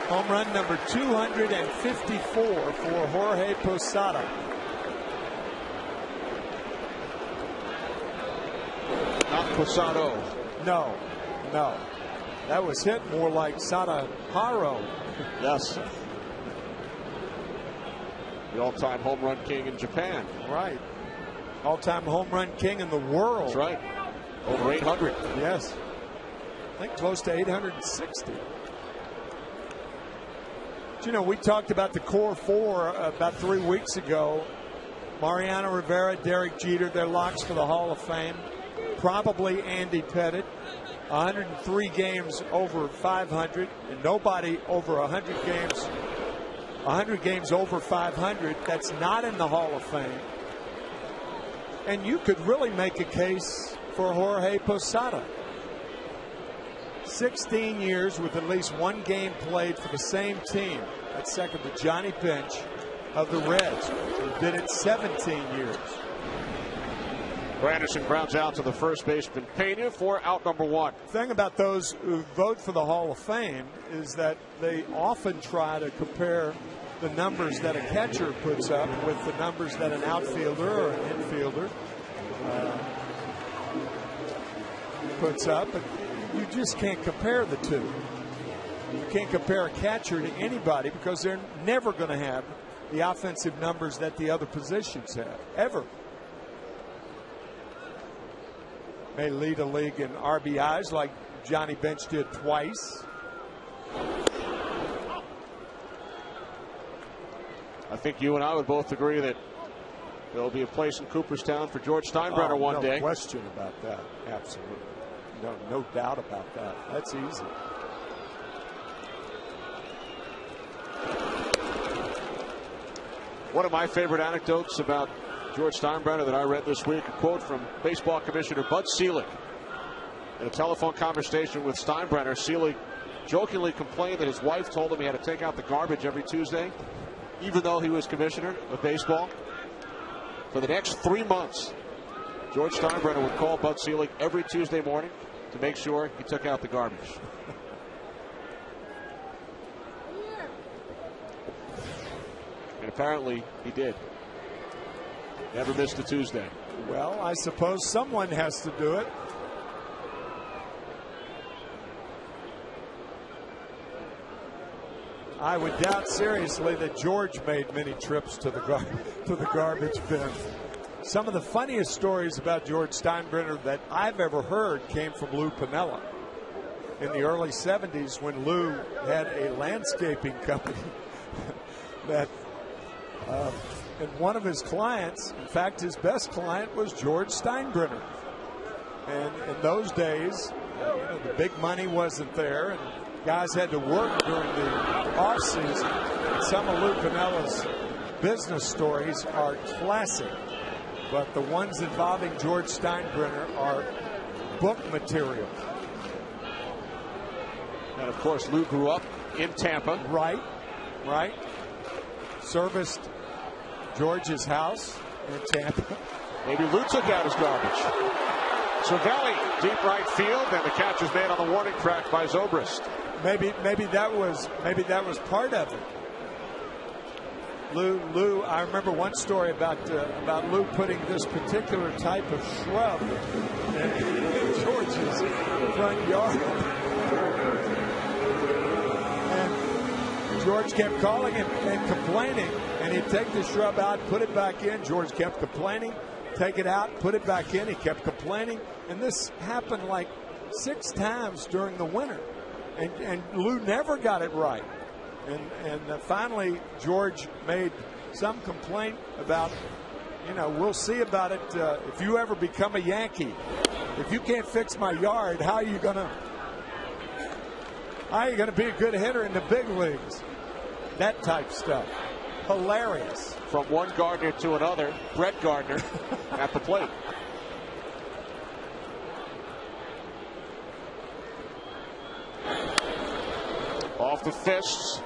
Home run number 254 for Jorge Posada. Not Posado. No. That was hit more like Sadaharo. Yes. The all-time home run king in Japan. Right. All-time home run king in the world. That's right. Over 800. Yes. I think close to 860. But, you know, we talked about the core four about 3 weeks ago. Mariano Rivera, Derek Jeter, they're locks for the Hall of Fame. Probably Andy Pettitte. 103 games over 500, and nobody over 100 games. 100 games over 500. That's not in the Hall of Fame. And you could really make a case for Jorge Posada. 16 years with at least one game played for the same team. That's second to Johnny Bench of the Reds, who did it 17 years. Granderson grounds out to the first baseman Pena for out number 1. The thing about those who vote for the Hall of Fame is that they often try to compare the numbers that a catcher puts up with the numbers that an outfielder or an infielder puts up. But you just can't compare the two. You can't compare a catcher to anybody because they're never going to have the offensive numbers that the other positions have, ever. May lead a league in RBIs like Johnny Bench did twice. I think you and I would both agree that there will be a place in Cooperstown for George Steinbrenner one day. No question about that. Absolutely. No doubt about that. That's easy. One of my favorite anecdotes about George Steinbrenner that I read this week, a quote from Baseball Commissioner Bud Selig. In a telephone conversation with Steinbrenner, Selig jokingly complained that his wife told him he had to take out the garbage every Tuesday, even though he was commissioner of baseball. For the next 3 months, George Steinbrenner would call Bud Selig every Tuesday morning to make sure he took out the garbage. And apparently he did. Never missed a Tuesday. Well, I suppose someone has to do it. I would doubt seriously that George made many trips to the garbage bin. Some of the funniest stories about George Steinbrenner that I've ever heard came from Lou Piniella in the early 70s, when Lou had a landscaping company that and one of his clients, in fact his best client, was George Steinbrenner. And in those days, the big money wasn't there, and guys had to work during the off season. And some of Lou Piniella's business stories are classic, but the ones involving George Steinbrenner are book material. And of course, Lou grew up in Tampa. Right. Serviced George's house in Tampa. Maybe Lou took out his garbage. Cervelli, deep right field, and the catch is made on the warning track by Zobrist. Maybe that was part of it. Lou, I remember one story about Lou putting this particular type of shrub in George's front yard. And George kept calling him and complaining, and he'd take the shrub out, put it back in. George kept complaining, take it out, put it back in. He kept complaining, and this happened like 6 times during the winter, and Lou never got it right. And finally, George made some complaint about, we'll see about it. If you ever become a Yankee, if you can't fix my yard, how are you gonna be a good hitter in the big leagues? That type stuff. Hilarious. From one Gardner to another, Brett Gardner at the plate. Off the fists.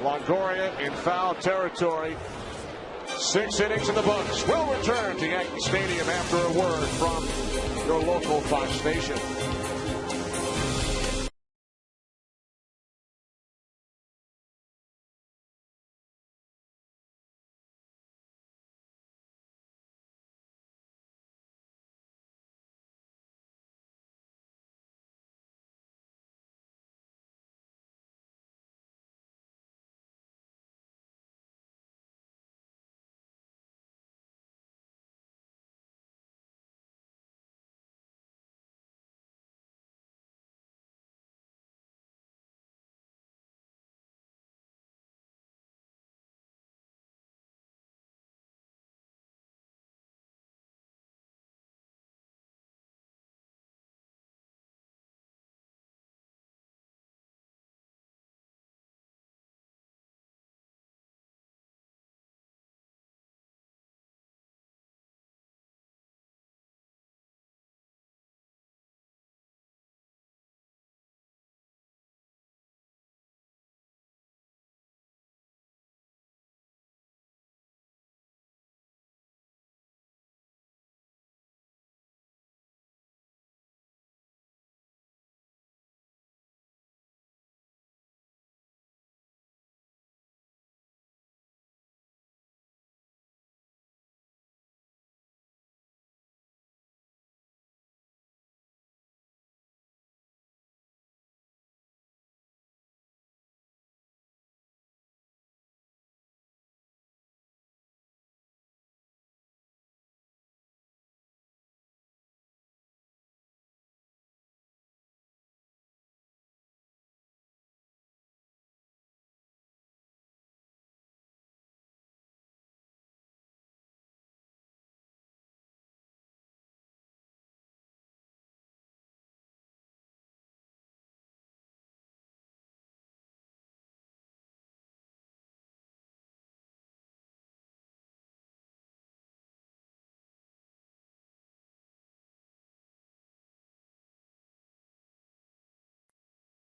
Longoria in foul territory. 6 innings in the books. We'll return to Yankee Stadium after a word from your local Fox station.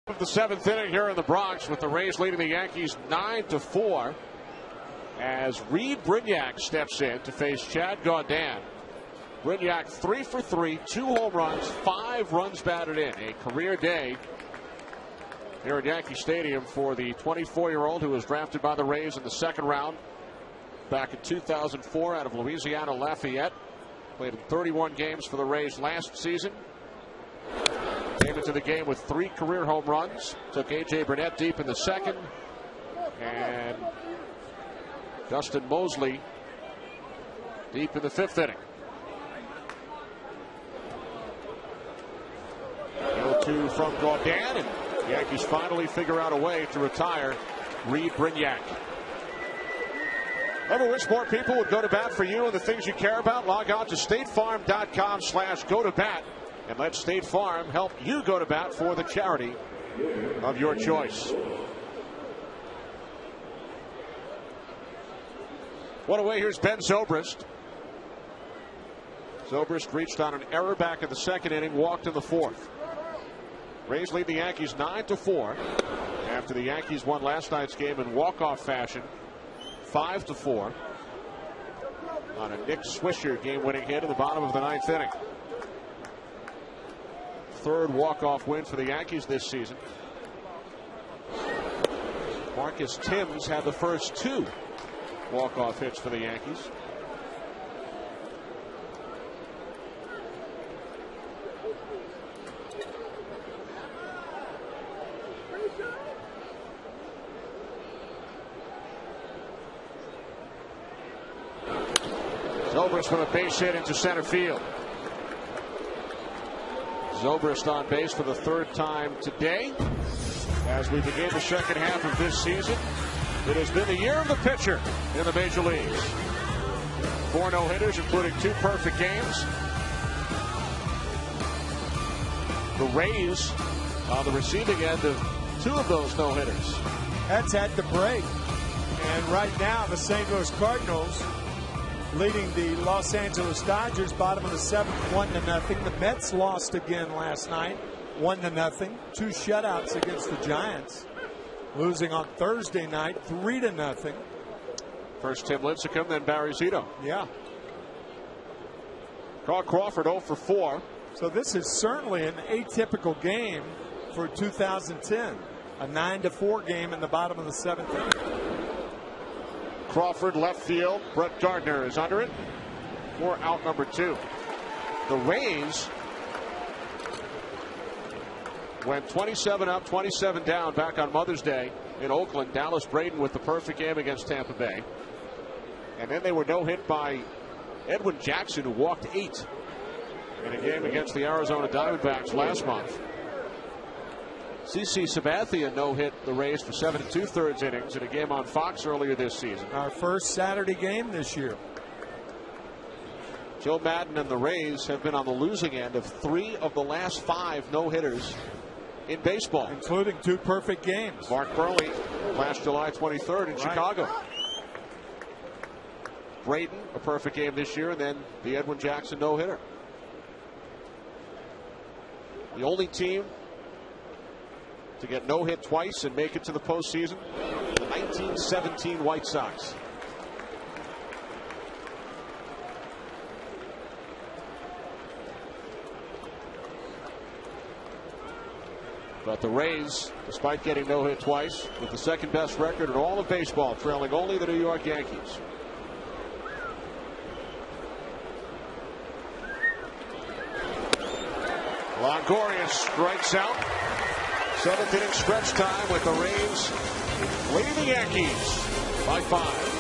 Of the 7th inning here in the Bronx, with the Rays leading the Yankees 9-4 as Reed Brignac steps in to face Chad Gaudin. Brignac 3 for 3, 2 home runs, 5 runs batted in. A career day here at Yankee Stadium for the 24-year-old who was drafted by the Rays in the 2nd round back in 2004 out of Louisiana Lafayette. Played in 31 games for the Rays last season. Came into the game with 3 career home runs. Took A.J. Burnett deep in the 2nd. And Dustin Mosley deep in the 5th inning. 0-2 from Gaudin, and the Yankees finally figure out a way to retire Reed Brignac. Ever wish more people would go to bat for you and the things you care about? Log on to statefarm.com/go-to-bat and let State Farm help you go to bat for the charity of your choice. One away, here's Ben Zobrist. Zobrist reached on an error back in the 2nd inning, walked in the 4th. Rays lead the Yankees 9-4 after the Yankees won last night's game in walk-off fashion 5-4 on a Nick Swisher game-winning hit in the bottom of the 9th inning. 3rd walk-off win for the Yankees this season. Marcus Timms had the first 2 walk-off hits for the Yankees. Zobrist with a base hit into center field. Zobrist on base for the 3rd time today. As we begin the 2nd half of this season, it has been the year of the pitcher in the major leagues. 4 no-hitters, including 2 perfect games. The Rays on the receiving end of 2 of those no-hitters. That's at the break. And right now, the St. Louis Cardinals leading the Los Angeles Dodgers, bottom of the 7th, 1-0. The Mets lost again last night, 1-0. 2 shutouts against the Giants, losing on Thursday night, 3-0. First Tim Lincecum, then Barry Zito. Yeah. Carl Crawford 0 for 4. So this is certainly an atypical game for 2010. A 9-4 game in the bottom of the 7th inning. Crawford left field. Brett Gardner is under it for out number 2. The Rays went 27 up, 27 down back on Mother's Day in Oakland. Dallas Braden with the perfect game against Tampa Bay. And then they were no hit by Edwin Jackson, who walked 8 in a game against the Arizona Diamondbacks last month. CC Sabathia no-hit the Rays for 7 2/3 innings in a game on Fox earlier this season. Our first Saturday game this year. Joe Madden and the Rays have been on the losing end of 3 of the last 5 no-hitters in baseball, including 2 perfect games. Mark Burley last July 23rd in Chicago. Braden, a perfect game this year, and then the Edwin Jackson no-hitter. The only team to get no-hit twice and make it to the postseason, the 1917 White Sox. But the Rays, despite getting no-hit twice, with the 2nd best record in all of baseball, trailing only the New York Yankees. Longoria strikes out. 7th inning stretch time with the Rays leading the Yankees by 5.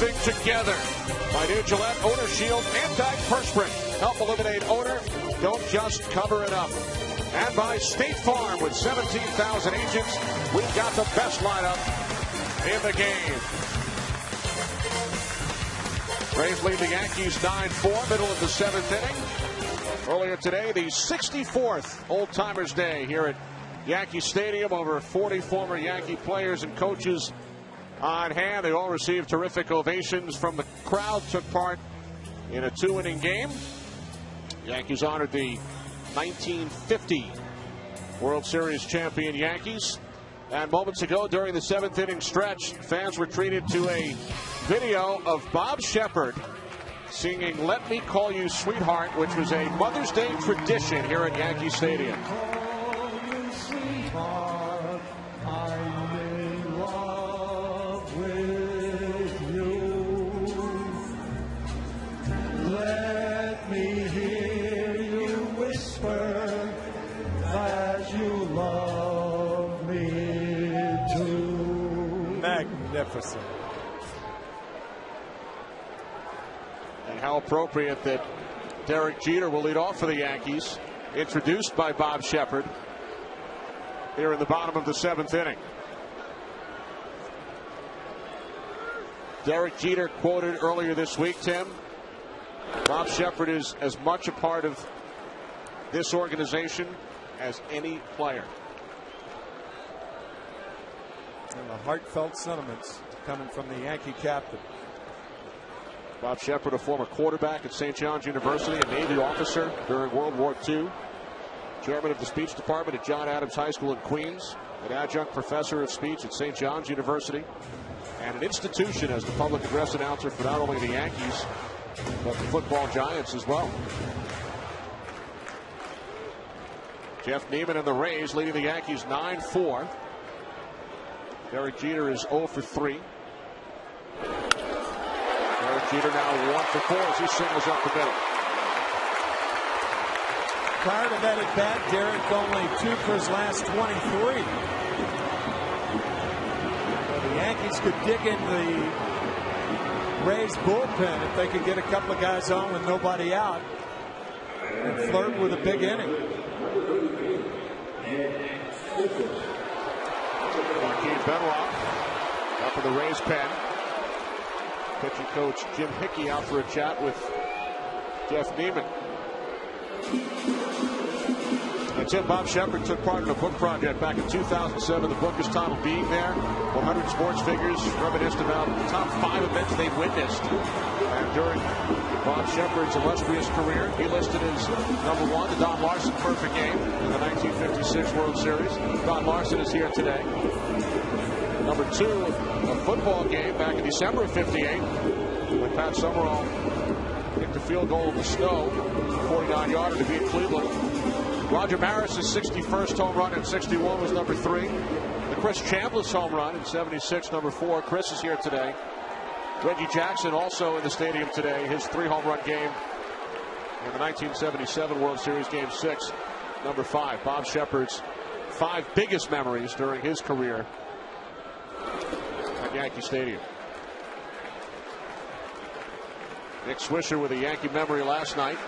everything together by new Gillette Odor Shield Anti-Perspirant. Help eliminate odor. Don't just cover it up. And by State Farm with 17,000 agents, we've got the best lineup in the game. Braves lead the Yankees 9-4, middle of the 7th inning. Earlier today, the 64th Old Timers Day here at Yankee Stadium. Over 40 former Yankee players and coaches on hand. They all received terrific ovations from the crowd. Took part in a 2-inning game. Yankees honored the 1950 World Series champion Yankees. And moments ago during the 7th inning stretch, fans were treated to a video of Bob Shepard singing Let Me Call You Sweetheart, which was a Mother's Day tradition here at Yankee Stadium. Magnificent. And how appropriate that Derek Jeter will lead off for the Yankees, introduced by Bob Shepard here in the bottom of the 7th inning. Derek Jeter quoted earlier this week, Tim, Bob Shepard is as much a part of this organization as any player. And the heartfelt sentiments coming from the Yankee captain. Bob Shepard, a former quarterback at St. John's University, a Navy officer during World War II, chairman of the speech department at John Adams High School in Queens, an adjunct professor of speech at St. John's University, and an institution as the public address announcer for not only the Yankees, but the football giants as well. Jeff Neiman and the Rays leading the Yankees 9-4. Derek Jeter is 0 for 3. Derek Jeter now 1 for 4 as he singles up the middle. Prior to that at bat, Derek only 2 for his last 23. Well, the Yankees could dig in the Rays bullpen if they could get a couple of guys on with nobody out and flirt with a big inning. Joaquin Benoit up in the Rays pen. Pitching coach Jim Hickey out for a chat with Jeff Neiman. And Tim, Bob Shepard took part in a book project back in 2007. The book is titled Being There. 100 sports figures reminisced about the top 5 events they've witnessed. And during Bob Shepard's illustrious career, he listed as number 1 the Don Larson perfect game in the 1956 World Series. Don Larson is here today. Number 2, a football game back in December of '58 when Pat Summerall kicked a field goal in the snow, 49-yarder to beat Cleveland. Roger Maris's 61st home run in '61 was number 3. The Chris Chambliss home run in '76, number 4. Chris is here today. Reggie Jackson also in the stadium today. His 3-home run game in the 1977 World Series Game 6, number 5. Bob Shepard's 5 biggest memories during his career at Yankee Stadium. Nick Swisher with a Yankee memory last night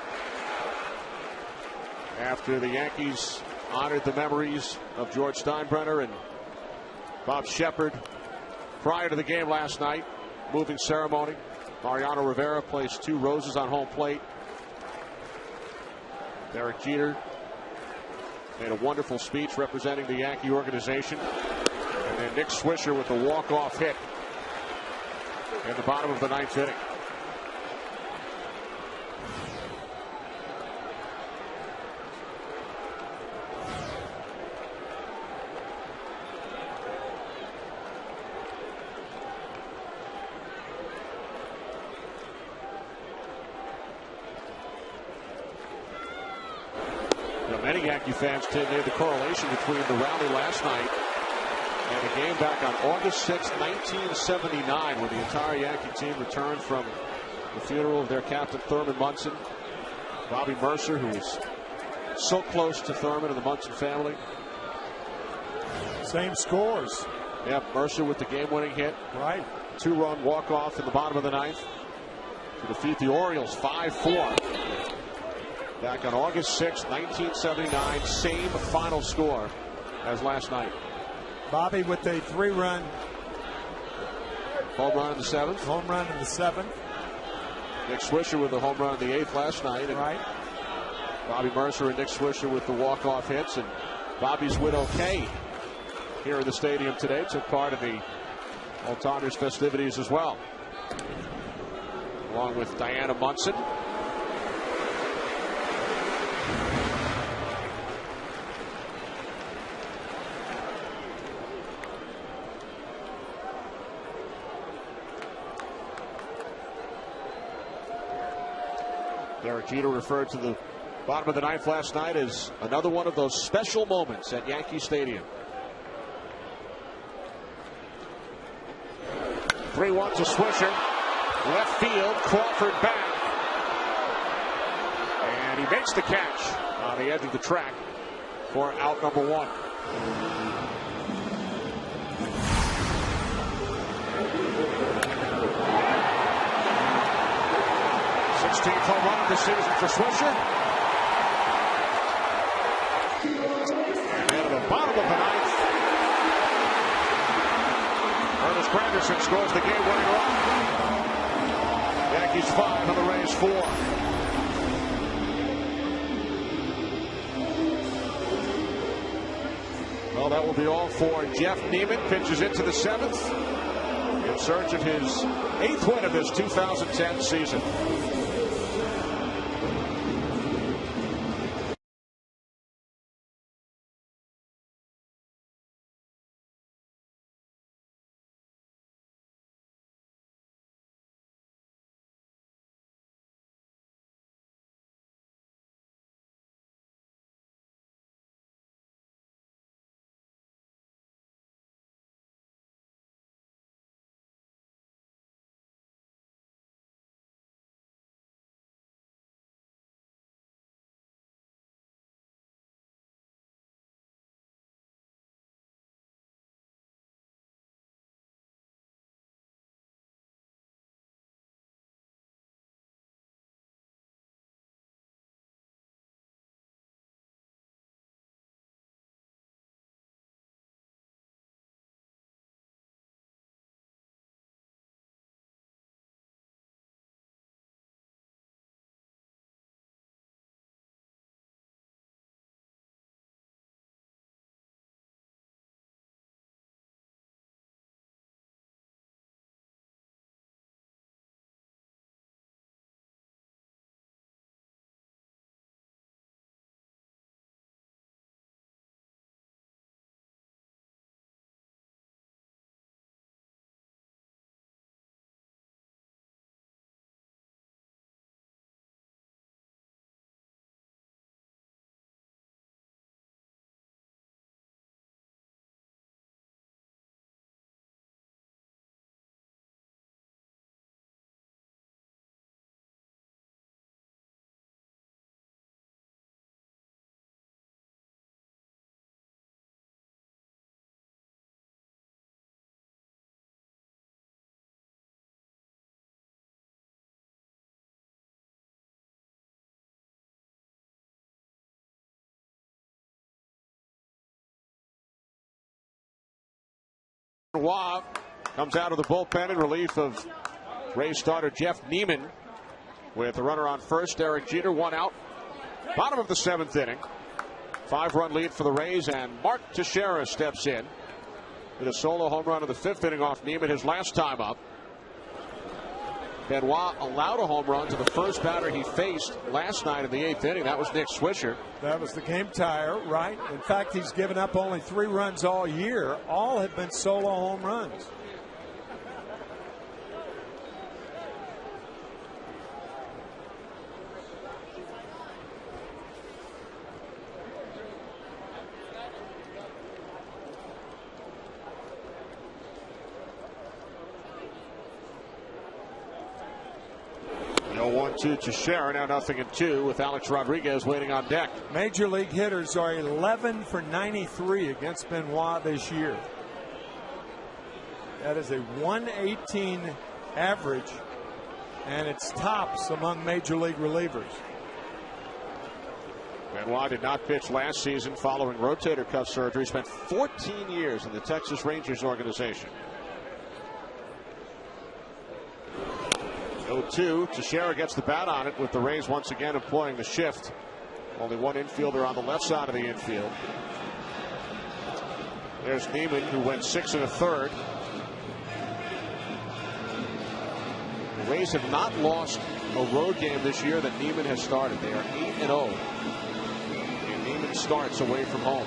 after the Yankees honored the memories of George Steinbrenner and Bob Shepard prior to the game last night. Moving ceremony. Mariano Rivera placed 2 roses on home plate. Derek Jeter made a wonderful speech representing the Yankee organization. And then Nick Swisher with the walk-off hit in the bottom of the 9th inning. Many Yankee fans made the correlation between the rally last night and the game back on August 6, 1979, when the entire Yankee team returned from the funeral of their captain Thurman Munson. Bobby Mercer, who was so close to Thurman and the Munson family. Same scores. Yeah, Mercer with the game-winning hit. Right. 2-run walk-off in the bottom of the ninth to defeat the Orioles 5-4. Back on August 6, 1979, same final score as last night. Bobby with a 3-run home run in the 7th. Home run in the 7th. Nick Swisher with the home run in the 8th last night. And right. Bobby Mercer and Nick Swisher with the walk-off hits. And Bobby's widow Kay here in the stadium today took part in the All-Timers festivities as well, along with Diana Munson. Derek Jeter referred to the bottom of the ninth last night as another one of those special moments at Yankee Stadium. 3-1 to Swisher. Left field, Crawford back. And he makes the catch on the edge of the track for out number 1. Home run of the season for Swisher. And then at the bottom of the ninth, Ernest Granderson scores the game-winning run. Yankees 5 and the Rays 4. Well, that will be all for Jeff Neiman. Pitches into the 7th in search of his 8th win of this 2010 season. Waugh comes out of the bullpen in relief of Rays starter Jeff Neiman with a runner on first. Derek Jeter, 1 out. Bottom of the 7th inning. 5-run lead for the Rays, and Mark Teixeira steps in with a solo home run in the 5th inning off Neiman his last time up. Benoit allowed a home run to the first batter he faced last night in the 8th inning. That was Nick Swisher. That was the game tire, right? In fact, he's given up only 3 runs all year. All have been solo home runs. No 1-2 to Sharon. Now 0-2 with Alex Rodriguez waiting on deck. Major league hitters are 11 for 93 against Benoit this year. That is a 118 average, and it's tops among major league relievers. Benoit did not pitch last season following rotator cuff surgery. Spent 14 years in the Texas Rangers organization. 0-2. Teixeira gets the bat on it with the Rays once again employing the shift. Only one infielder on the left side of the infield. There's Neiman, who went 6 1/3. The Rays have not lost a road game this year that Neiman has started. They are 8-0. And Neiman starts away from home.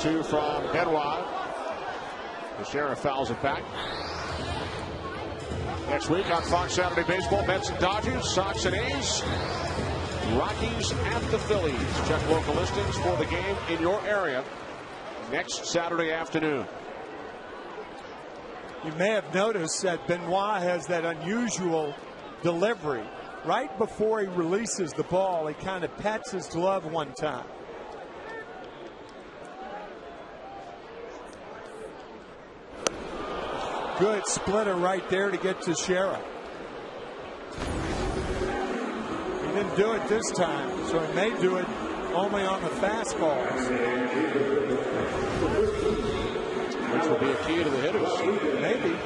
Two from Benoit. Teixeira fouls it back. Next week on Fox Saturday Baseball, Mets and Dodgers, Sox and A's, Rockies at the Phillies. Check local listings for the game in your area next Saturday afternoon. You may have noticed that Benoit has that unusual delivery. Right before he releases the ball, he kind of pats his glove one time. Good splitter right there to get to Teixeira. He didn't do it this time, so he may do it only on the fastballs. Which will be a key to the hitters. Maybe.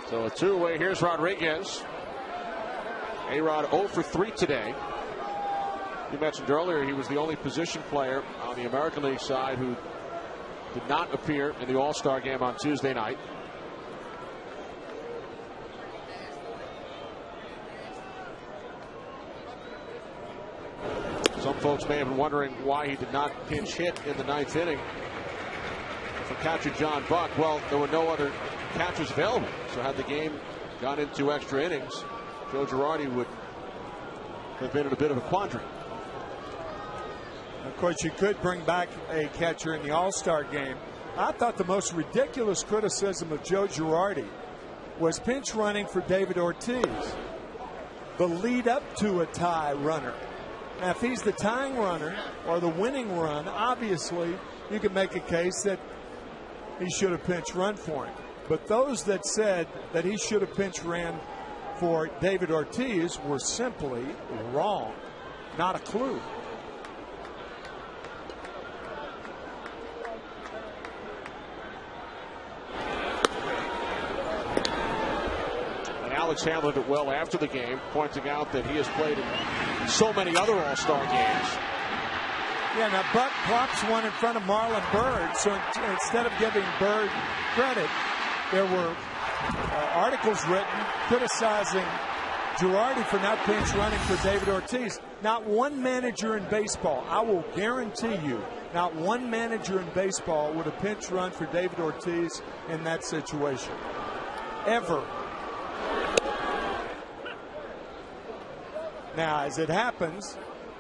So a two-way. Here's Rodriguez. A-Rod 0 for 3 today. You mentioned earlier he was the only position player on the American League side who did not appear in the All-Star game on Tuesday night. Some folks may have been wondering why he did not pinch hit in the 9th inning for catcher John Buck. Well, there were no other catchers available. So had the game gone into extra innings, Joe Girardi would have been in a bit of a quandary. Of course, you could bring back a catcher in the All-Star game. I thought the most ridiculous criticism of Joe Girardi was pinch running for David Ortiz, the lead up to a tie runner. Now, if he's the tying runner or the winning run, obviously you can make a case that he should have pinch run for him. But those that said that he should have pinch ran for David Ortiz were simply wrong. Not a clue. Alex handled it well after the game, pointing out that he has played in so many other All-Star games. Yeah, now Buck plops one in front of Marlon Byrd, so instead of giving Byrd credit, there were articles written criticizing Girardi for not pinch running for David Ortiz. Not one manager in baseball, I will guarantee you, not one manager in baseball would have pinch run for David Ortiz in that situation. Ever. Now, as it happens,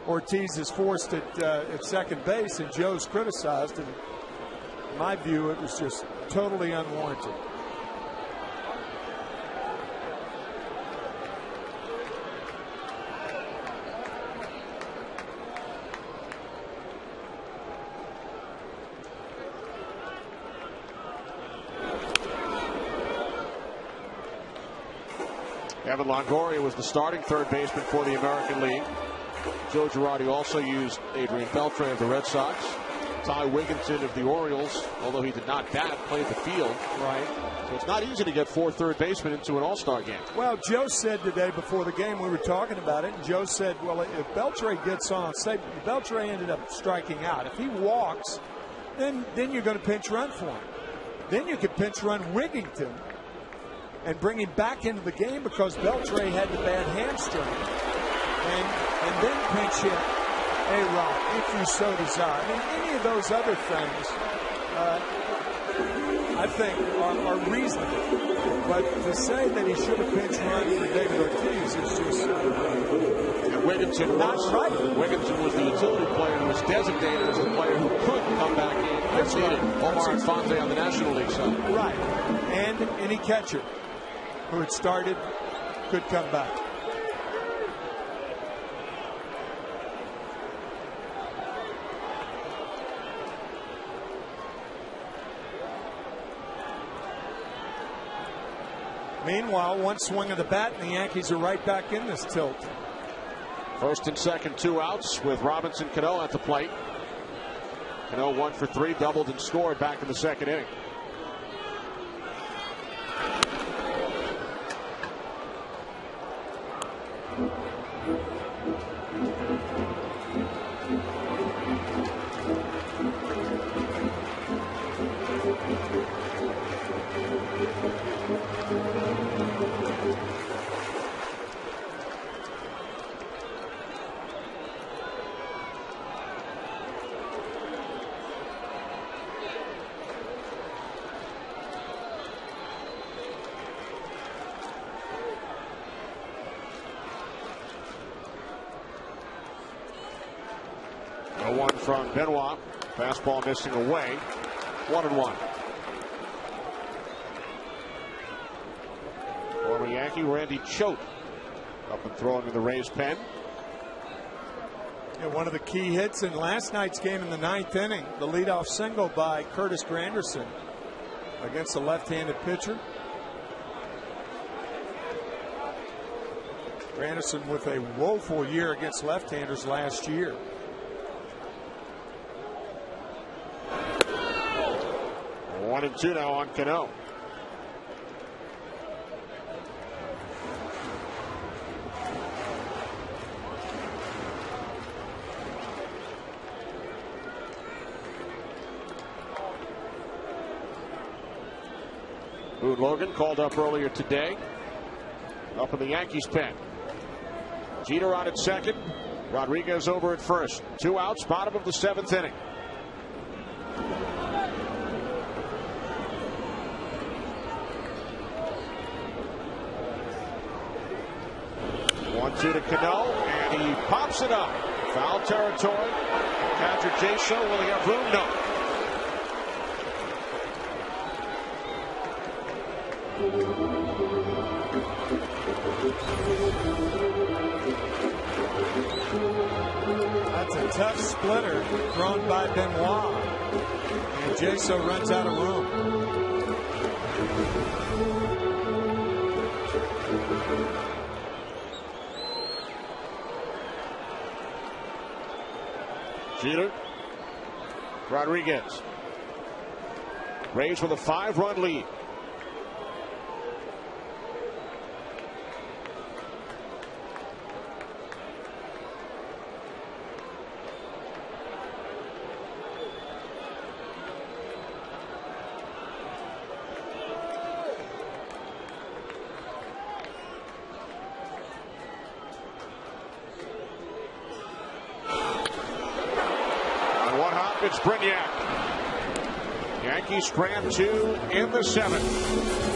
Ortiz is forced at second base, and Joe's criticized. And in my view, it was just totally unwarranted. Evan Longoria was the starting third baseman for the American League. Joe Girardi also used Adrian Beltre of the Red Sox. Ty Wigginton of the Orioles, although he did not bat, played the field. Right. So it's not easy to get 4 third basemen into an All-Star game. Well, Joe said today before the game, we were talking about it, and Joe said, well, if Beltre gets on, say Beltre ended up striking out. If he walks, then you're going to pinch run for him. Then you could pinch run Wigginton and bring him back into the game because Beltre had the bad hamstring. And then pinch hit A-Rod if you so desire. I mean, any of those other things, I think, are reasonable. But to say that he should have pinch run for David Ortiz is just and Wigginton not right. Wigginton was the utility player who was designated as the player who could come back in. That's right. Omar Infante on the National League side. Right. And any catcher who had started could come back. Meanwhile, one swing of the bat, and the Yankees are right back in this tilt. First and second, 2 outs with Robinson Cano at the plate. Cano 1 for 3, doubled and scored back in the second inning. One from Benoit. Fastball missing away. 1-1. Former Yankee Randy Choate up and throwing in the Rays pen. Yeah, one of the key hits in last night's game in the 9th inning. The leadoff single by Curtis Granderson against a left-handed pitcher. Granderson with a woeful year against left-handers last year. 1-2 now on Cano. Boone Logan called up earlier today. Up in the Yankees pen. Jeter on at second. Rodriguez over at first. 2 outs, bottom of the 7th inning. To Cano, and he pops it up. Foul territory. Catcher Jaso, will he have room? No. That's a tough splitter thrown by Benoit, and Jaso runs out of room. Jeter, Rodriguez. Rays with a 5-run lead. It's Brignac. Yankees grab 2 in the 7th.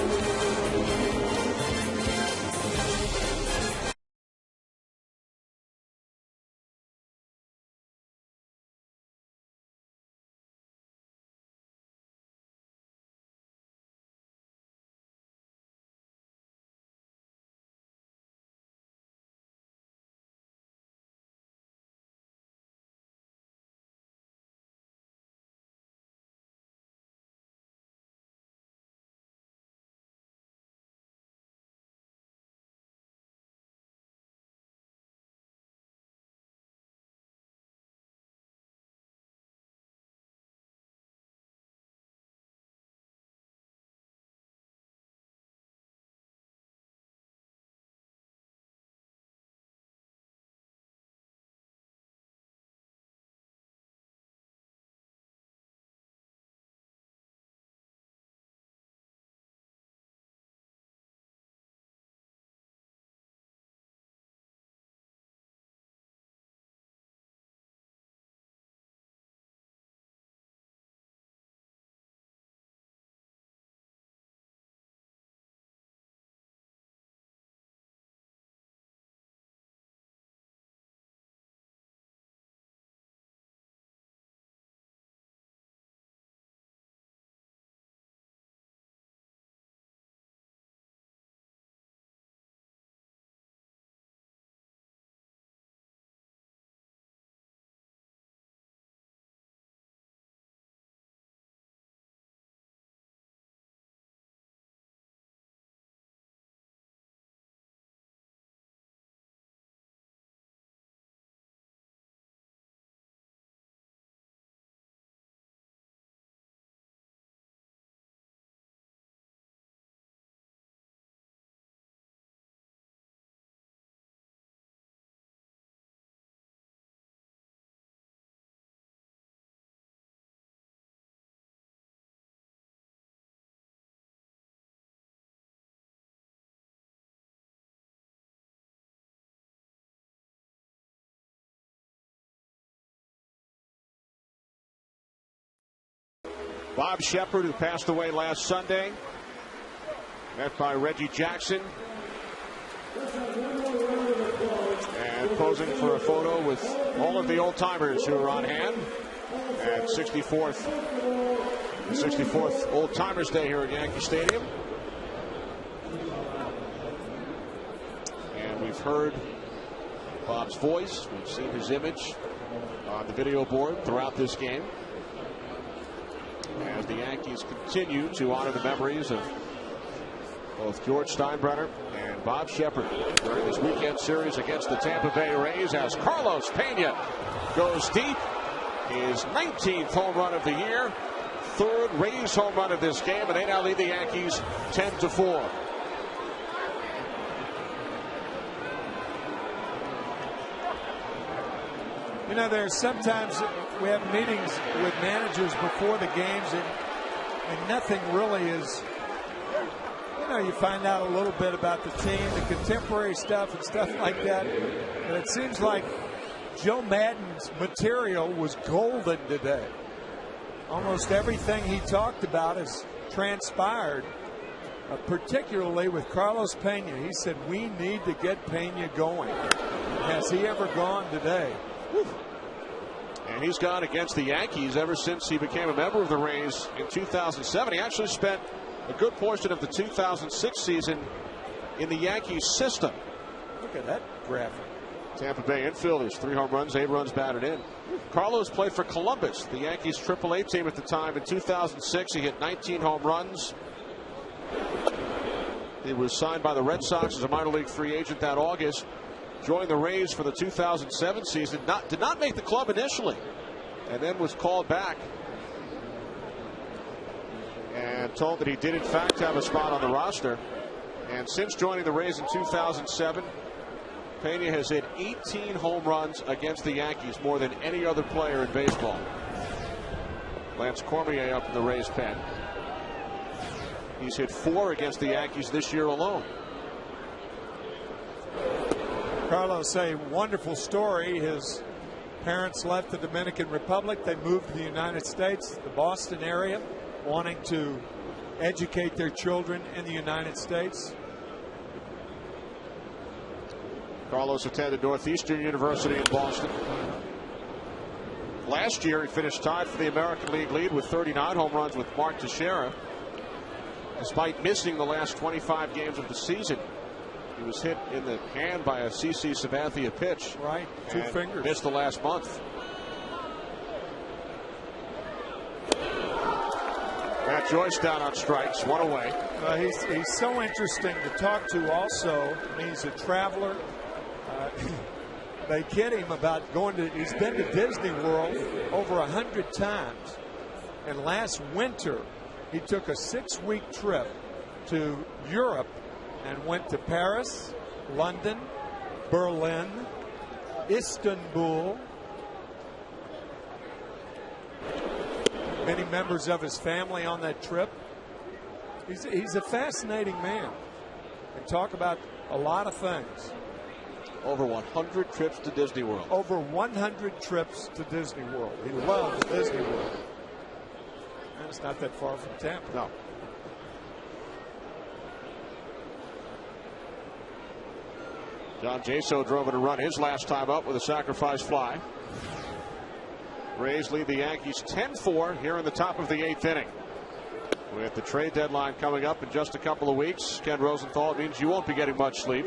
Bob Shepard, who passed away last Sunday, met by Reggie Jackson. And posing for a photo with all of the old timers who are on hand at 64th Old Timers Day here at Yankee Stadium. And we've heard Bob's voice. We've seen his image on the video board throughout this game, as the Yankees continue to honor the memories of both George Steinbrenner and Bob Shepard during this weekend series against the Tampa Bay Rays, as Carlos Pena goes deep. His 19th home run of the year, third Rays home run of this game, and they now lead the Yankees 10-4. You know, there's sometimes we have meetings with managers before the games, and nothing really is, you know, you find out a little bit about the team, the contemporary stuff and stuff like that. And it seems like Joe Madden's material was golden today. Almost everything he talked about has transpired, particularly with Carlos Pena. He said, we need to get Pena going. Has he ever gone today? And he's gone against the Yankees ever since he became a member of the Rays in 2007. He actually spent a good portion of the 2006 season in the Yankees system. Look at that graphic. Tampa Bay infielders, 3 home runs, 8 runs batted in. Carlos played for Columbus, the Yankees AAA team at the time. In 2006, he hit 19 home runs. He was signed by the Red Sox as a minor league free agent that August. Joined the Rays for the 2007 season. Did not make the club initially, and then was called back and told that he did in fact have a spot on the roster. And since joining the Rays in 2007, Pena has hit 18 home runs against the Yankees, more than any other player in baseball. Lance Cormier up in the Rays pen. He's hit 4 against the Yankees this year alone. Carlos, a wonderful story. His parents left the Dominican Republic. They moved to the United States, the Boston area, wanting to educate their children in the United States. Carlos attended Northeastern University in Boston. Last year, he finished tied for the American League lead with 39 home runs with Mark Teixeira. Despite missing the last 25 games of the season, he was hit in the hand by a CC Sabathia pitch. Right, 2 fingers. Missed the last month. Matt Joyce down on strikes, 1 away. He's so interesting to talk to also. He's a traveler. They kid him about going to, he's been to Disney World over 100 times. And last winter, he took a 6-week trip to Europe and went to Paris, London, Berlin, Istanbul. Many members of his family on that trip. He's a fascinating man. And talk about a lot of things. Over 100 trips to Disney World. Over 100 trips to Disney World. He loves Disney World. And it's not that far from Tampa. No. John Jaso drove in a run his last time up with a sacrifice fly. Rays lead the Yankees 10-4 here in the top of the 8th inning. With the trade deadline coming up in just a couple of weeks, Ken Rosenthal, it means you won't be getting much sleep.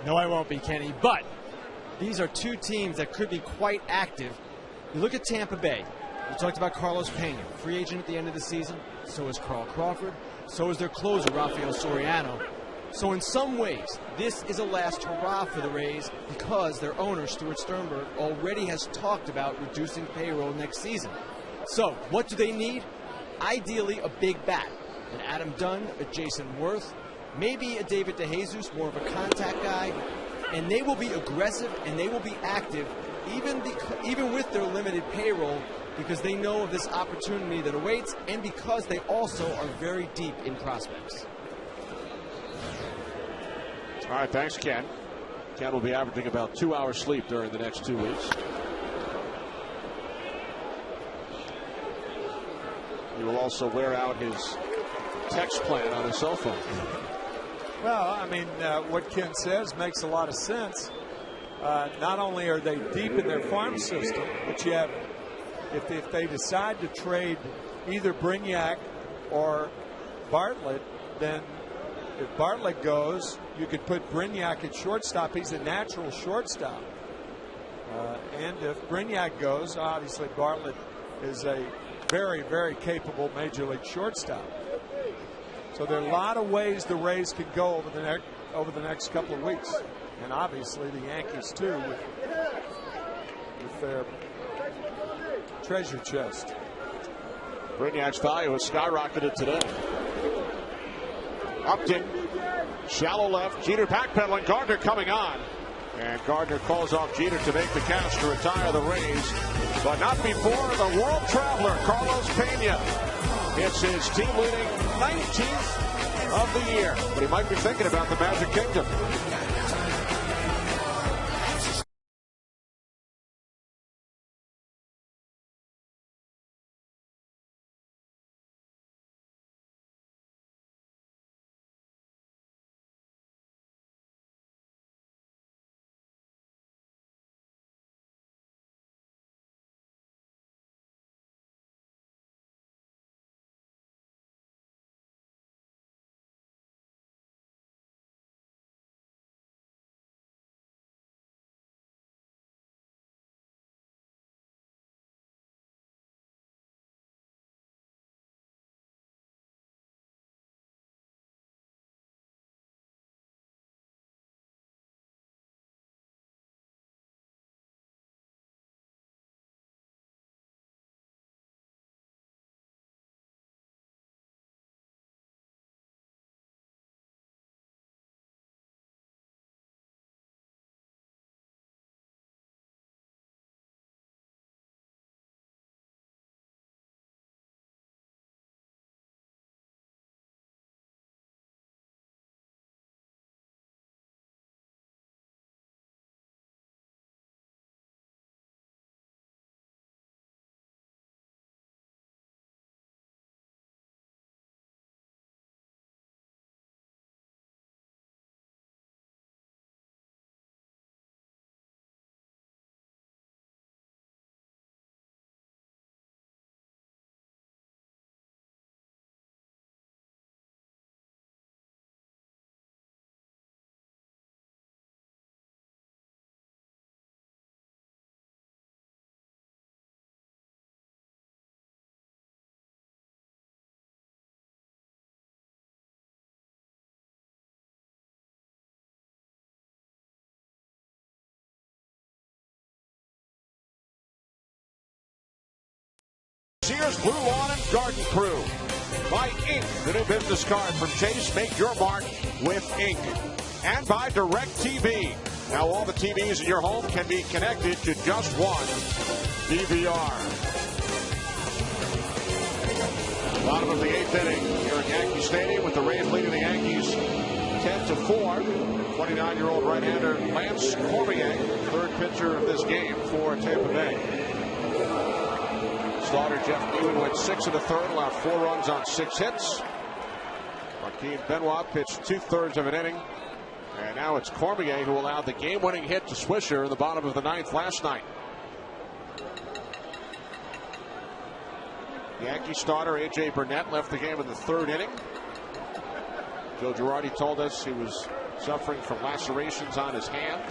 No, I won't be, Kenny. But these are 2 teams that could be quite active. You look at Tampa Bay. We talked about Carlos Pena, free agent at the end of the season. So is Carl Crawford. So is their closer, Rafael Soriano. So in some ways, this is a last hurrah for the Rays because their owner, Stuart Sternberg, already has talked about reducing payroll next season. So what do they need? Ideally, a big bat. An Adam Dunn, a Jason Worth, maybe a David DeJesus, more of a contact guy. And they will be aggressive and they will be active even with their limited payroll because they know of this opportunity that awaits and because they also are very deep in prospects. All right, thanks, Ken. Ken will be averaging about 2 hours sleep during the next 2 weeks. He will also wear out his text plan on his cell phone. Well, I mean, what Ken says makes a lot of sense. Not only are they deep in their farm system, but you have, if they decide to trade either Brignac or Bartlett, then if Bartlett goes, you could put Brignac at shortstop. He's a natural shortstop. And if Brignac goes, obviously Bartlett is a very, very capable major league shortstop. So there are a lot of ways the Rays could go over the next couple of weeks. And obviously the Yankees too, with their treasure chest. Brignac's value has skyrocketed today. Upton, shallow left, Jeter backpedaling, Gardner coming on. And Gardner calls off Jeter to make the catch to retire the Rays. But not before the world traveler, Carlos Pena. It's his team-leading 19th of the year. But he might be thinking about the Magic Kingdom. Sears Blue Lawn and Garden Crew. By Ink, the new business card from Chase. Make your mark with Ink. And by DirecTV. Now all the TVs in your home can be connected to just one DVR. Bottom of the 8th inning here at Yankee Stadium with the Rays leading the Yankees 10-4. 29-year-old right-hander Lance Cormier, third pitcher of this game for Tampa Bay. Starter Jeff Newman went 6 1/3, allowed 4 runs on 6 hits. Joaquin Benoit pitched 2/3 of an inning. And now it's Cormier who allowed the game-winning hit to Swisher in the bottom of the 9th last night. Yankee starter A.J. Burnett left the game in the 3rd inning. Joe Girardi told us he was suffering from lacerations on his hand.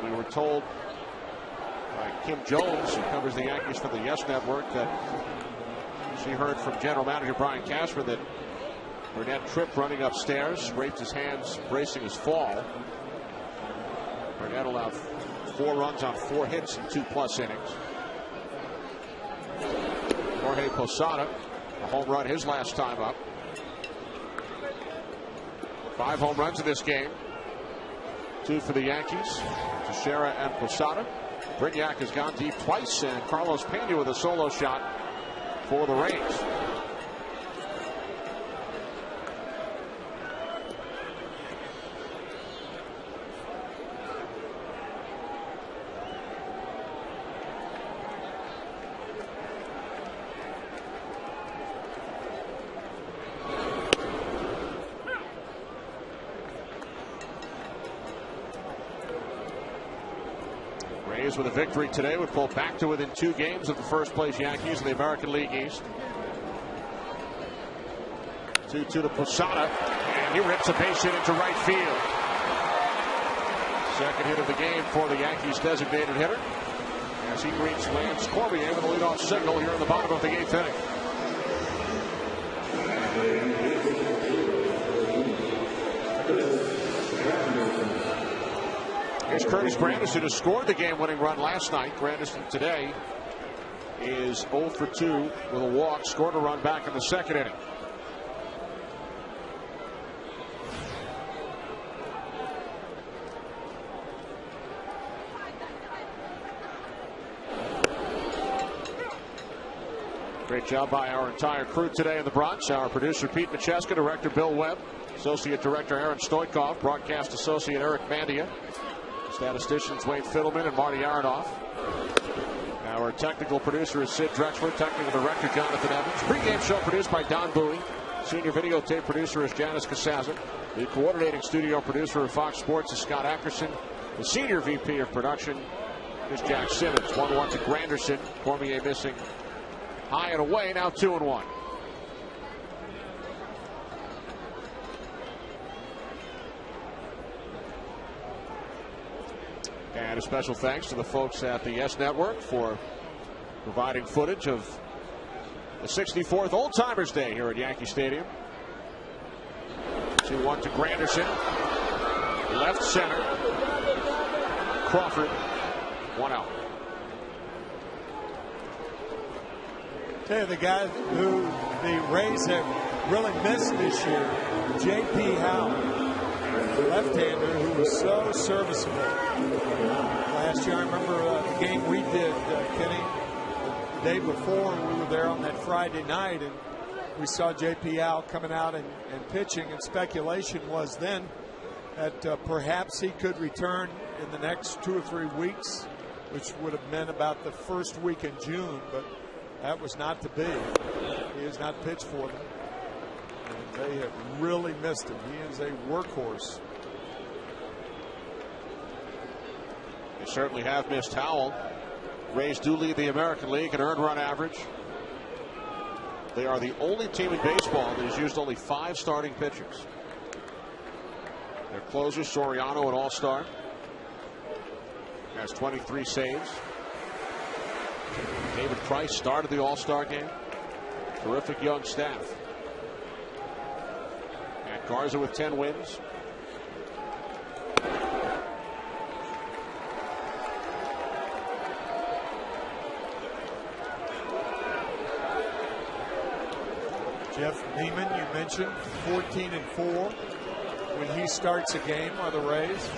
We were told by Kim Jones, who covers the Yankees for the Yes Network, that she heard from General Manager Brian Cashman that Burnett tripped running upstairs, scraped his hands bracing his fall. Burnett allowed 4 runs on 4 hits in 2+ innings. Jorge Posada, a home run his last time up. 5 home runs in this game. 2 for the Yankees, Teixeira and Posada. Brignac has gone deep twice, and Carlos Pena with a solo shot for the Rays. A's with a victory today would pull back to within 2 games of the first place Yankees in the American League East. 2-2 to Posada, and he rips a base hit into right field. Second hit of the game for the Yankees designated hitter as he greets Lance Cormier with a leadoff signal here in the bottom of the 8th inning. Here's Curtis Granderson, who scored the game-winning run last night. Granderson today is 0 for 2 with a walk, scored a run back in the second inning. Great job by our entire crew today in the Bronx. Our producer Pete Macheska, director Bill Webb, associate director Aaron Stoikov, broadcast associate Eric Mandia, statisticians Wayne Fiddleman and Marty Aronoff. Our technical producer is Sid Drexler, technical director Jonathan Evans. Pre-game show produced by Don Bowie. Senior videotape producer is Janice Casaza. The coordinating studio producer of Fox Sports is Scott Ackerson. The senior VP of production is Jack Simmons. 1-1 to Granderson. Cormier missing high and away, now 2-1. And a special thanks to the folks at the S Network for providing footage of the 64th Old Timers Day here at Yankee Stadium. 2-1 to Granderson. Left center. Crawford, 1 out. Tell you, the guy who the Rays have really missed this year, J.P. Howe, the left-hander who was so serviceable. Last year, I remember the game we did, Kenny, the day before, we were there on that Friday night, and we saw J.P. Howe coming out and pitching, and speculation was then that perhaps he could return in the next 2 or 3 weeks, which would have meant about the first week in June, but that was not to be. He has not pitched for them. And they have really missed him. He is a workhorse. They certainly have missed Howell. Rays do lead the American League in earned run average. They are the only team in baseball that has used only 5 starting pitchers. Their closer, Soriano, an all-star, has 23 saves. David Price started the All-Star game. Terrific young staff. Matt Garza with 10 wins. Jeff Neiman, you mentioned 14-4 when he starts a game on the Rays.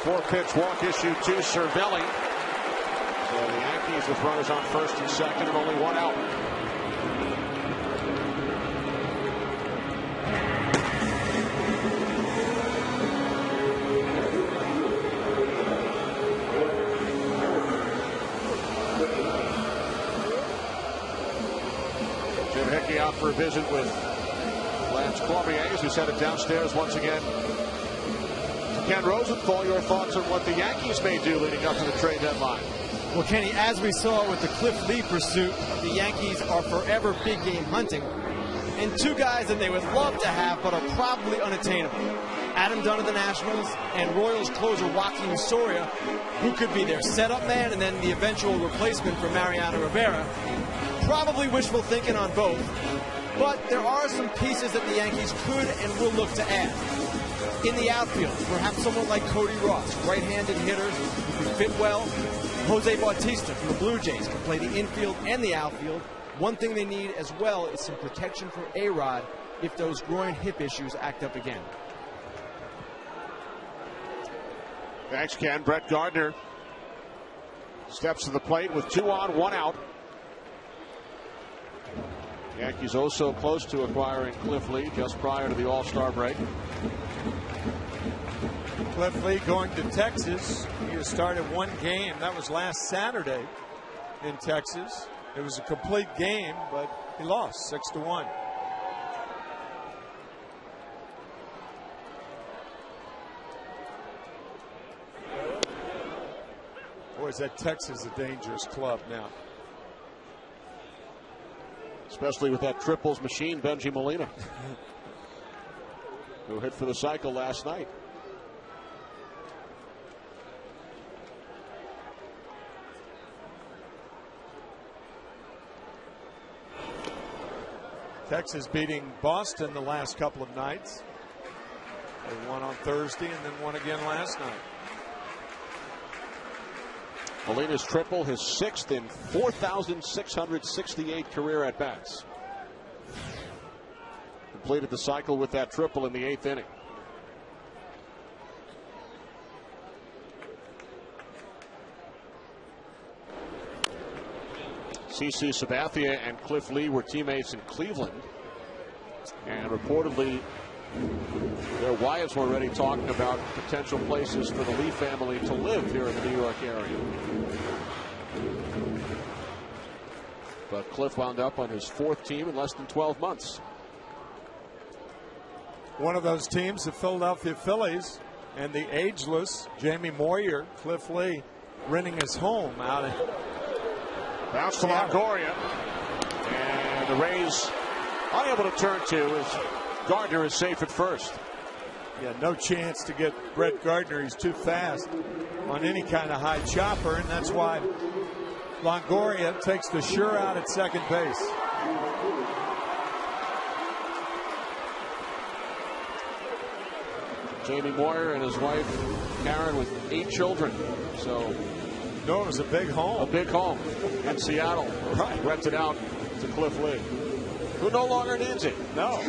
Four-pitch walk issued to Cervelli. So the Yankees with runners on first and second and only 1 out. Jim Hickey out for a visit with Lance Cormier as he's headed downstairs once again. Ken Rosenthal, your thoughts on what the Yankees may do leading up to the trade deadline? Well, Kenny, as we saw with the Cliff Lee pursuit, the Yankees are forever big game hunting. And 2 guys that they would love to have but are probably unattainable. Adam Dunn of the Nationals and Royals closer Joaquin Soria, who could be their setup man and then the eventual replacement for Mariano Rivera. Probably wishful thinking on both. But there are some pieces that the Yankees could and will look to add. In the outfield, perhaps someone like Cody Ross, right-handed hitter who can fit well. Jose Bautista from the Blue Jays can play the infield and the outfield. One thing they need as well is some protection for A-Rod if those groin hip issues act up again. Thanks, Ken. Brett Gardner steps to the plate with 2 on, 1 out. Yankees oh so close to acquiring Cliff Lee just prior to the All-Star break. Cliff Lee going to Texas. He has started 1 game. That was last Saturday in Texas. It was a complete game, but he lost 6-1. is that Texas a dangerous club now. Especially with that triples machine, Benji Molina, who hit for the cycle last night. Texas beating Boston the last couple of nights. They won on Thursday and then won again last night. Molina's triple, his 6th in 4,668 career at-bats. Completed the cycle with that triple in the 8th inning. CC Sabathia and Cliff Lee were teammates in Cleveland. And reportedly, their wives were already talking about potential places for the Lee family to live here in the New York area. But Cliff wound up on his 4th team in less than 12 months. One of those teams, the Philadelphia Phillies, and the ageless Jamie Moyer, Cliff Lee, renting his home out in bounce to Longoria. And the Rays unable to turn to as Gardner is safe at first. Yeah, no chance to get Brett Gardner. He's too fast on any kind of high chopper, and that's why Longoria takes the sure out at second base. Jamie Moyer and his wife Karen with 8 children. So no, it was a big home. A big home in Seattle. Right. Rented out to Cliff Lee, who no longer needs it. No.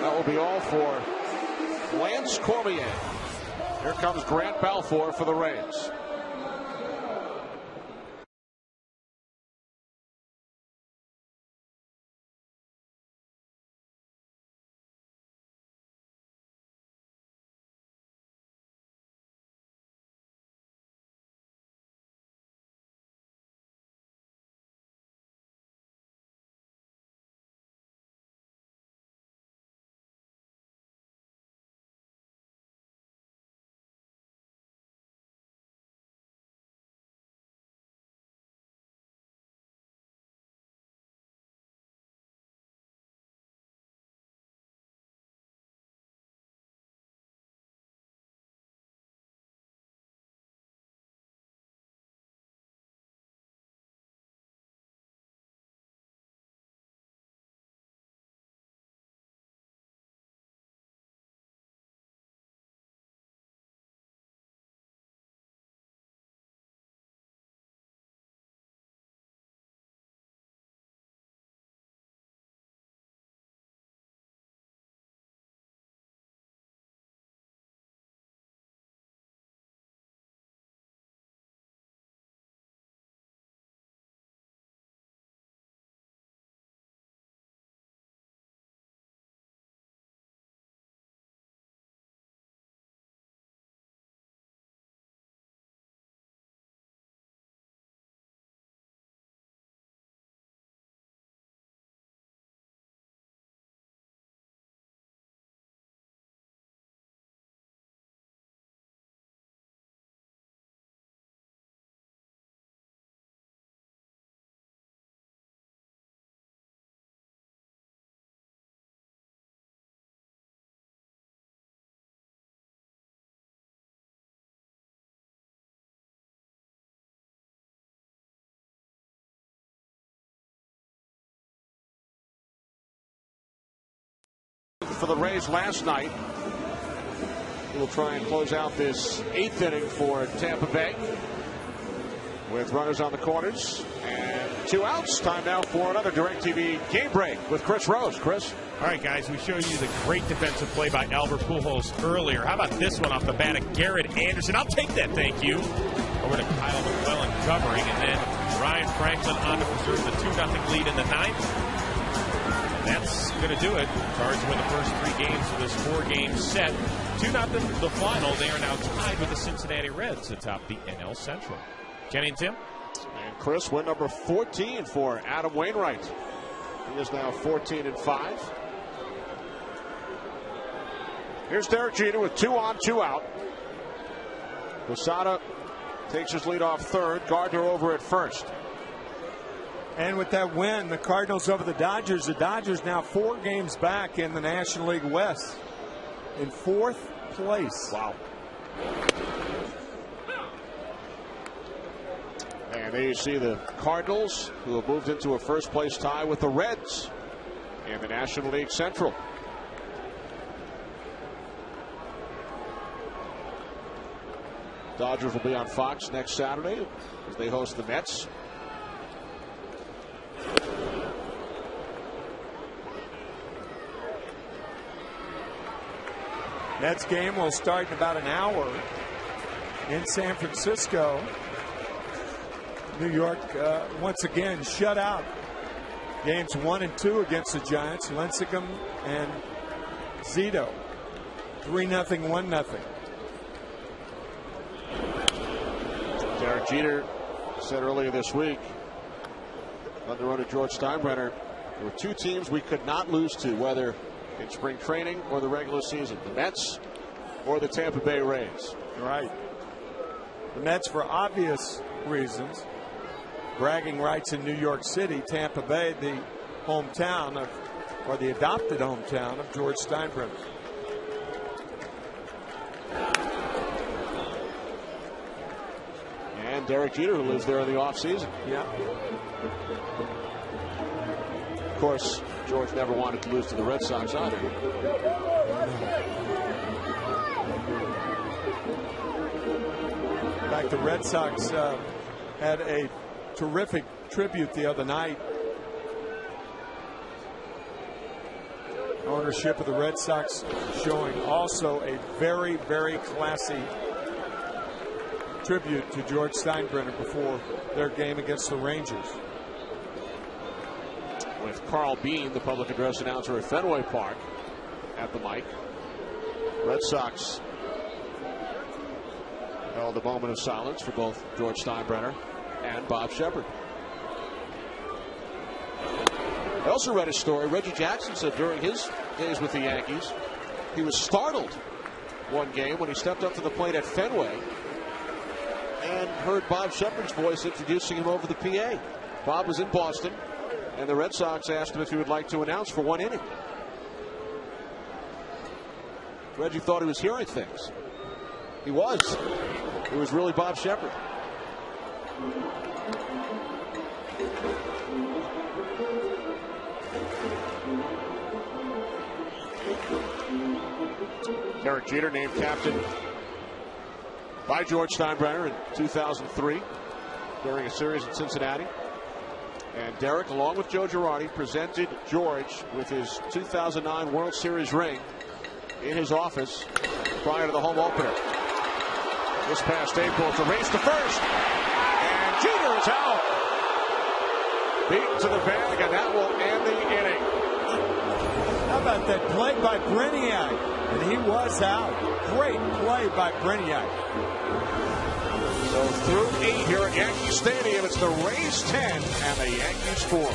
That will be all for Lance Cormier. Here comes Grant Balfour for the Rays. For the Rays last night. We'll try and close out this 8th inning for Tampa Bay with runners on the corners and 2 outs. Time now for another DirecTV game break with Chris Rose. Chris. All right, guys, we showed you the great defensive play by Albert Pujols earlier. How about this one off the bat of Garrett Anderson? I'll take that, thank you. Over to Kyle McClellan covering, and then Ryan Franklin on to preserve the 2-0 lead in the 9th. That's going to do it. Cards win the first 3 games of this 4-game set. 2-0 the final. They are now tied with the Cincinnati Reds atop the NL Central. Kenny and Tim. And Chris, win number 14 for Adam Wainwright. He is now 14-5. Here's Derek Jeter with 2 on, 2 out. Posada takes his lead off third. Gardner over at first. And with that win, the Cardinals over the Dodgers now 4 games back in the National League West, in 4th place. Wow. And there you see the Cardinals, who have moved into a first place tie with the Reds in the National League Central. Dodgers will be on Fox next Saturday as they host the Mets. Mets game will start in about an hour in San Francisco. New York once again shut out. Games 1 and 2 against the Giants. Lincecum and Zito. 3-0, 1-0. Derek Jeter said earlier this week, under the run of George Steinbrenner, there were 2 teams we could not lose to, whether in spring training or the regular season, the Mets or the Tampa Bay Rays. Right. The Mets for obvious reasons. Bragging rights in New York City. Tampa Bay, the hometown of, or the adopted hometown of George Steinbrenner. And Derek Jeter, who lives there in the offseason. Yeah. Of course, George never wanted to lose to the Red Sox either. In fact, the Red Sox had a terrific tribute the other night. Ownership of the Red Sox showing also a very, very classy tribute to George Steinbrenner before their game against the Rangers. With Carl Bean, the public address announcer at Fenway Park, at the mic. Red Sox held a moment of silence for both George Steinbrenner and Bob Shepard. I also read a story. Reggie Jackson said during his days with the Yankees, he was startled one game when he stepped up to the plate at Fenway and heard Bob Shepard's voice introducing him over the PA. Bob was in Boston, and the Red Sox asked him if he would like to announce for 1 inning. Reggie thought he was hearing things. He was. It was really Bob Shepard. Derek Jeter named captain by George Steinbrenner in 2003 during a series in Cincinnati. And Derek, along with Joe Girardi, presented George with his 2009 World Series ring in his office prior to the home opener. This past April, it's a race to first. And Jeter is out. Beaten to the bag, and that will end the inning. How about that play by Breniak? And he was out. Great play by Breniak. So through 8 here at Yankee Stadium, it's the Rays 10 and the Yankees 4.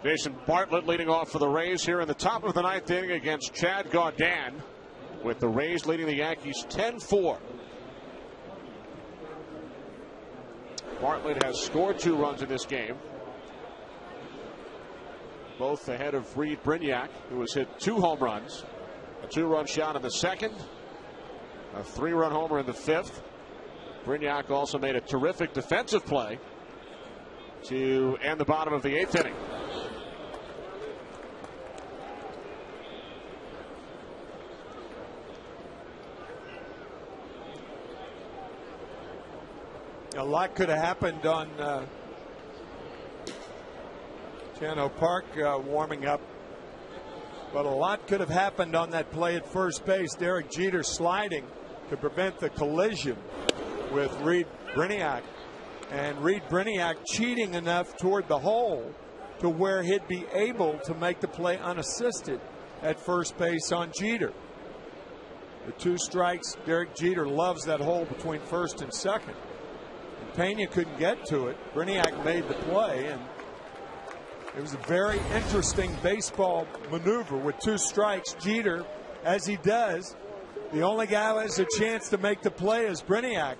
Jason Bartlett leading off for the Rays here in the top of the ninth inning against Chad Gaudin, with the Rays leading the Yankees 10-4. Bartlett has scored 2 runs in this game, both ahead of Reed Brignac, who has hit 2 home runs, a 2-run shot in the second, a 3-run homer in the 5th. Brignac also made a terrific defensive play to end the bottom of the 8th inning. A lot could have happened on Chano Park warming up, but a lot could have happened on that play at first base. Derek Jeter sliding to prevent the collision with Reed Brignac, and Reed Brignac cheating enough toward the hole to where he'd be able to make the play unassisted at first base on Jeter. The 2 strikes, Derek Jeter loves that hole between first and second. Pena couldn't get to it. Brignac made the play, and it was a very interesting baseball maneuver with 2 strikes. Jeter, as he does, the only guy who has a chance to make the play is Brignac.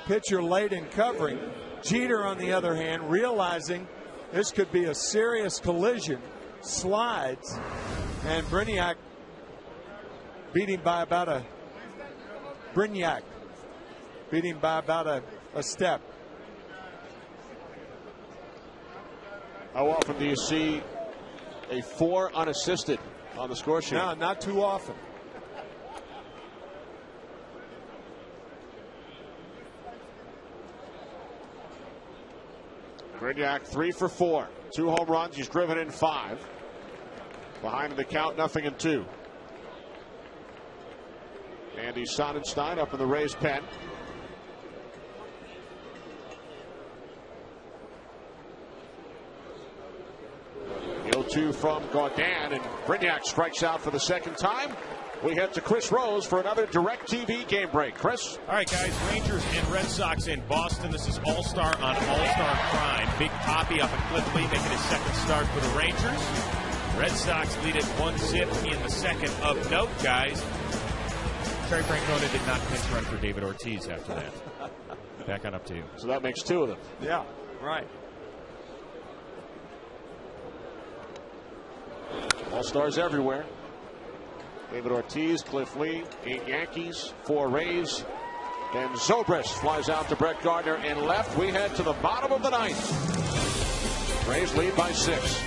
Pitcher late in covering. Jeter, on the other hand, realizing this could be a serious collision, slides, and Brignac beat him by about a step. How often do you see a 4 unassisted on the score sheet? No, not too often. Brignac 3 for 4, 2 home runs. He's driven in 5. Behind the count, 0-2. Andy Sonnenstein up in the Rays pen. The 0-2 from Gaudin, and Brignac strikes out for the second time. We head to Chris Rose for another DirecTV game break. Chris? All right, guys. Rangers and Red Sox in Boston. This is All-Star on All-Star Prime. Big Poppy up at Cliff Lee making his second start for the Rangers. Red Sox lead it 1-0 in the second. Of note, guys, Terry Francona did not pinch run for David Ortiz after that. Back on up to you. So that makes 2 of them. Yeah, right. All-Stars everywhere. David Ortiz, Cliff Lee, 8 Yankees, 4 Rays. And Zobrist flies out to Brett Gardner in left. We head to the bottom of the 9th. Rays lead by 6.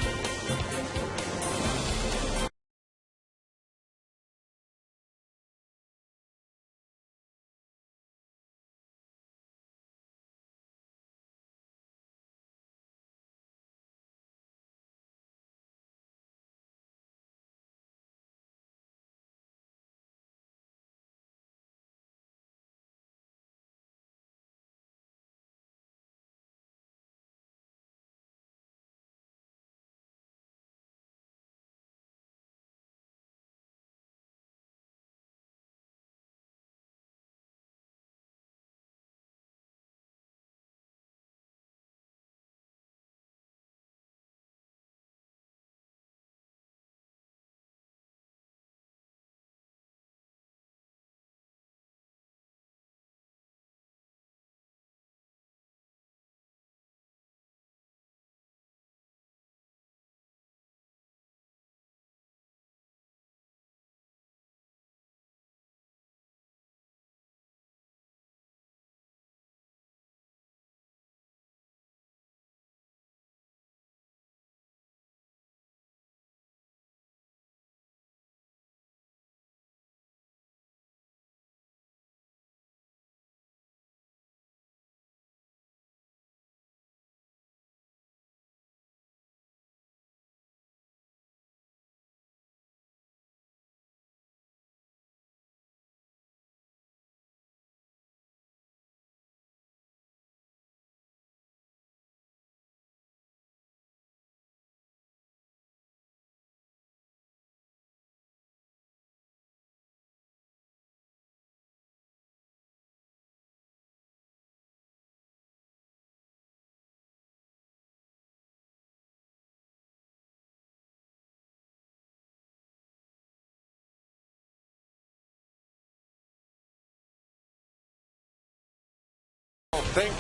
sink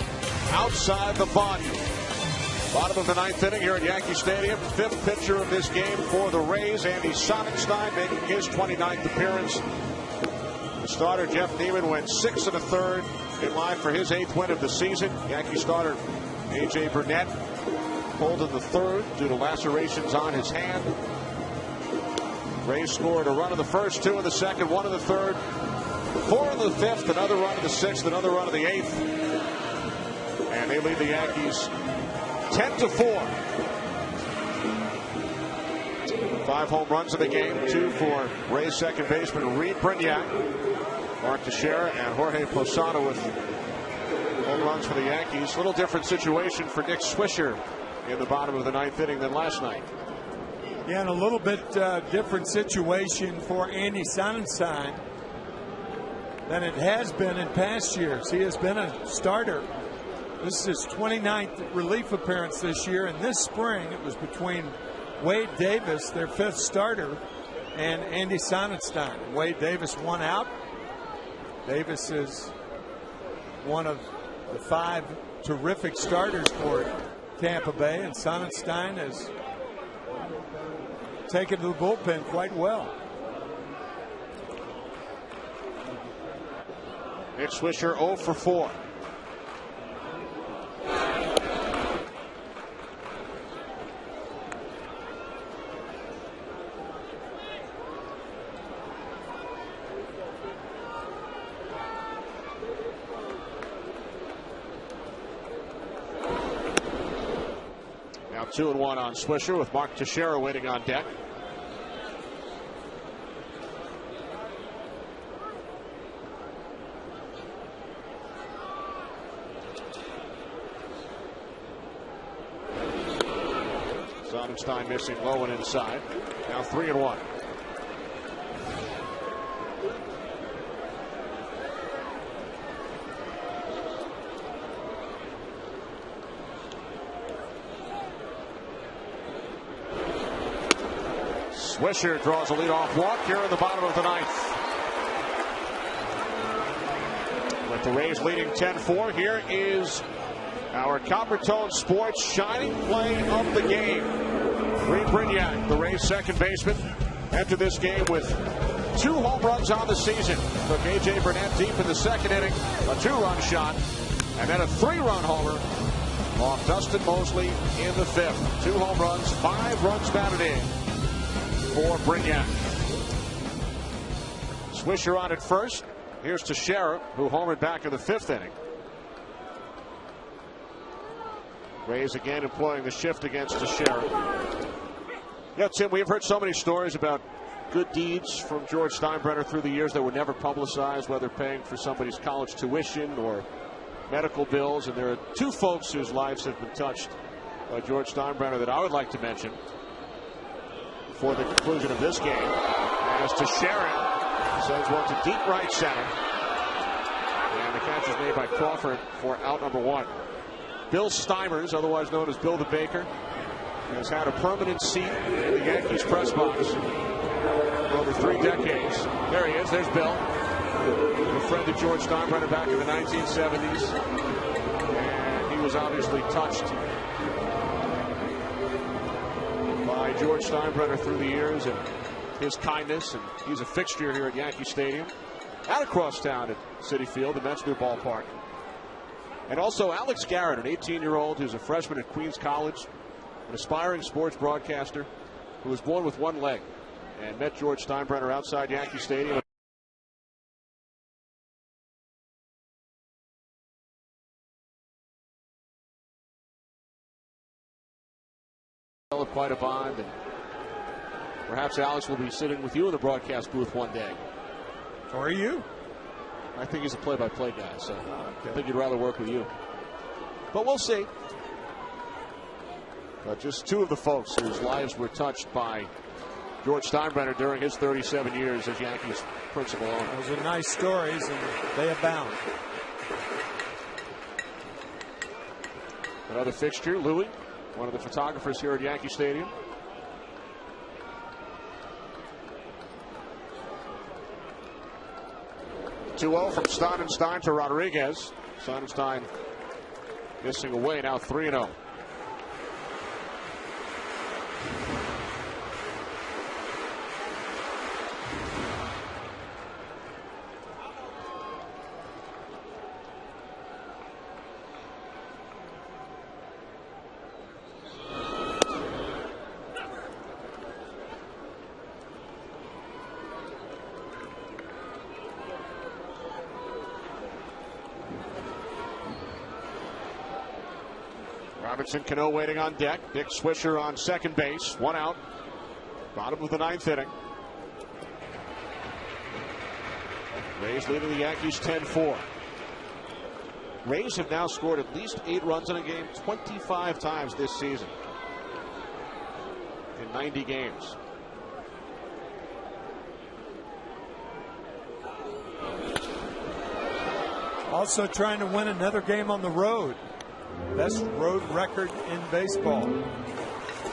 outside the body. Bottom of the ninth inning here at Yankee Stadium. Fifth pitcher of this game for the Rays, Andy Sonnenstein, making his 29th appearance. The starter, Jeff Neiman, went 6 1/3 in line for his 8th win of the season. Yankee starter A.J. Burnett pulled in the third due to lacerations on his hand. Rays scored a run in the first, 2 in the second, 1 in the third, 4 in the fifth, another run in the sixth, another run in the eighth. And they lead the Yankees 10-4. 5 home runs in the game, 2 for Rays second baseman Reed Brignac, Mark Teixeira, and Jorge Posada with home runs for the Yankees. A little different situation for Nick Swisher in the bottom of the ninth inning than last night. Yeah, and a little bit different situation for Andy Sonnenstein than it has been in past years. He has been a starter. This is his 29th relief appearance this year, and this spring it was between Wade Davis, their 5th starter, and Andy Sonnenstein. Wade Davis won out. Davis is one of the 5 terrific starters for Tampa Bay, and Sonnenstein has taken to the bullpen quite well. Nick Swisher 0 for 4. Now 2-1 on Swisher with Mark Teixeira waiting on deck. Sonnenstein missing low and inside. Now 3-1. Swisher draws a leadoff walk here in the bottom of the ninth. With the Rays leading 10-4, here is our Coppertone Sports shining play of the game. Reed Brignac, the Rays second baseman, entered this game with 2 home runs on the season. Took A.J. Burnett deep in the second inning, a 2-run shot, and then a 3-run homer off Dustin Mosley in the 5th. 2 home runs, 5 runs batted in for Brignac. Swisher on at first. Here's Teixeira, who homered back in the 5th inning. Rays again employing the shift against Teixeira. Yeah, Tim, we've heard so many stories about good deeds from George Steinbrenner through the years that were never publicized, whether paying for somebody's college tuition or medical bills. And there are 2 folks whose lives have been touched by George Steinbrenner that I would like to mention before the conclusion of this game. As Teixeira sends one to deep right center. And the catch is made by Crawford for out number 1. Bill Steimers, otherwise known as Bill the Baker, has had a permanent seat in the Yankees press box for over 3 decades. There he is. There's Bill. A friend of George Steinbrenner back in the 1970s. And he was obviously touched by George Steinbrenner through the years and his kindness. And he's a fixture here at Yankee Stadium and across town at Citi Field, the Mets' new ballpark. And also Alex Garrett, an 18-year-old who's a freshman at Queens College, an aspiring sports broadcaster who was born with 1 leg and met George Steinbrenner outside Yankee Stadium. Quite a bond, and perhaps Alex will be sitting with you in the broadcast booth one day. Or are you? I think he's a play-by-play guy, so I think he'd rather work with you. But we'll see. But just 2 of the folks whose lives were touched by George Steinbrenner during his 37 years as Yankees principal owner. Those are nice stories, and they abound. Another fixture, Louis, one of the photographers here at Yankee Stadium. (2-0) from Sonnenstein to Rodriguez. Sonnenstein missing away, now 3-0. Robinson Cano waiting on deck. Dick Swisher on second base. 1 out. Bottom of the 9th inning. Rays leading the Yankees 10-4. Rays have now scored at least 8 runs in a game 25 times this season in 90 games. Also trying to win another game on the road. Best road record in baseball.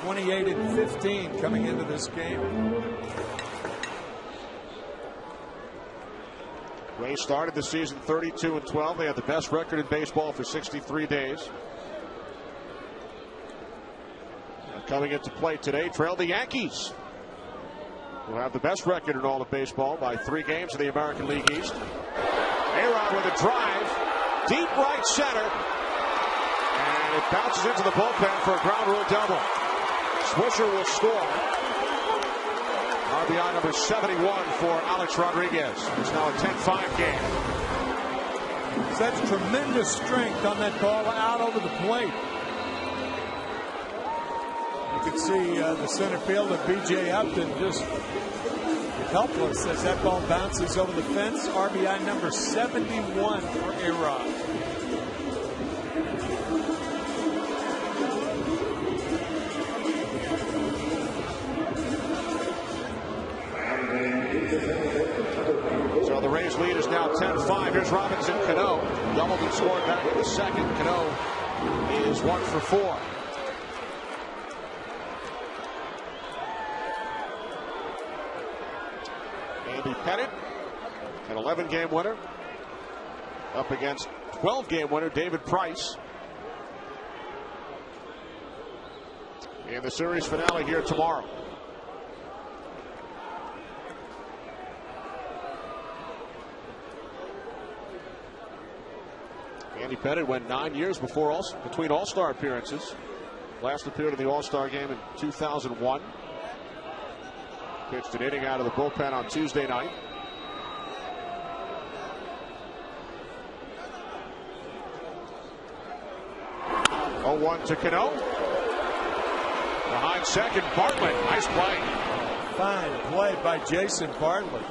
28-15 coming into this game. Rays started the season 32-12. They had the best record in baseball for 63 days. Coming into play today, trail the Yankees, who have the best record in all of baseball by 3 games in the American League East. A-Rod with a drive, deep right center. And it bounces into the bullpen for a ground rule double. Swisher will score. RBI number 71 for Alex Rodriguez. It's now a 10-5 game. That's tremendous strength on that ball out over the plate. You can see the center fielder, B.J. Upton, just helpless as that ball bounces over the fence. RBI number 71 for A-Rod. So the Rays lead is now 10-5. Here's Robinson Cano. Doubled and scored back in the second. Cano is 1 for 4. Andy Pettit, an 11-game winner, up against 12-game winner David Price in the series finale here tomorrow. Andy Pettit went 9 years between All-Star appearances. Last appeared in the All-Star game in 2001. Pitched an inning out of the bullpen on Tuesday night. Oh, 0-1 to Cano. Behind second, Bartlett. Nice play. Fine play by Jason Bartlett.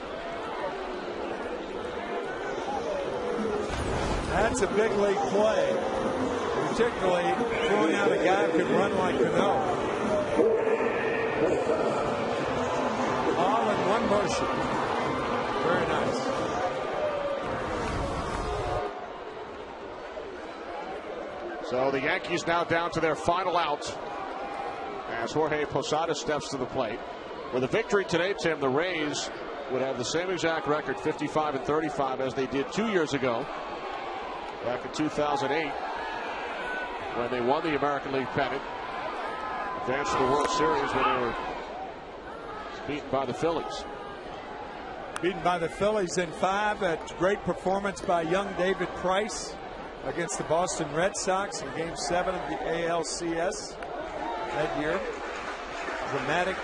That's a big league play, particularly throwing out a guy who can run like Cano. All in one motion. Very nice. So the Yankees now down to their final out as Jorge Posada steps to the plate. With a victory today, Tim, the Rays would have the same exact record, 55-35, as they did 2 years ago. Back in 2008, when they won the American League pennant, advanced to the World Series when they were beaten by the Phillies. Beaten by the Phillies in 5. A great performance by young David Price against the Boston Red Sox in Game 7 of the ALCS that year. Dramatic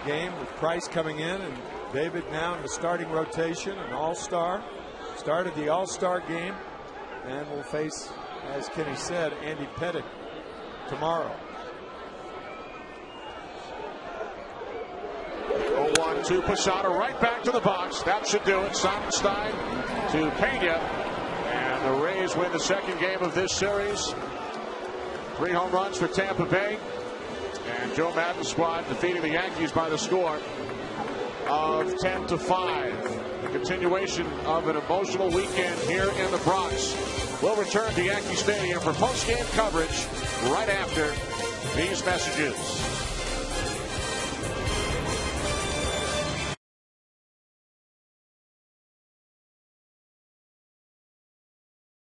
game with Price coming in and David now in the starting rotation, an all-star. Started the all-star game and will face, as Kenny said, Andy Pettit tomorrow. 0-1 to Posada, right back to the box. That should do it. Sonnenstein to Pena. And the Rays win the second game of this series. 3 home runs for Tampa Bay. And Joe Maddon's squad defeating the Yankees by the score of 10-5. The continuation of an emotional weekend here in the Bronx. We'll return to Yankee Stadium for post-game coverage right after these messages.